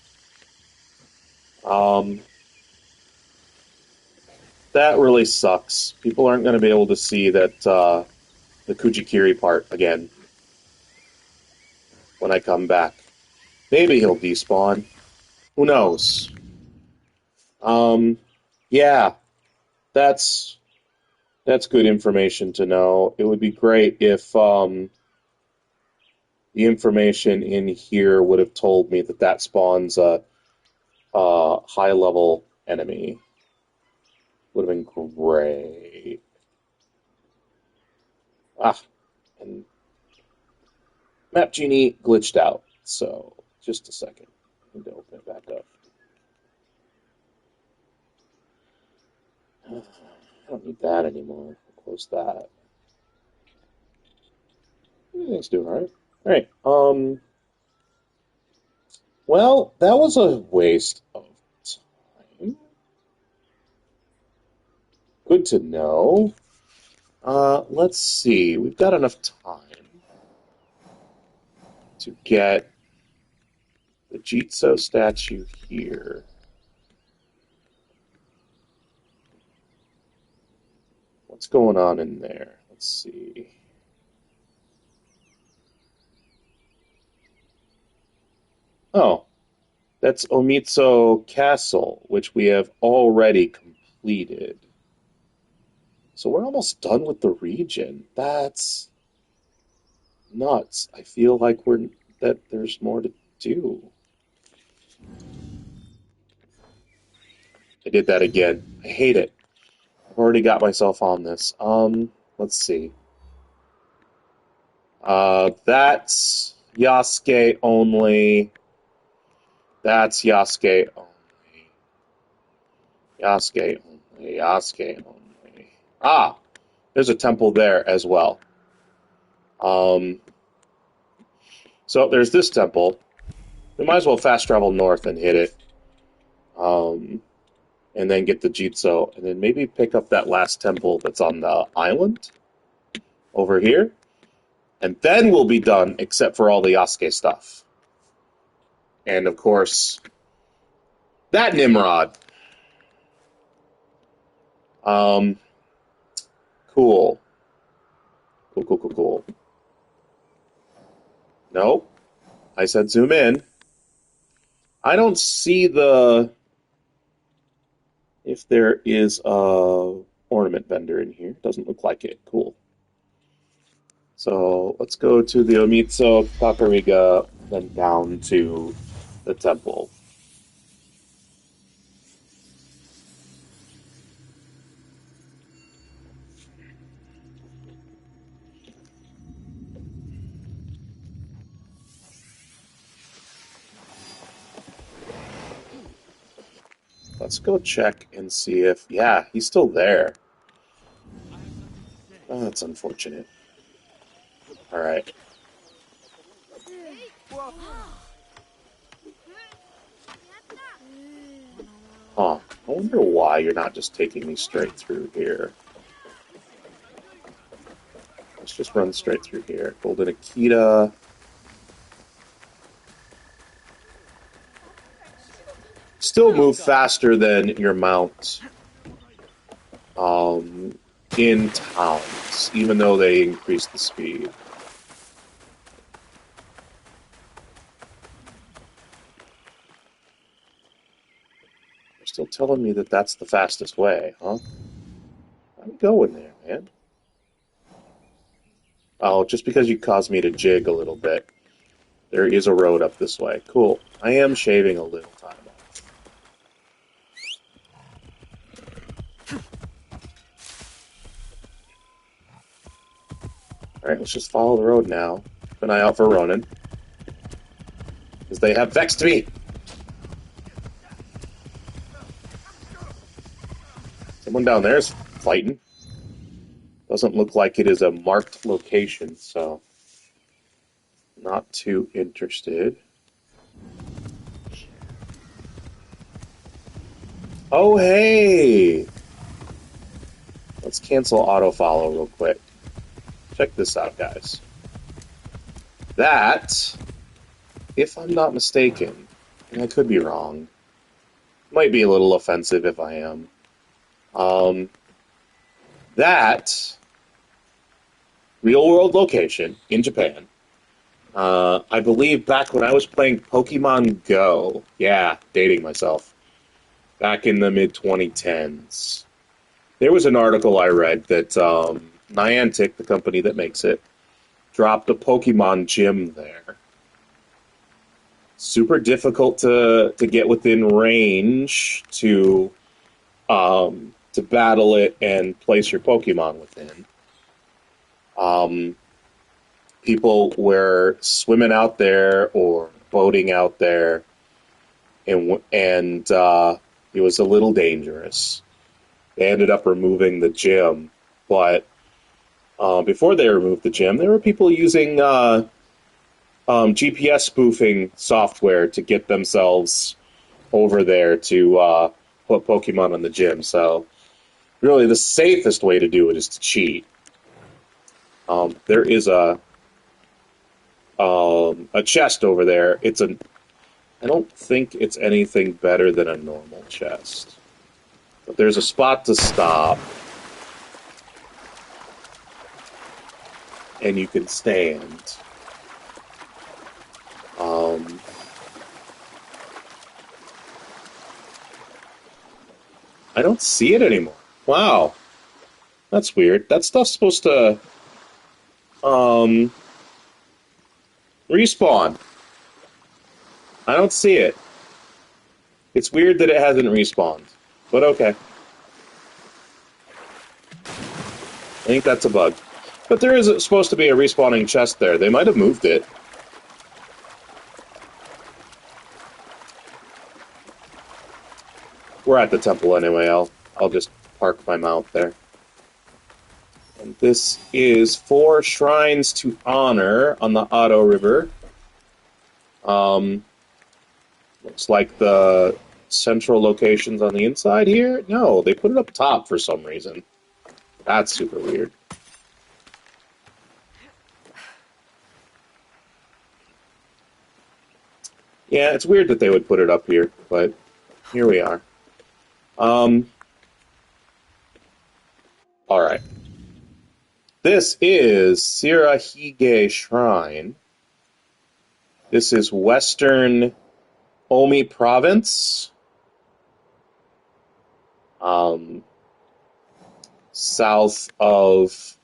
That really sucks. People aren't going to be able to see that the Kuji-kiri part again when I come back. Maybe he'll despawn. Who knows? Yeah, that's good information to know. It would be great if the information in here would have told me that spawns a high-level enemy. Would have been great. And Map Genie glitched out, so just a second. I need to open it back up. I don't need that anymore. I'll close that. Everything's doing alright. Alright, well, that was a waste of time. Good to know. Let's see. We've got enough time to get the Jizo statue here. What's going on in there? Let's see. Oh, that's Omizo Castle, which we have already completed. So we're almost done with the region. That's nuts. I feel like there's more to do. I did that again. I hate it. I've already got myself on this. Let's see. That's Yasuke only. That's Yasuke only. Yasuke only. Yasuke only. Ah! There's a temple there as well. So there's this temple. We might as well fast travel north and hit it. And then get the Jizo, and then maybe pick up that last temple that's on the island over here. And then we'll be done, except for all the Yasuke stuff. And, of course, that Nimrod. Cool. Cool. Nope. I said zoom in. I don't see if there is a ornament vendor in here. Doesn't look like it. Cool. So let's go to the Omizo Kakurega, then down to the temple. Let's go check and see if... Yeah, he's still there. Oh, that's unfortunate. Alright. Huh. I wonder why you're not just taking me straight through here. Let's just run straight through here. Golden Akita. Still move faster than your mount in towns, even though they increase the speed. They're still telling me that that's the fastest way, huh? I'm going there, man. Oh, just because you caused me to jig a little bit. There is a road up this way. Cool. I am shaving a little time off. Alright, let's just follow the road now. Keep an eye out for Ronin. Because they have vexed me! Someone down there is fighting. Doesn't look like it is a marked location, so... Not too interested. Oh, hey! Let's cancel auto-follow real quick. Check this out, guys. That, if I'm not mistaken, and I could be wrong, might be a little offensive if I am, that real-world location in Japan, I believe back when I was playing Pokemon Go, yeah, dating myself, back in the mid-2010s, there was an article I read that Niantic, the company that makes it, dropped a Pokemon gym there. Super difficult to get within range to battle it and place your Pokemon within. People were swimming out there or boating out there, and it was a little dangerous. They ended up removing the gym, but before they removed the gym, there were people using GPS spoofing software to get themselves over there to put Pokemon on the gym. So, really, the safest way to do it is to cheat. There is a chest over there. I don't think it's anything better than a normal chest. But there's a spot to stop. and you can stand. I don't see it anymore. Wow. That's weird. That stuff's supposed to respawn. I don't see it. It's weird that it hasn't respawned, but okay. I think that's a bug. But there is supposed to be a respawning chest there. They might have moved it. We're at the temple anyway. I'll just park my mount there. And this is 4 shrines to honor on the Ado River. Looks like the central location's on the inside here. No, they put it up top for some reason. That's super weird. Yeah, it's weird that they would put it up here, but here we are. Alright. This is Shirahige Shrine. This is Western Omi Province. South of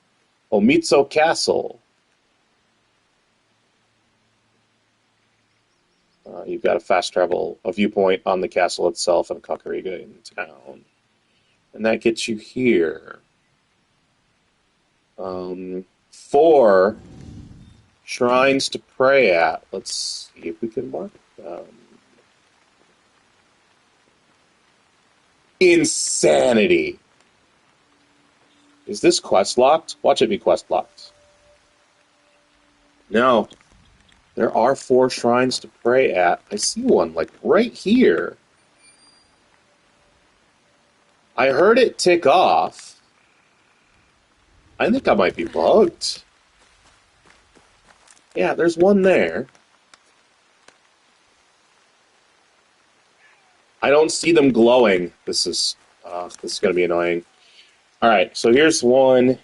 Omizo Castle. You've got a fast travel, a viewpoint on the castle itself and a Kakurega in town. And that gets you here. 4 shrines to pray at. Let's see if we can mark them. Insanity! Is this quest locked? Watch it be quest locked. No. There are 4 shrines to pray at. I see one, like, right here. I heard it tick off. I think I might be bugged. Yeah, there's one there. I don't see them glowing. This is going to be annoying. All right, so here's one.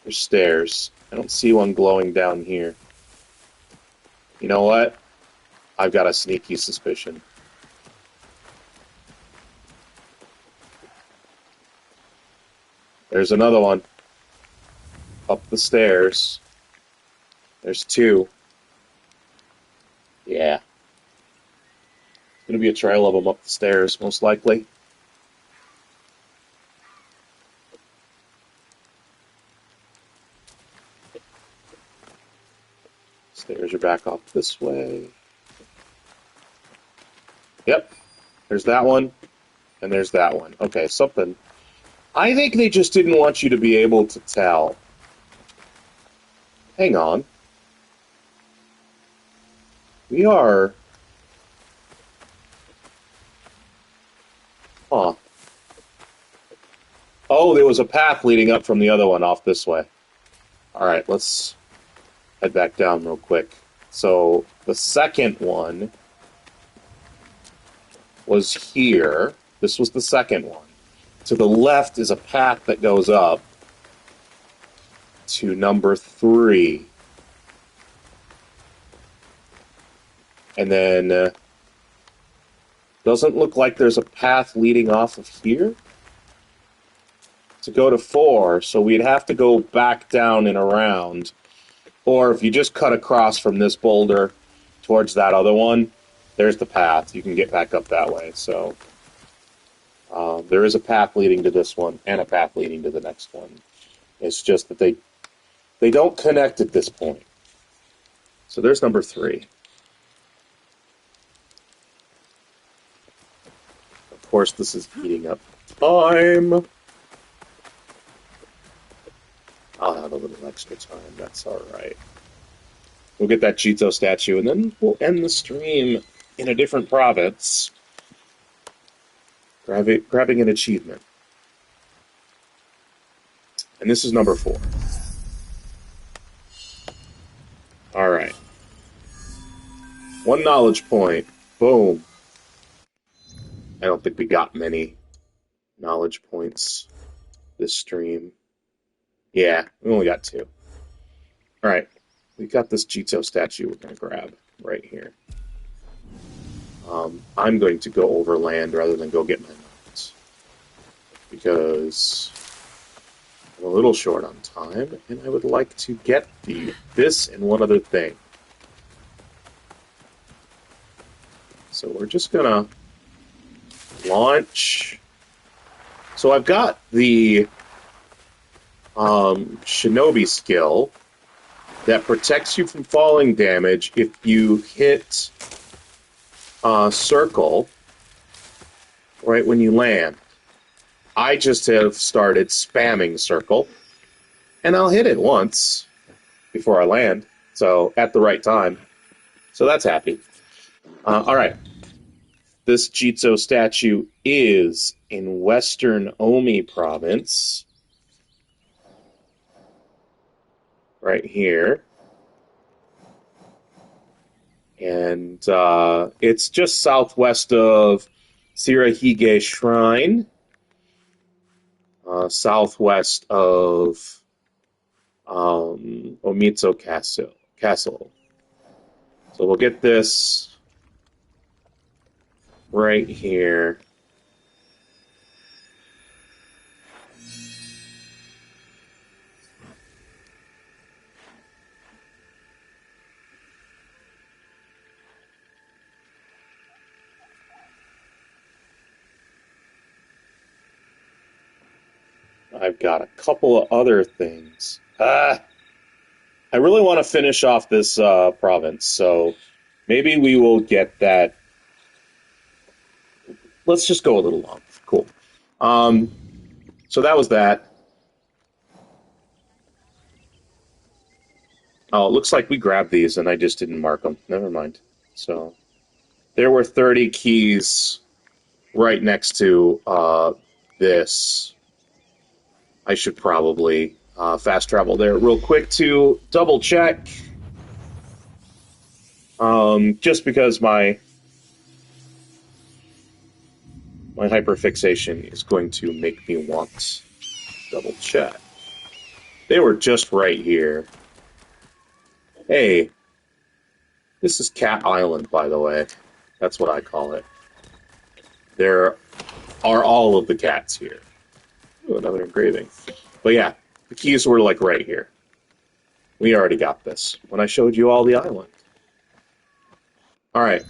There's stairs. I don't see one glowing down here. You know what? I've got a sneaky suspicion. There's another one. Up the stairs. There's 2. Yeah. It's going to be a trail of them up the stairs, most likely. Stairs are back up this way. Yep. There's that one. And there's that one. Okay, something. I think they just didn't want you to be able to tell. Hang on. We are... Huh. Oh, there was a path leading up from the other one off this way. Alright, let's head back down real quick. So, the second one was here. This was the second one. To the left is a path that goes up to number 3. And then doesn't look like there's a path leading off of here to go to 4, so we'd have to go back down and around. Or if you just cut across from this boulder towards that other one, there's the path. You can get back up that way. So there is a path leading to this one and a path leading to the next one. It's just that they don't connect at this point. So there's number 3. Of course, this is eating up time. I'll have a little extra time. That's all right. We'll get that Jizo statue, and then we'll end the stream in a different province. Grabbing an achievement. And this is number 4. All right. 1 knowledge point. Boom. I don't think we got many knowledge points this stream. Yeah, we only got 2. Alright, we got this Jizo statue we're going to grab right here. I'm going to go overland rather than go get my mounts. Because I'm a little short on time, and I would like to get this and one other thing. So we're just going to launch. So I've got the Shinobi skill that protects you from falling damage if you hit circle right when you land. I just have started spamming circle, and I'll hit it once before I land, so at the right time. So that's happy. Alright. This Jizo statue is in Western Omi Province. Right here. And it's just southwest of Shirahige Shrine. Southwest of Omizo Castle. So we'll get this right here. I've got a couple of other things. I really want to finish off this province, so maybe we will get that. Let's just go a little long. Cool. So that was that. Oh, it looks like we grabbed these and I just didn't mark them. Never mind. So there were 30 keys right next to this. I should probably fast travel there real quick to double check. Just because my hyperfixation is going to make me want to double check. They were just right here. Hey, this is Cat Island, by the way. That's what I call it. There are all of the cats here. Ooh, another engraving. But yeah, the keys were like right here. We already got this when I showed you all the island. Alright,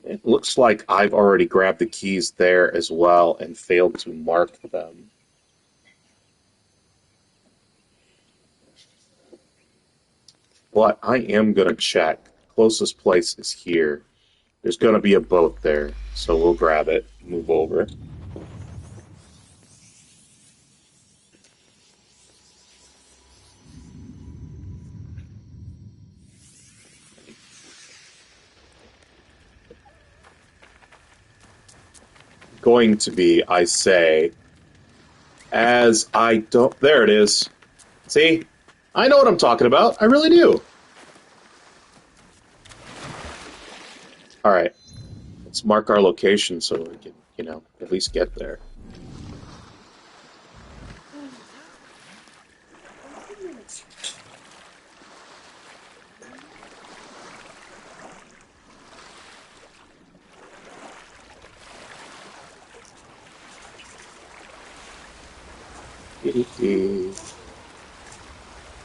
it looks like I've already grabbed the keys there as well and failed to mark them. But I am going to check. Closest place is here. There's going to be a boat there, so we'll grab it, move over. Going to be, I say, as I don't... There it is. See? I know what I'm talking about. I really do. Alright. Let's mark our location so we can, you know, at least get there.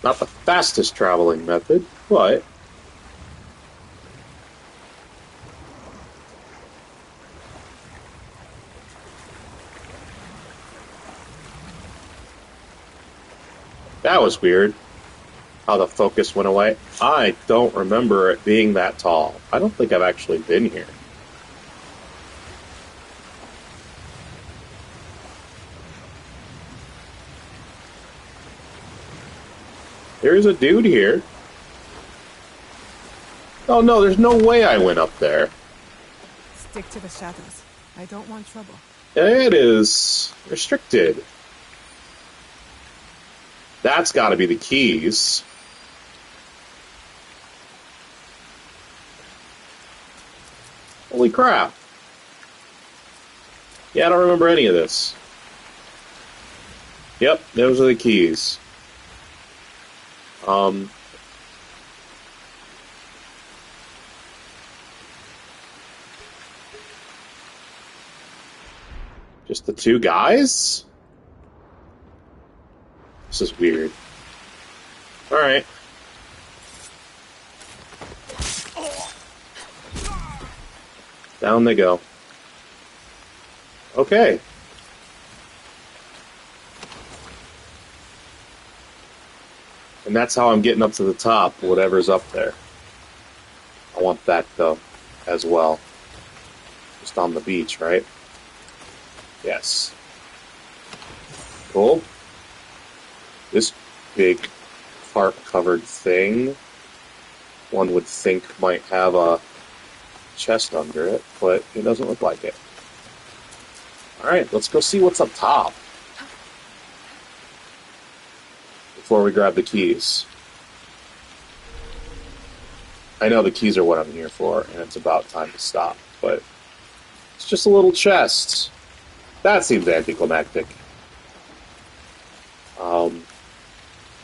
Not the fastest traveling method, but that was weird. How the focus went away. I don't remember it being that tall. I don't think I've actually been here. There's a dude here. Oh no, there's no way I went up there. Stick to the shadows. I don't want trouble. It is restricted. That's got to be the keys. Holy crap. Yeah, I don't remember any of this. Yep, those are the keys. Just the two guys? This is weird. Alright. Down they go. Okay. And that's how I'm getting up to the top, whatever's up there. I want that, though, as well. Just on the beach, right? Yes. Cool. This big tarp-covered thing, one would think might have a chest under it, but it doesn't look like it. Alright, let's go see what's up top before we grab the keys. I know the keys are what I'm here for, and it's about time to stop, but it's just a little chest. That seems anticlimactic.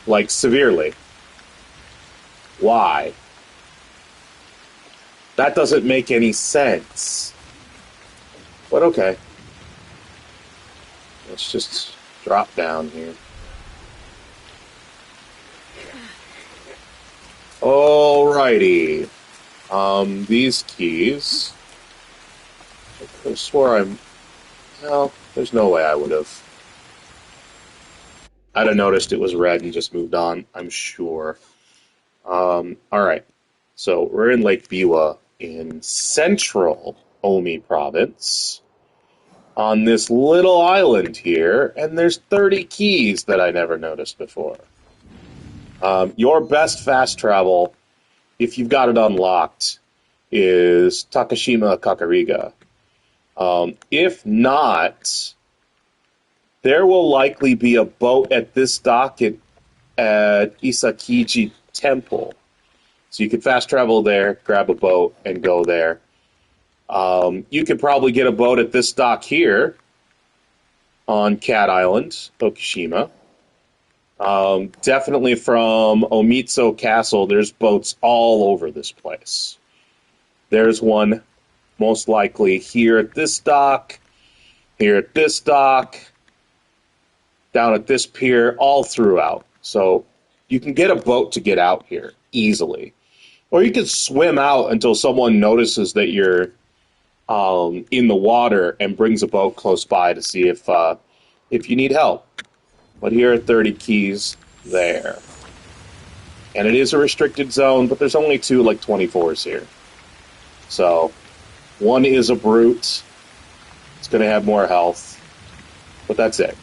Like, severely. Why? That doesn't make any sense. But okay. Let's just drop down here. Alrighty. These keys. I could have swore well, there's no way I would have. I'd have noticed it was red and just moved on, I'm sure. Alright. So, we're in Lake Biwa in central Omi Province on this little island here, and there's 30 keys that I never noticed before. Your best fast travel, if you've got it unlocked, is Takashima Kakurega. If not, there will likely be a boat at this dock at Isakiji Temple. So you could fast travel there, grab a boat, and go there. You could probably get a boat at this dock here on Cat Island, Okishima. Definitely from Omizo Castle, there's boats all over this place. There's one most likely here at this dock, here at this dock, down at this pier, all throughout. So you can get a boat to get out here easily. Or you can swim out until someone notices that you're in the water and brings a boat close by to see if you need help. But here are 30 keys there. And it is a restricted zone, but there's only two, like, 24s here. So, one is a brute. It's going to have more health. But that's it.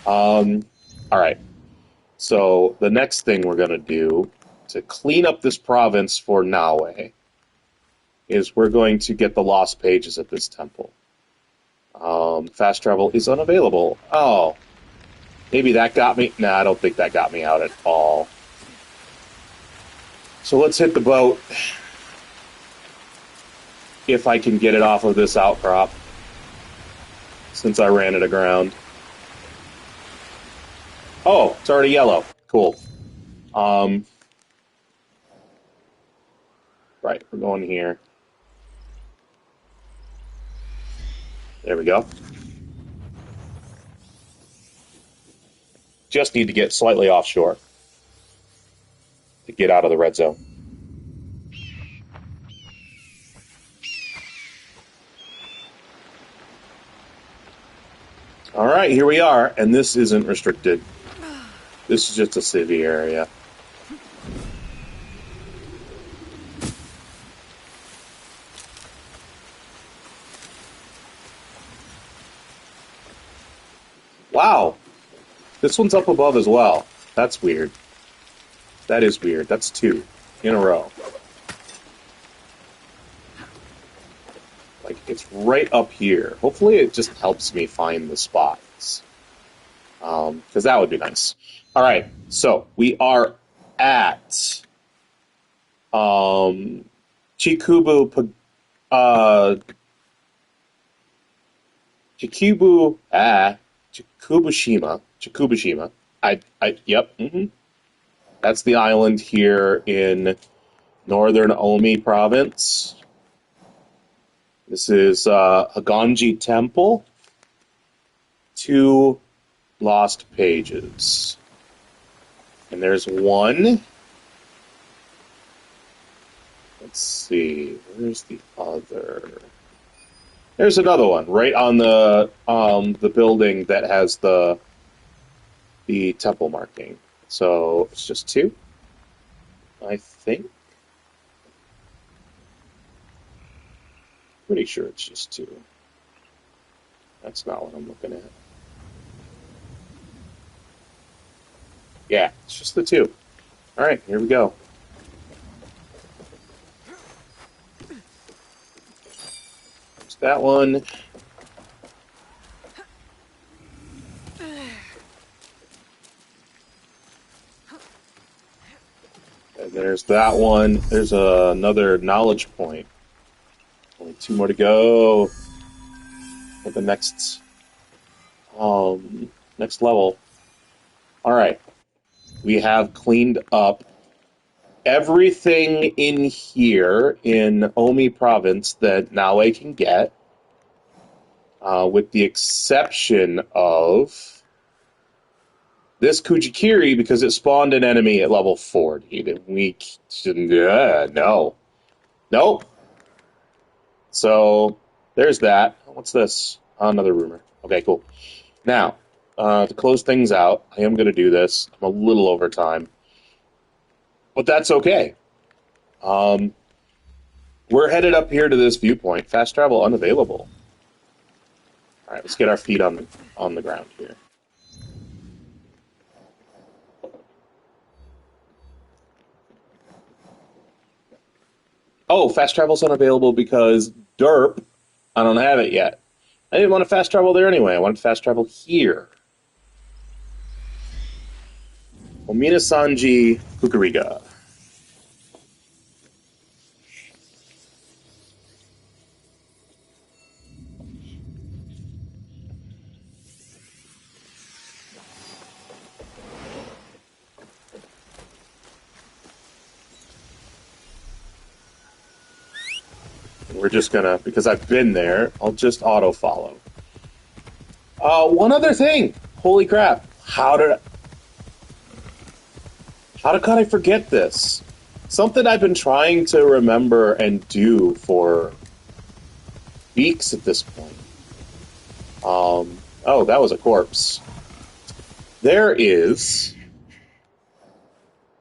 Alright. So, the next thing we're going to do to clean up this province for Naue is we're going to get the lost pages at this temple. Fast travel is unavailable. Oh. Maybe that got me? Nah, I don't think that got me out at all. So let's hit the boat. If I can get it off of this outcrop. Since I ran it aground. Oh, it's already yellow. Cool. Right, we're going here. There we go. Just need to get slightly offshore to get out of the red zone. All right, here we are, and this isn't restricted. This is just a civvy area. Wow. This one's up above as well. That's weird. That is weird. That's two in a row. Like, it's right up here. Hopefully it just helps me find the spots. because that would be nice. All right, so we are at Chikubushima. Chikubushima. Yep. Mm-hmm. That's the island here in northern Omi Province. This is Hogonji Temple. 2 lost pages. And there's one. Let's see. Where's the other? There's another one right on the building that has the temple marking. So it's just 2, I think. Pretty sure it's just 2. That's not what I'm looking at. Yeah, it's just the 2. All right, here we go. There's that one. And there's that one. There's another knowledge point. Only 2 more to go for the next level. All right. We have cleaned up everything in here in Omi Province that Naue can get, with the exception of this Kuji-kiri, because it spawned an enemy at level 40. No. Nope. So, there's that. What's this? Another rumor. Okay, cool. Now, to close things out, I am going to do this. I'm a little over time. But that's okay. We're headed up here to this viewpoint. Fast travel unavailable. All right, let's get our feet on the ground here. Oh, fast travel's unavailable because derp, I don't have it yet. I didn't want to fast travel there anyway. I wanted to fast travel here. Ominesanji Kakurega. We're just gonna, because I've been there, I'll just auto-follow. One other thing! Holy crap. How could I forget this? Something I've been trying to remember and do for weeks at this point. Oh, that was a corpse. There is,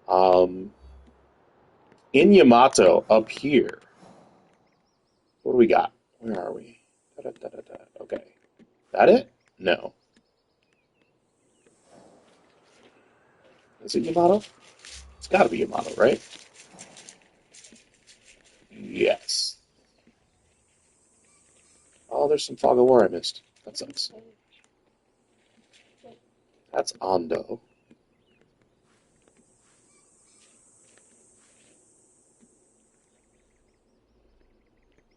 in Yamato, up here. What do we got? Where are we? Okay. That it? No. Is it Yamato? It's got to be Yamato, right? Yes. Oh, there's some fog of war I missed. That sucks. That's Ando.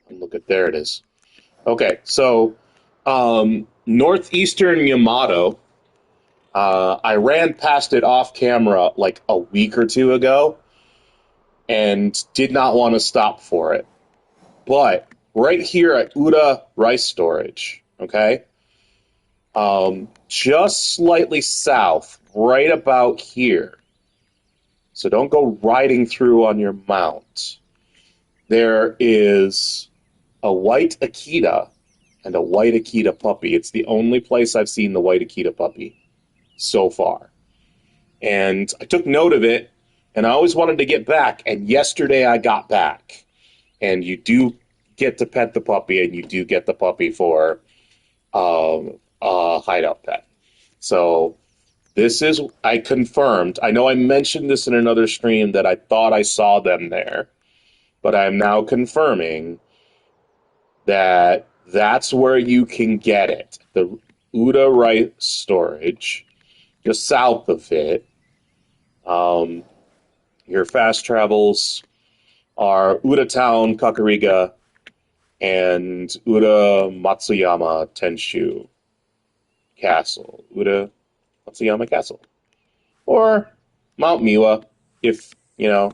And look at, there it is. Okay, so Northeastern Yamato, I ran past it off camera like a week or 2 ago and did not want to stop for it. But right here at Uda Rice Storage, okay, just slightly south, right about here, so don't go riding through on your mount, there is a white akita and a white akita puppy. It's the only place I've seen the white akita puppy so far. And I took note of it, and I always wanted to get back, and yesterday I got back. And you do get to pet the puppy, and you do get the puppy for a hideout pet. So this is, I confirmed, I know I mentioned this in another stream that I thought I saw them there, but I'm now confirming that that's where you can get it. The Uda Rice Storage just south of it. Your fast travels are Uda Town, Kakurega, and Uda Matsuyama Tenshu Castle. Uda Matsuyama Castle. Or Mount Miwa, if, you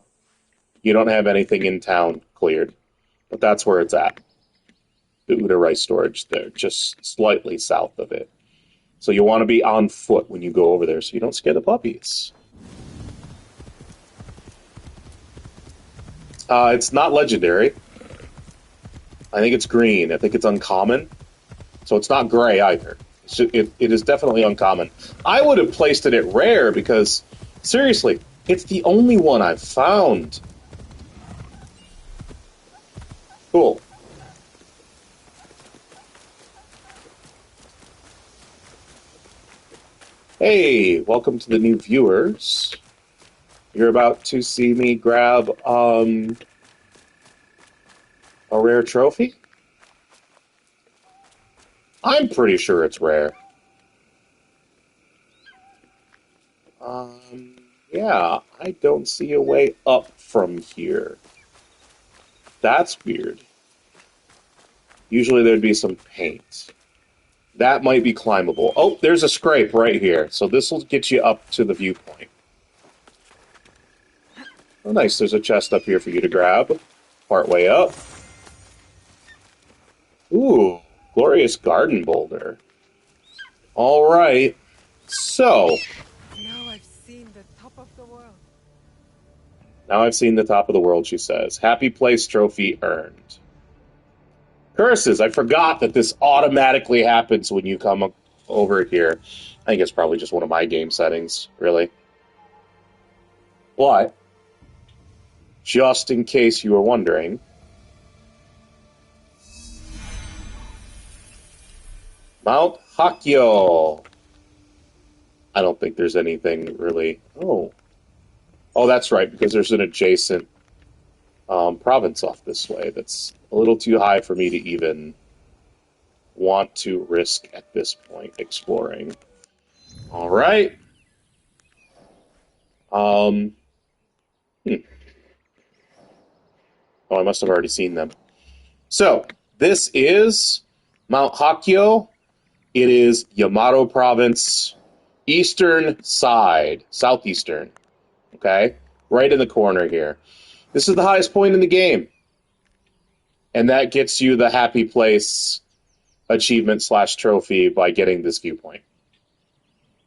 don't have anything in town cleared. But that's where it's at. The Uda rice storage there, just slightly south of it. So you want to be on foot when you go over there so you don't scare the puppies. It's not legendary. I think it's green. I think it's uncommon. So it's not gray either. It is definitely uncommon. I would have placed it at rare because, seriously, it's the only one I've found. Cool. Hey, welcome to the new viewers. You're about to see me grab a rare trophy? I'm pretty sure it's rare. Yeah, I don't see a way up from here. That's weird. Usually there'd be some paint. That might be climbable. Oh, there's a scrape right here. So this will get you up to the viewpoint. Oh, nice. There's a chest up here for you to grab. Part way up. Ooh, glorious garden boulder. All right. So. Now I've seen the top of the world. Now I've seen the top of the world, she says. Happy place trophy earned. Curses, I forgot that this automatically happens when you come over here. I think it's probably just one of my game settings, really. But, just in case you were wondering, Mount Hakkyo. I don't think there's anything really... Oh, that's right, because there's an adjacent province off this way that's a little too high for me to even want to risk at this point exploring. All right. Oh, I must have already seen them. So, this is Mount Hakkyo. It is Yamato Province, eastern side, southeastern. Okay? Right in the corner here. This is the highest point in the game. And that gets you the happy place achievement / trophy by getting this viewpoint.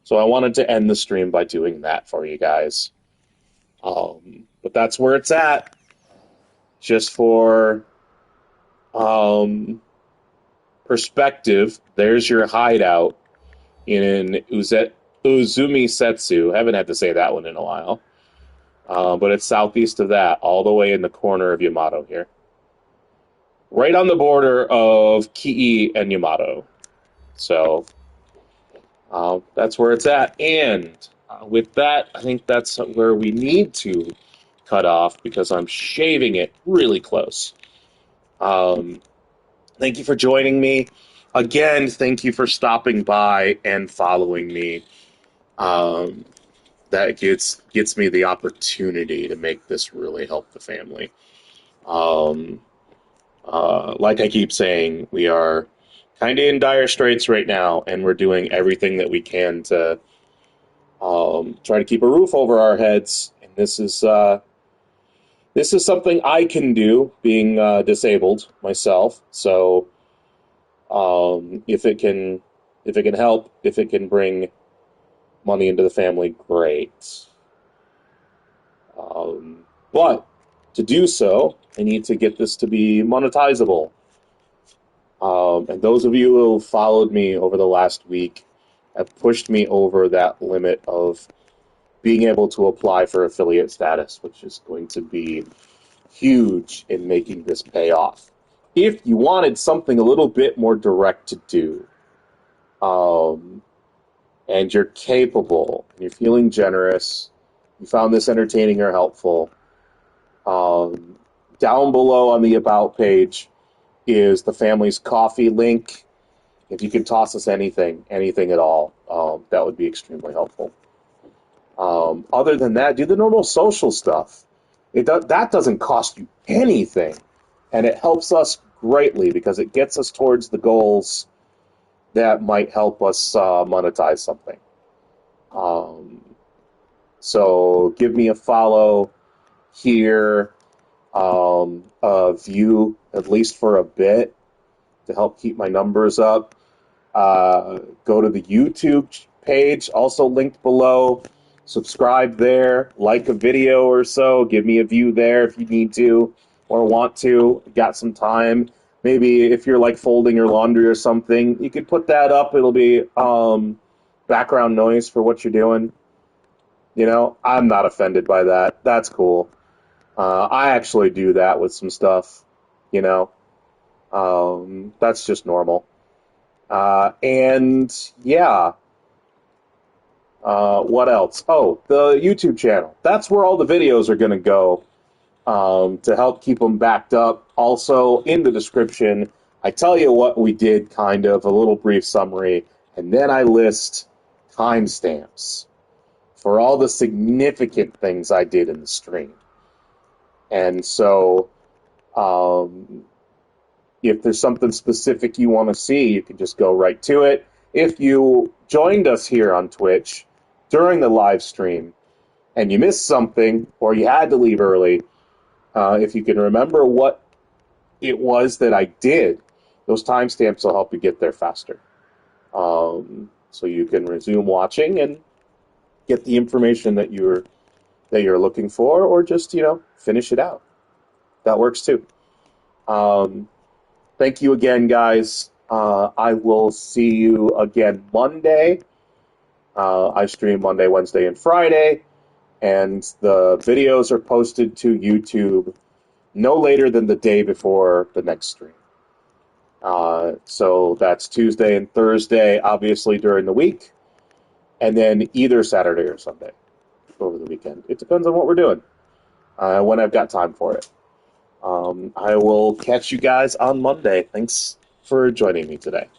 So I wanted to end the stream by doing that for you guys. But that's where it's at. Just for perspective, there's your hideout in Uzumisetsu. I haven't had to say that one in a while. But it's southeast of that, all the way in the corner of Yamato here. Right on the border of Kii and Yamato. So, that's where it's at. And with that, I think that's where we need to cut off, because I'm shaving it really close. Thank you for joining me. Again, thank you for stopping by and following me. That gets me the opportunity to make this really help the family. Like I keep saying, we are kind of in dire straits right now, and we're doing everything that we can to try to keep a roof over our heads. And this is something I can do, being disabled myself. So if it can help, if it can bring money into the family, great. But to do so, I need to get this to be monetizable. And those of you who followed me over the last week have pushed me over that limit of being able to apply for affiliate status, which is going to be huge in making this pay off. If you wanted something a little bit more direct to do, and you're capable, and you're feeling generous, you found this entertaining or helpful, down below on the About page is the family's coffee link. If you can toss us anything at all, that would be extremely helpful. Other than that, do the normal social stuff. That doesn't cost you anything, and it helps us greatly because it gets us towards the goals that might help us monetize something. So give me a follow here, a view at least for a bit to help keep my numbers up. Go to the YouTube page, also linked below. Subscribe there, like a video or so. Give me a view there if you need to or want to. Got some time. Maybe if you're like folding your laundry or something, you could put that up. It'll be background noise for what you're doing. You know, I'm not offended by that. That's cool. I actually do that with some stuff, you know. That's just normal. And yeah. What else? Oh, the YouTube channel. That's where all the videos are going to go to help keep them backed up. Also, in the description, I tell you what we did, kind of, a little brief summary, and then I list timestamps for all the significant things I did in the stream. And so, if there's something specific you want to see, you can just go right to it. If you joined us here on Twitch during the live stream and you missed something or you had to leave early, if you can remember what it was that I did, those timestamps will help you get there faster. So you can resume watching and get the information that you're looking for, or just, you know, finish it out. That works too. Thank you again, guys. I will see you again Monday. I stream Monday, Wednesday, and Friday, and the videos are posted to YouTube no later than the day before the next stream. So that's Tuesday and Thursday, obviously, during the week, and then either Saturday or Sunday over the weekend. It depends on what we're doing, when I've got time for it. I will catch you guys on Monday. Thanks for joining me today.